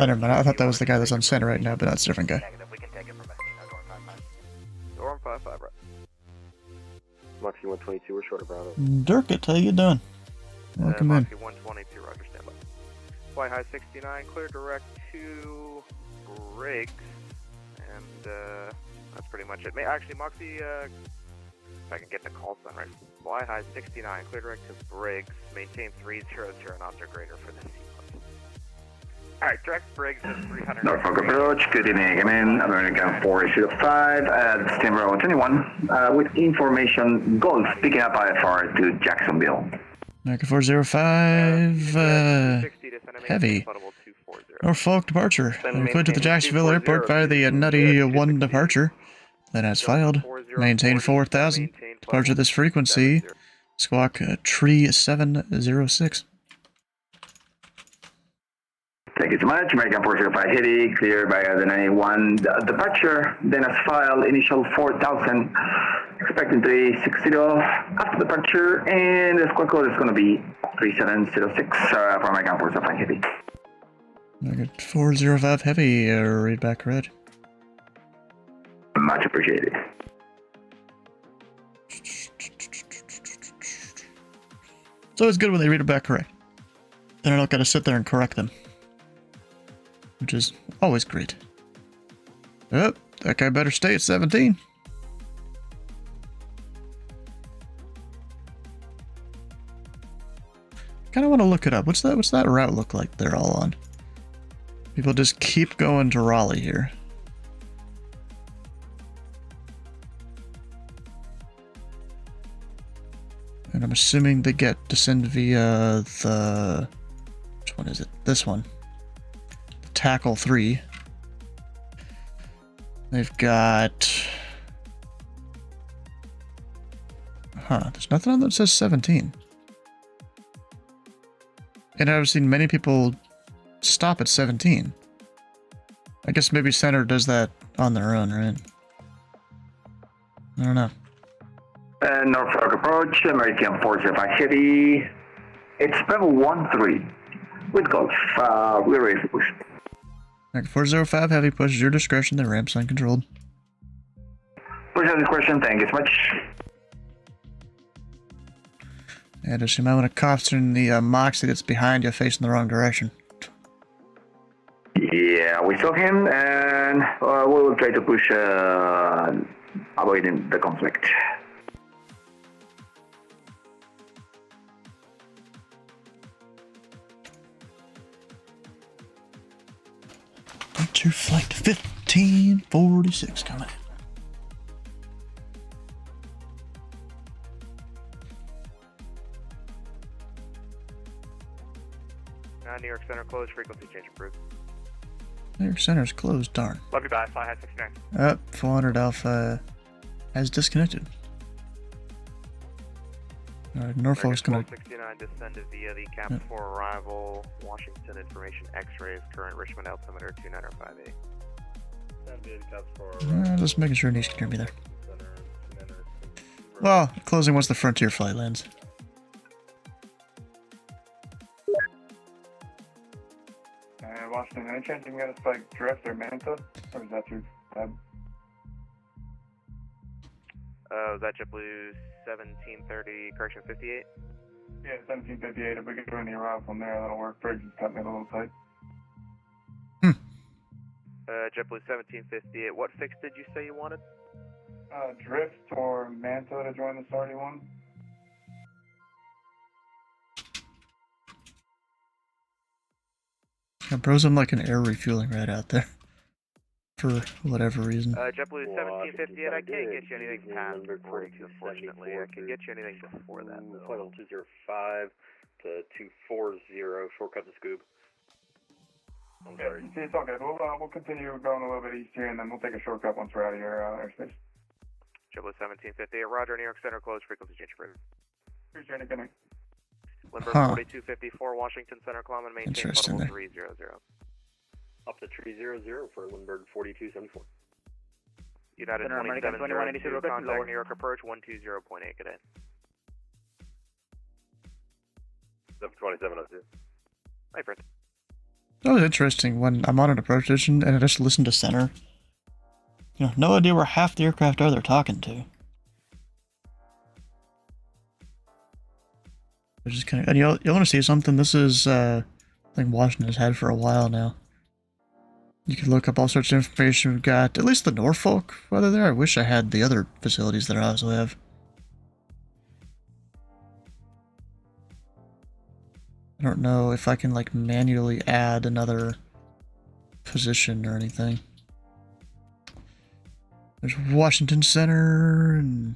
never mind. I thought that was the guy that's on center right now, but that's a different guy. Storm 55, right. Moxie 122, we're short of Bravo. Dirkit, how you doing? Welcome in. Moxie 122, roger, standby. Fly high 69, clear direct to Briggs, and that's pretty much it. Actually, Moxie, if I can get the call sign right. Fly high 69, clear direct to Briggs, maintain 300 knots or greater for this sequence. Alright, direct Briggs is 300. Norfolk approach, good evening, come in, American 405 at Timber 21, with information Golf picking up IFR to Jacksonville. American 405, heavy. Norfolk departure. Clear to the Jacksonville airport via the Nutty 1 departure. That has filed. Maintain 4000. Departure this frequency. Squawk tree 706. Thank you so much. American 405 heavy, clear by the 91 departure. Then as filed, initial 4000, expecting 360 after departure, and the squawk code is going to be 3706 for American 405 heavy. American 405 heavy, read back red. Much appreciated. It's always good when they read it back correct. Then I don't gotta sit there and correct them. Which is always great. Oh, that guy better stay at 17. Kinda wanna look it up. What's that route look like they're all on? People just keep going to Raleigh here. And I'm assuming they get descend via the... Which one is it? This one. The Tackle 3. They've got... Huh, there's nothing on that says 17. And I've seen many people stop at 17. I guess maybe Center does that on their own, right? I don't know. Norfolk approach, American 405 heavy. It's level 13 with Golf. We're ready for push. American 405 heavy, push your discretion, the ramp's uncontrolled. Push your discretion, thank you so much. And just you might want to caution the Moxie that's behind you facing the wrong direction. Yeah, we saw him, and we will try to push avoiding the conflict. To flight 1546 coming in. New York Center closed, frequency change approved. New York Center's closed, darn. Love you, bye, fly high 69. Up, 400 Alpha has disconnected. Alright, Norfolk's gonna... 69 descended via the cap 4 arrival, Washington information X-rays, current Richmond altimeter 2958. Just making sure Niche can hear me there. Well, closing once the Frontier flight lands. Washington, any chance you can get us like drift or manta? Or is that too bad? Is that JetBlue 1730, correction 58? Yeah, 1758. If we get any arrival from there, that'll work. Briggs is cutting it a little tight. JetBlue 1758. What fix did you say you wanted? Drift or manta to join the starting one. Yeah, bro's on like an air refueling right out there. For whatever reason. JetBlue 1758, I can't get you anything past Briggs, unfortunately. I can get you anything before that, though. Flight level 205 to 240, shortcut to Scoob. I'm sorry. See, it's all good. We'll continue going a little bit east here, and then we'll take a shortcut once we're out of your airspace. JetBlue 1758, roger, New York Center closed, frequency change approved. Appreciate it, good night. Lindbergh 4254, Washington Center, climb and maintain Interesting level there. 300. Up to 300 for Lindbergh 4274. United 2702, contact New York approach 120.8, good day. 2702. Hi, friend. That was interesting when I'm on an approach position and I just listen to Center. You know, no idea where half the aircraft are they're talking to. Which is kind of, and you want to see something? This is I think Washington has had for a while now. You can look up all sorts of information. We've got at least the Norfolk weather there. I wish I had the other facilities that I also have. I don't know if I can like manually add another position or anything. There's Washington Center and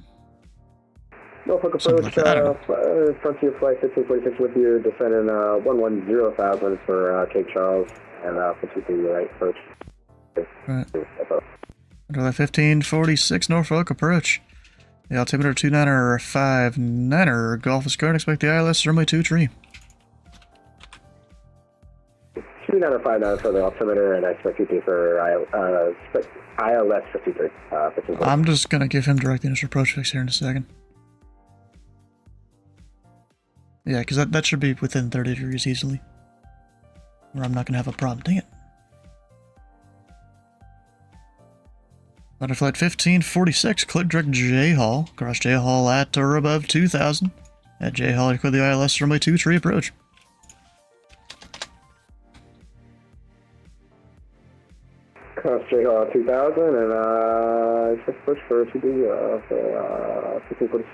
Norfolk something approach, like that. I don't know. Frontier Flight 1546 with you, descending 110,000 for Cape Charles, and 53 right approach. Right. Under that 1546 Norfolk approach. The altimeter 29er 59er Golf is current. Expect the ILS runway 23. 2959 for the altimeter, and I expect you to for ILS 53. I'm just gonna give him direct initial approach fix here in a second. Yeah, because that should be within 30 degrees easily. Or I'm not gonna have a problem. Dang it. Butterflight 1546, clear direct J Hall. Cross J Hall at or above 2000. At J Hall, clear the ILS runway 23 approach. Cross J Hall 2000, and expect push for 1546.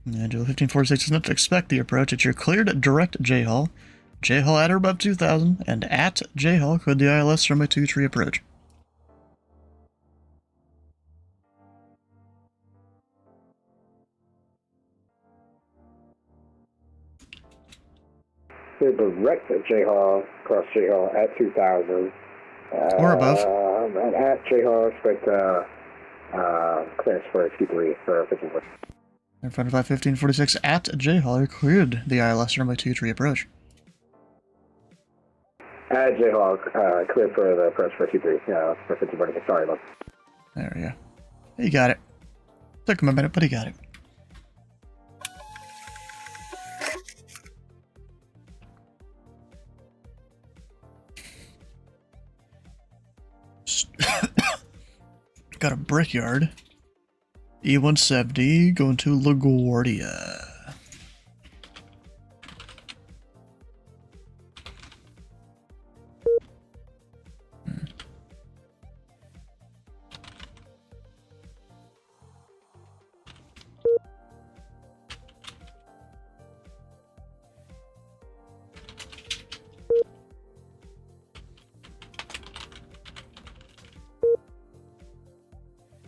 Angela 1546 does not expect the approach. It's your cleared at direct J Hall. J Hall at or above 2000, and at J Hall, clear the ILS runway 23 approach. Clear direct at J Hall, cross J Hall at 2000. Or above. And at J Hall, expect clearance for 53 for 1546. In front of 1546 at J Hall, you cleared the ILS runway 23 approach. At J Hall, clear for the approach for 23, for 1546. Sorry about that. There we go. You got it. Took him a minute, but he got it. Got a brickyard. E-170 going to LaGuardia.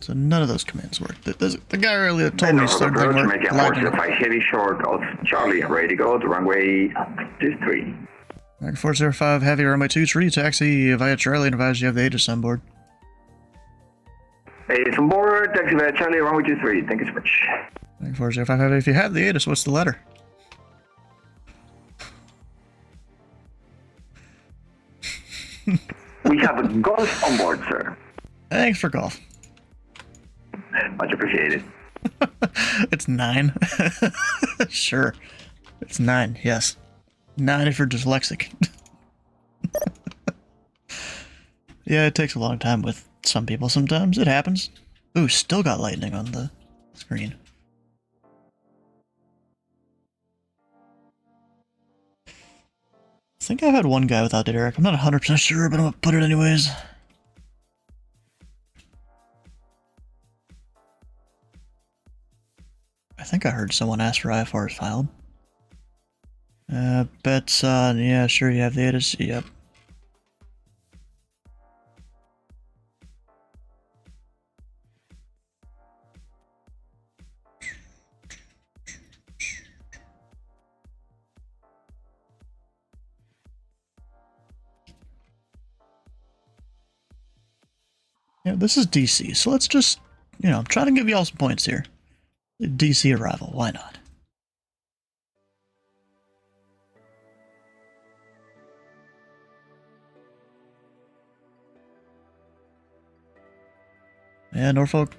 So none of those commands work. The guy earlier told me Norfolk something approach, worked. making Projectify heavy short of Charlie, ready to go to runway 23. 405 Heavy, runway 23, taxi via Charlie, and advise you have the Aegis on board. Aegis on board, taxi via Charlie, runway 23. Thank you so much. 405 Heavy, if you have the Aegis, what's the letter? We have a Golf on board, sir. Thanks for golf. Much appreciated. It's 9. Sure. It's 9, yes. 9 if you're dyslexic. Yeah, it takes a long time with some people sometimes. It happens. Ooh, still got lightning on the screen. I think I've had one guy without data. I'm not 100% sure, but I'm gonna put it anyways. I think I heard someone ask for IFRs filed. Betson, yeah, sure, you have the Aegis, yep. Yeah, this is DC, so let's just, I'm trying to give you all some points here. DC arrival, why not? Yeah, Norfolk.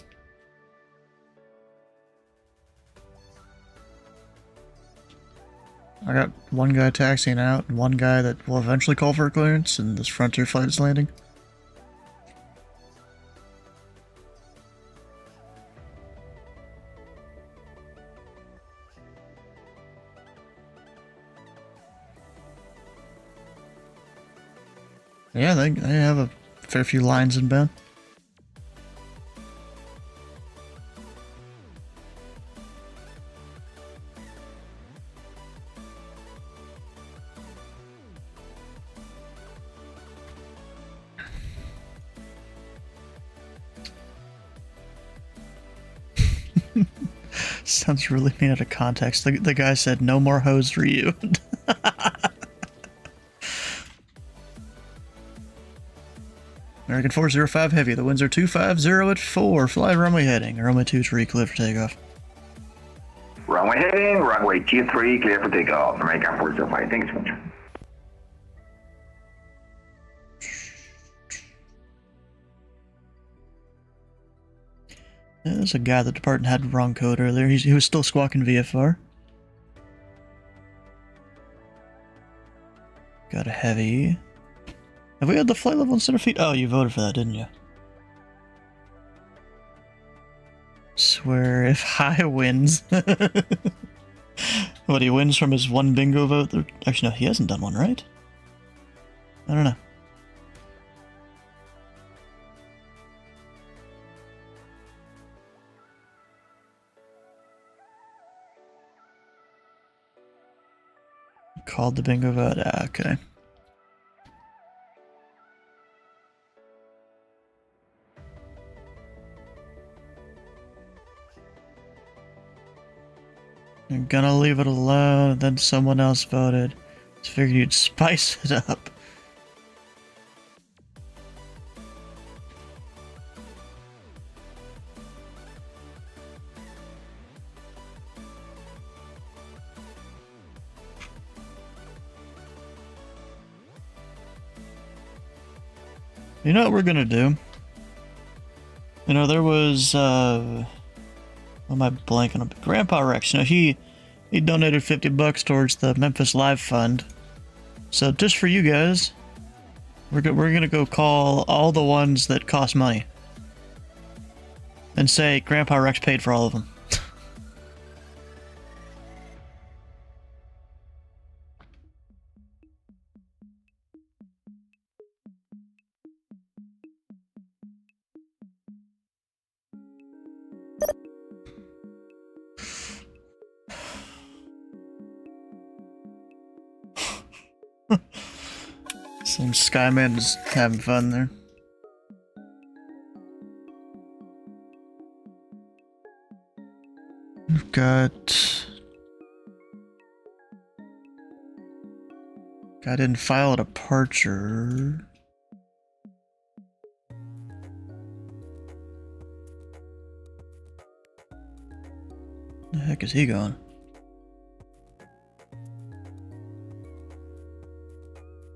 I got one guy taxiing out and one guy that will eventually call for a clearance, and this Frontier flight is landing. Yeah, they have a fair few lines inbound. Sounds really mean out of context. The guy said, no more hose for you. American 405 Heavy. The winds are 250 at 4. Fly runway heading. Runway 23 clear for takeoff. Runway heading, runway G3 clear for takeoff. American 405. Thanks so much. Yeah, there's a guy that departed had the wrong code earlier. He was still squawking VFR. Got a heavy. Have we had the flight level instead of feet? Oh, you voted for that, didn't you? Swear if high wins. What, he wins from his one bingo vote? Actually, no, he hasn't done one, right? I don't know. Called the bingo vote? Ah, okay. I'm gonna leave it alone, and then someone else voted. Just figured you'd spice it up. You know what we're gonna do? You know, there was, what am I blanking on? Grandpa Rex, you know, he donated $50 towards the Memphis Live Fund. So just for you guys, we're gonna go call all the ones that cost money. And say Grandpa Rex paid for all of them. Some Skyman is having fun there. We've got... Guy didn't file a departure. The heck is he going?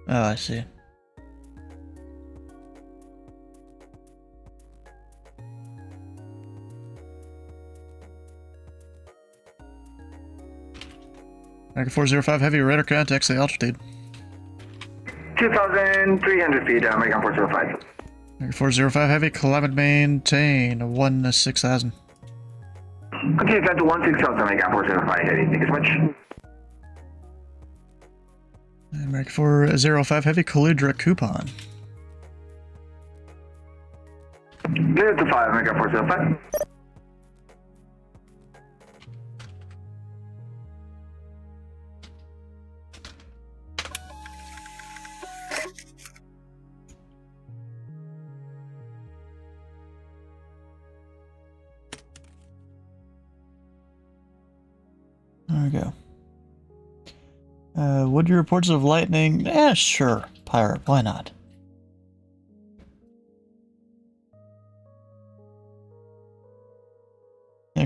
Oh, I see. American 405 Heavy, radar contact, the altitude. 2,300 feet, American 405. American 405 Heavy, climate maintain, 16,000. Okay, got to 16,000, American 405 Heavy. Thank you so much. American 405 Heavy, collude direct coupon. Clear to 5, American 405. There we go. Would you reports of lightning? Sure, pirate, why not?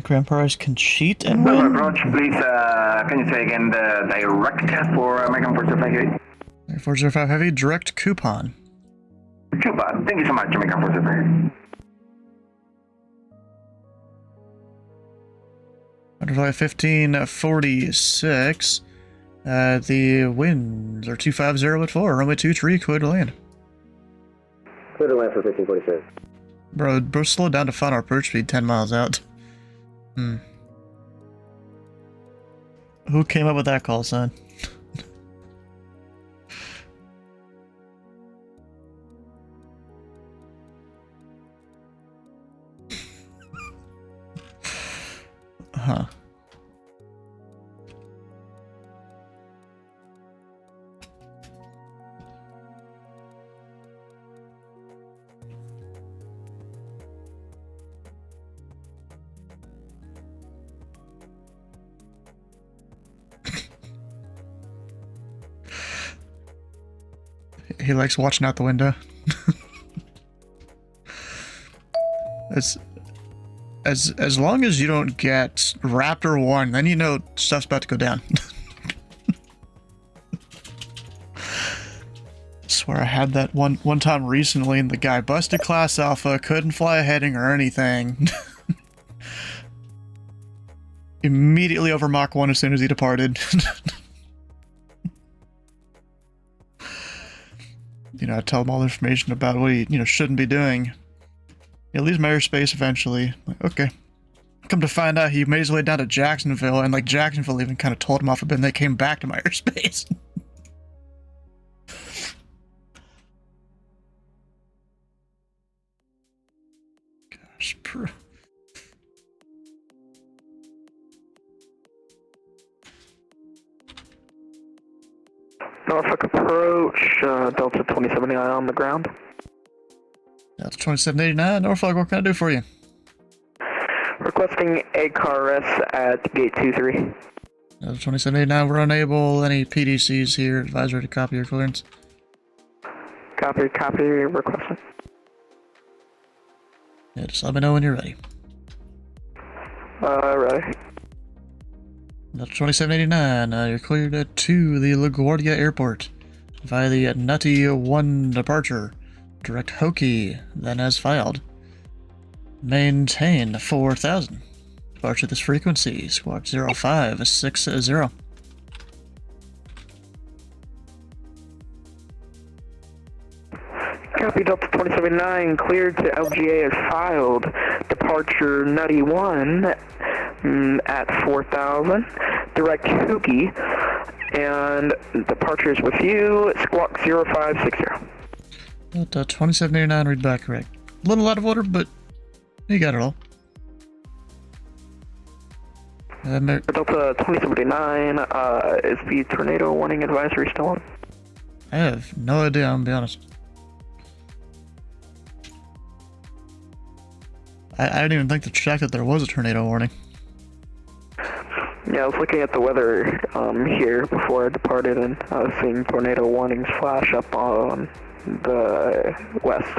Grandpas can cheat and win? Approach, please, can you say again the direct for American 405 Heavy? 405 Heavy, direct coupon. Coupon, thank you so much, American 405 Butterfly 1546. The winds are 250 at 4. Runway 23, clear to land. Clear to land for 1546. Bro, slow down to final approach speed 10 miles out. Who came up with that call sign? Huh. He likes watching out the window. As long as you don't get Raptor 1, then you know stuff's about to go down. Swear I had that one time recently, and the guy busted Class Alpha, couldn't fly a heading or anything. Immediately over Mach 1 as soon as he departed. You know, I tell him all the information about what he, shouldn't be doing. He leaves my airspace eventually. Like, okay. Come to find out, he made his way down to Jacksonville, and Jacksonville even kind of told him off a bit, and they came back to my airspace. Gosh, Norfolk approach, Delta 2079 on the ground. Delta 2789, Norfolk, what can I do for you? Requesting a car rest at gate 23. Delta 2789, we're unable. Any PDCs here? Advisory to copy your clearance. Copy, requesting. Yeah, just let me know when you're ready. Ready. Delta 2789, you're cleared to the LaGuardia Airport via the Nutty 1 departure. Direct Hokie, then as filed. Maintain 4000. Departure this frequency, squawk 0560. Copy, Delta 2079, cleared to LGA as filed. Departure Nutty 1 at 4000. Direct Hokie, and departures with you, squawk 0560. Delta 2789, read back correct. A little out of order, but you got it all. Delta 2079, is the tornado warning advisory still on? I have no idea, I'm gonna be honest. I didn't even think to check that there was a tornado warning. Yeah, I was looking at the weather here before I departed, and I was seeing tornado warnings flash up on the west.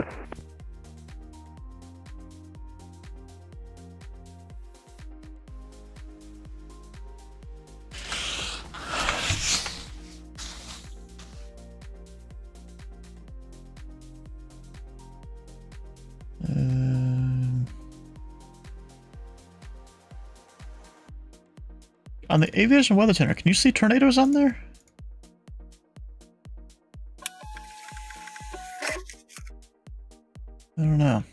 On the Aviation Weather Center, can you see tornadoes on there? I don't know.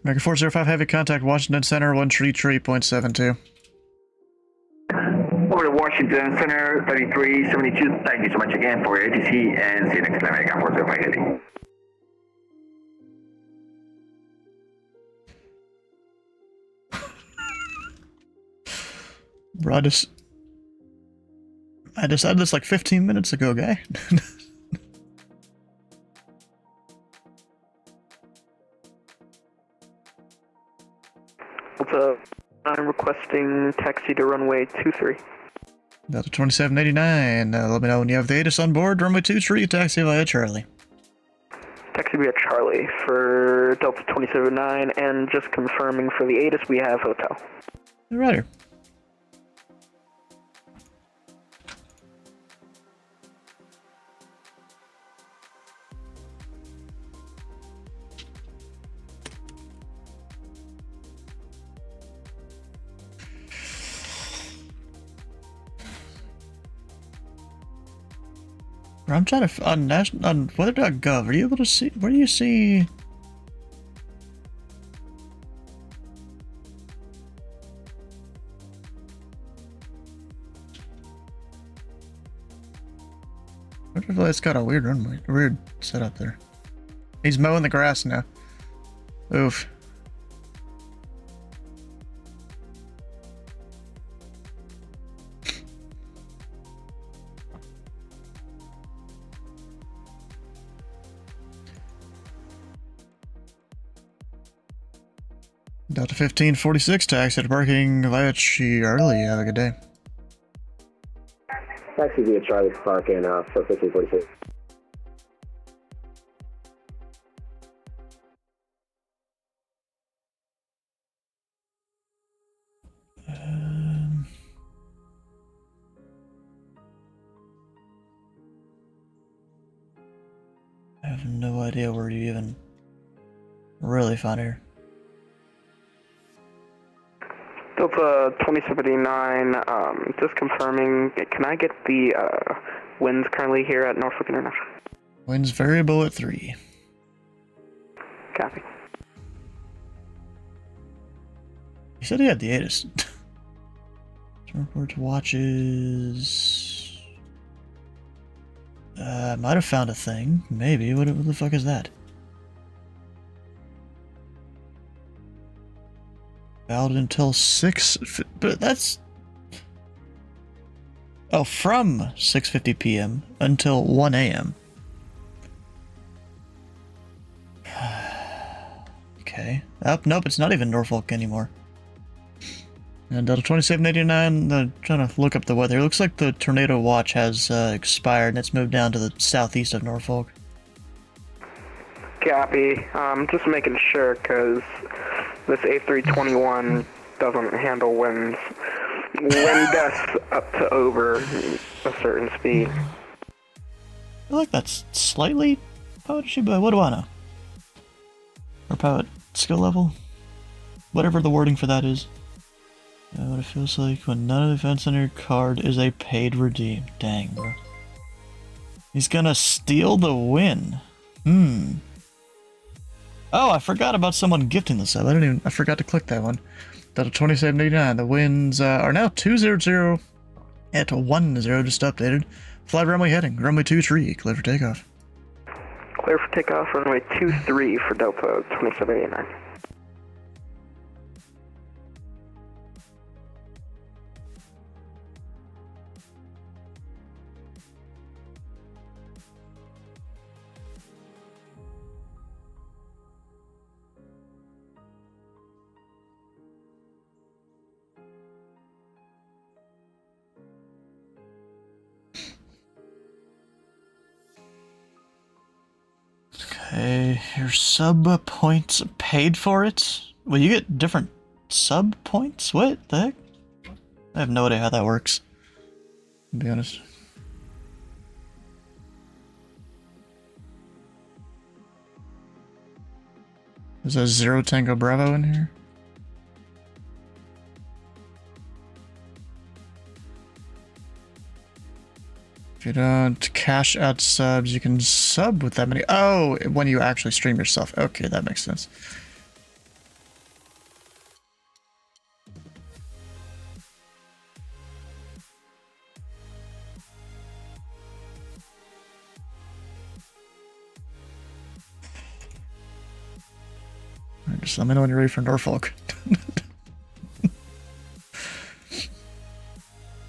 American 405 heavy contact, Washington Center, 133.72. Over to Washington Center, 3372. Thank you so much again for your ATC, and see you next time, American 405 heavy. Bro, I decided this like 15 minutes ago, guy. I'm requesting taxi to runway 23. Delta 2789, let me know when you have the ATIS on board. Runway 23, taxi via Charlie. Taxi via Charlie for Delta 279, and just confirming for the ATIS we have hotel. Right here. I'm trying to on weather.gov. Are you able to see? Where do you see? It's got a weird runway, weird setup there. He's mowing the grass now. Oof. Delta 1546, taxi to parking via Charlie. Have a good day. Taxi via Charlie for parking for 1546. I have no idea where you even really found here. Delta 2079, just confirming, can I get the winds currently here at Norfolk International? Winds variable at 3. Copy. He said he had the ATIS. Report to watches. Might have found a thing. Maybe. What the fuck is that? Valid until 6. But that's. Oh, from 6:50 p.m. until 1 a.m. Okay. Oh, nope, it's not even Norfolk anymore. And Delta 2789, trying to look up the weather. It looks like the tornado watch has expired and it's moved down to the southeast of Norfolk. Copy. Just making sure because this A321 doesn't handle wind gusts up to over a certain speed. I feel like that's slightly poetry, but what do I know? Or poet skill level? Whatever the wording for that is. What it feels like when none of the events on your card is a paid redeem. Dang, bro. He's gonna steal the win. Oh, I forgot about someone gifting this up. I forgot to click that one. Delta 2789. The winds are now 200 at 10, just updated. Flight runway heading. Runway 23, clear for takeoff. Clear for takeoff, runway 23 for Delta 2789. Okay, your sub points paid for it? Well, you get different sub points? What the heck? I have no idea how that works, to be honest. Is there 0 Tango Bravo in here? If you don't cash out subs, you can sub with that many. Oh, when you actually stream yourself. Okay, that makes sense. Alright, just let me know when you're ready for Norfolk.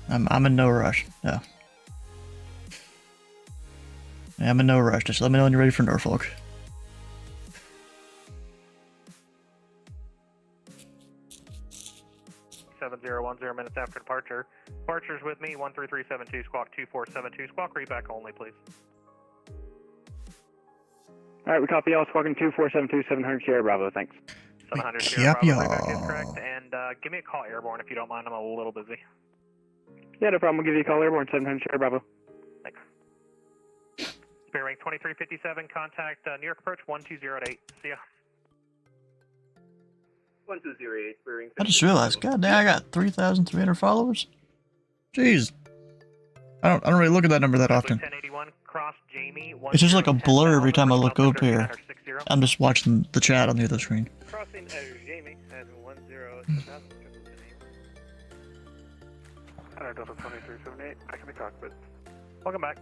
I'm in no rush. No. I'm in no rush. Just let me know when you're ready for Norfolk. Minutes after departure. Departure's with me, 13372, squawk 2472. Squawk reback only, please. Alright, we copy y'all. Squawking 2472, 700 Sierra Bravo, thanks. 700 Sierra Bravo, reback is correct. And give me a call airborne if you don't mind, I'm a little busy. Yeah, no problem. We'll give you a call airborne, 700 Sierra Bravo. Thanks. Spirit rank 2357, contact New York approach 1208. See ya. 1208, Spirit rank. I just realized, god damn, I got 3,300 followers. Jeez. I don't really look at that number that often. It's just like a blur every time I look up here. I'm just watching the chat on the other screen. Crossing Jamie at 10. Delta 2378, back in the cockpit. Welcome back.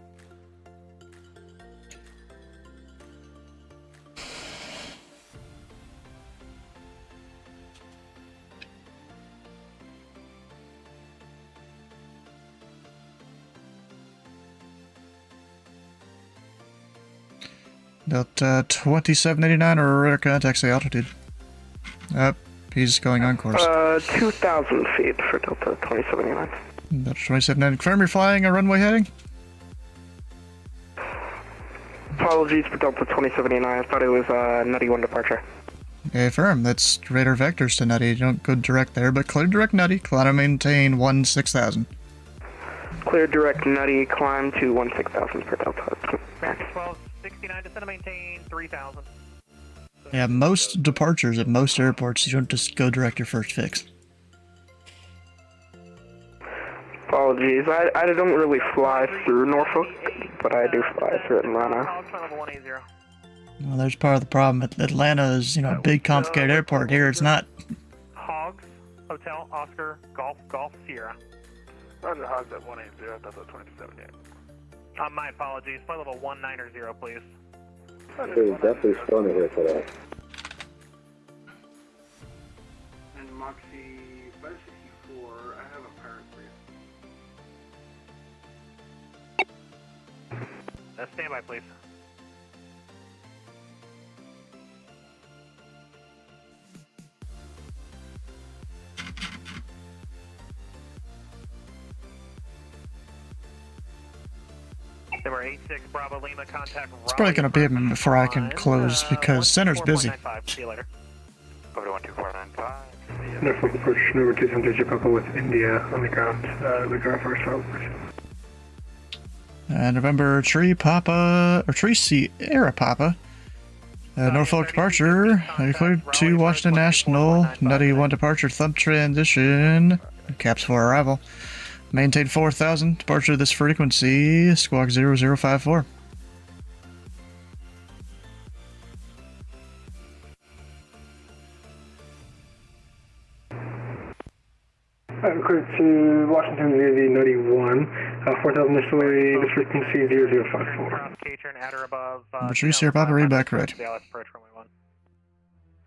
Delta 2789 or radar contact, say altitude. Up. He's going on course. 2,000 feet for Delta 2079. Delta 2079. Confirm you're flying a runway heading? Apologies for Delta 2079. I thought it was Nutty 1 departure. Okay, firm. That's radar vectors to Nutty. Don't go direct there, but clear direct Nutty. Climb and maintain 16,000. Clear direct Nutty, climb to 16,000 for Delta. 1269, descend and maintain 3,000. Yeah, most departures at most airports, you don't just go direct your first fix. Apologies. I don't really fly through Norfolk, but I do fly through Atlanta. Well, there's part of the problem. Atlanta is, you know, a big, complicated airport. Here, it's not. Hogs, Hotel, Oscar, Golf, Sierra. Roger, Hogs at 180, that's at 2078. My apologies. Flight level 190, please. It's definitely stormy here today. And Moxie 564, I have a pirate for you. Stand by, please. Number 86 Bravo Lima, contact It's probably going to be a minute before I can close because center's busy. See you later. Over to 12495. Norfolk approach number 270 Papa with India on the ground. The ground first route. November Tree Papa, or Tree Sierra Papa. Norfolk departure. Cleared to Washington National. Nutty 1 departure. Thumb transition. Caps for arrival. Maintain 4,000. Departure to this frequency. Squawk 0054. Clear to Washington via the Nutty 1. 4,000 initially, this frequency 0054. Number 3 Sierra Papa, read back right. Approach runway 1.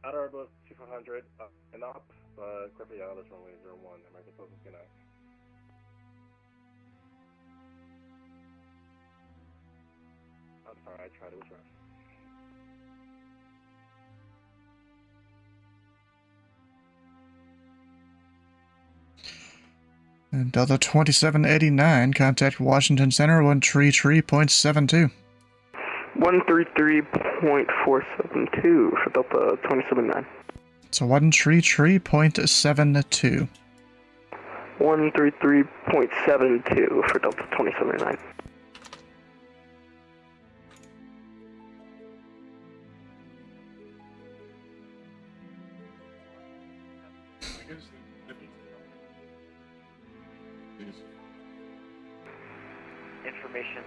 At or above 2400 and up, clear for Dallas runway 01, American Post is good night. I'm sorry, I tried, it was rough. And Delta 2789, contact Washington Center, 133.72. 133.472 for Delta 279. So 133.72. 133.72 for Delta 2079. Information.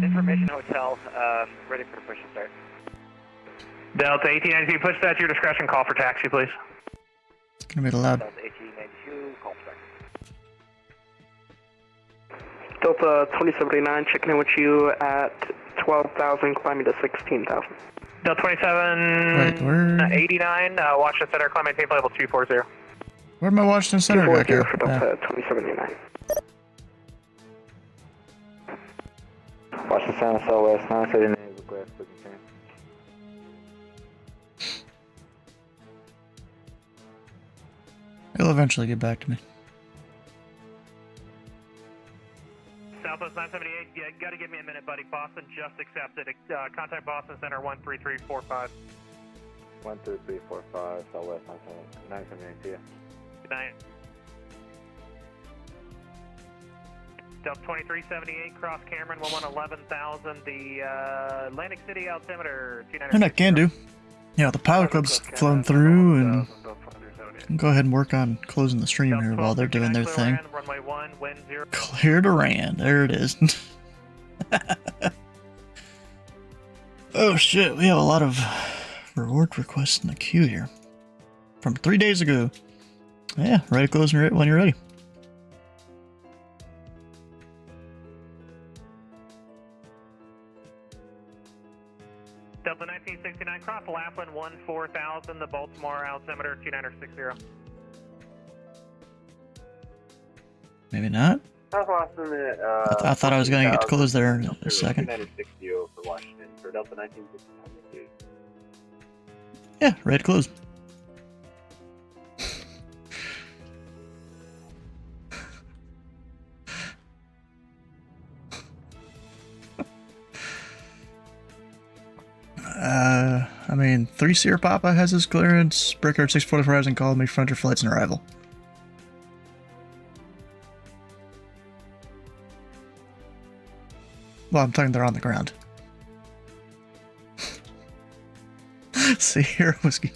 Information Hotel, ready for push and start. Delta 1892, push that to your discretion, call for taxi, please. It's going to be loud. Delta 1892, call for taxi. Delta 2079, checking in with you at 12,000, climbing to 16,000. Delta 2789, Washington Center, climb maintain level 240. Where'd my Washington Center back here? For Delta 2079. Washington Center, Southwest 979, request booking train. It'll eventually get back to me. Southwest 978, yeah, gotta give me a minute, buddy. Boston just accepted. Contact Boston Center 13345. 13345, Southwest 979, see ya. Good night. Delta 2378, cross Cameron, 11,000. The Atlantic City altimeter 290. And I can do. You know, the pilot club's flown through, and go ahead and work on closing the stream here while they're doing their thing. Runway 1, wind 0. Clear to Rand. There it is. Oh shit, we have a lot of reward requests in the queue here. From 3 days ago. Yeah, ready to close when you're ready. Delta 1969, cross Lapland 14,000, the Baltimore altimeter 2960. Maybe not. South Austin at, I thought I was going to get to close there in a second. 2960 for Washington for Delta 1969. Yeah, ready to close. I mean, 3 Sierra Papa has his clearance. Brickyard 644 hasn't called me. Front your flight's an arrival. Well, I'm talking they're on the ground. Sierra Whiskey.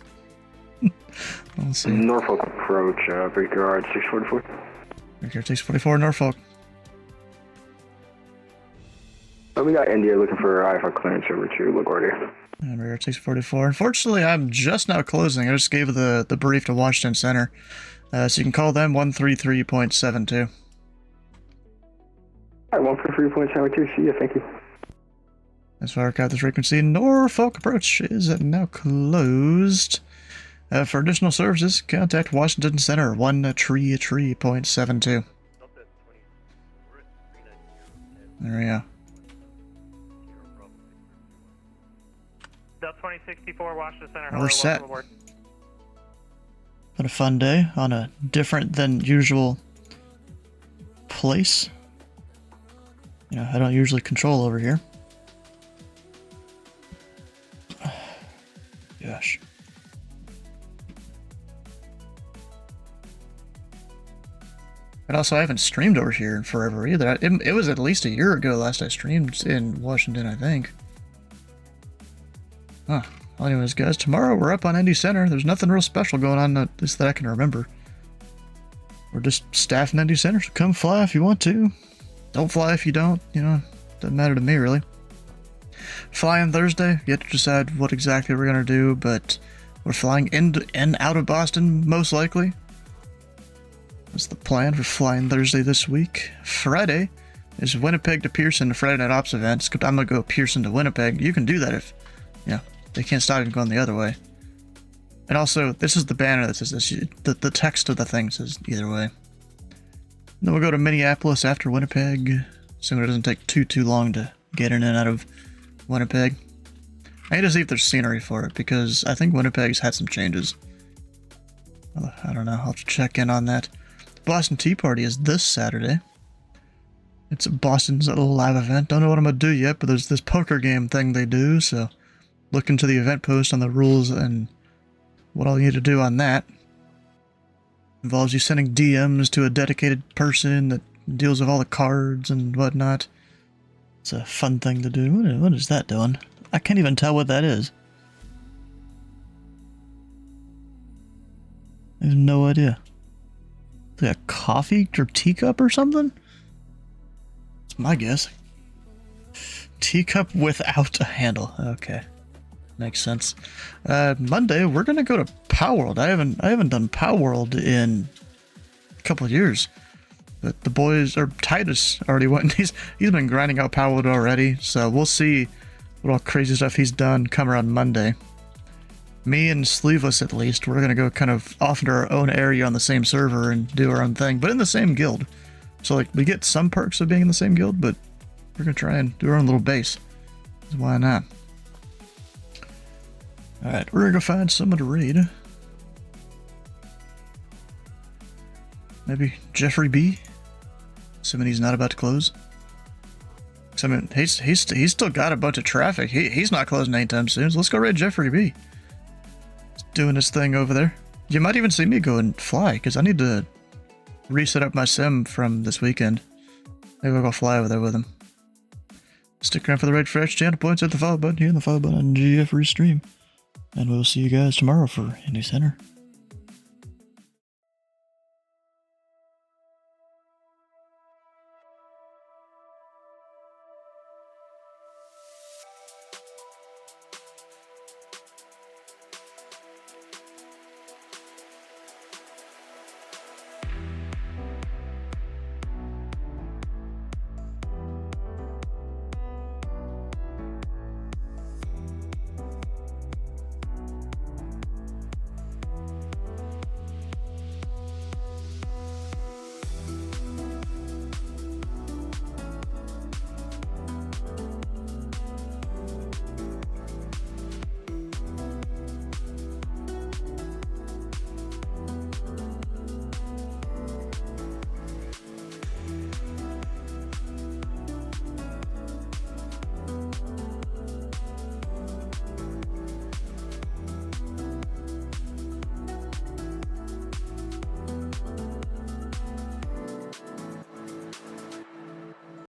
Let's see. Norfolk approach, Brickyard 644. Brickyard 644, Norfolk. We got India looking for IFR clearance over to LaGuardia. And we're at 644. Unfortunately, I'm just now closing. I just gave the brief to Washington Center. So you can call them 133.72. Alright, 133.72. See ya. Thank you. As far as this frequency, Norfolk approach is now closed. For additional services, contact Washington Center 133.72. There we go. Delta 2064, Washington Center. We're set. Been a fun day on a different than usual place. You know, I don't usually control over here. Gosh. And also, I haven't streamed over here in forever either. It was at least a year ago last I streamed in Washington, I think. Huh. Well, anyways, guys, tomorrow we're up on Indy Center. There's nothing real special going on, at least that I can remember. We're just staffing Indy Center, so come fly if you want to. Don't fly if you don't, you know, doesn't matter to me, really. Flying Thursday, yet to decide what exactly we're going to do, but we're flying in and out of Boston, most likely. That's the plan for flying Thursday this week. Friday is Winnipeg to Pearson, Friday Night Ops events. I'm going to go Pearson to Winnipeg. You can do that if, you know, they can't stop you going the other way. And also, this is the banner that says this. The text of the thing says either way. Then we'll go to Minneapolis after Winnipeg. Assuming it doesn't take too long to get in and out of Winnipeg. I need to see if there's scenery for it, because I think Winnipeg's had some changes. I don't know. I'll have to check in on that. The Boston Tea Party is this Saturday. It's Boston's little live event. Don't know what I'm going to do yet, but there's this poker game thing they do, so look into the event post on the rules and what all you need to do on that. Involves you sending DMs to a dedicated person that deals with all the cards and whatnot. It's a fun thing to do. What is that doing? I can't even tell what that is. I have no idea. Is it a coffee or teacup or something? That's my guess. Teacup without a handle. Okay. Makes sense. Monday, we're gonna go to Pow World. I haven't done Pow World in a couple of years. But the boys, or Titus already went, he's been grinding out Pow World already, so we'll see what all crazy stuff he's done come around Monday. Me and Sleeveless, at least, we're gonna go kind of off into our own area on the same server and do our own thing, but in the same guild. So like, we get some perks of being in the same guild, but we're gonna try and do our own little base. Why not? Alright, we're gonna go find someone to raid. Maybe Jeffrey B? Assuming he's not about to close. I mean, he's still got a bunch of traffic. He's not closing anytime soon, so let's go raid Jeffrey B. He's doing his thing over there. You might even see me go and fly, because I need to reset up my sim from this weekend. Maybe I'll go fly over there with him. Stick around for the Raid Fresh channel points at the follow button here and the follow button on Jeffrey's stream. And we'll see you guys tomorrow for Indy Center.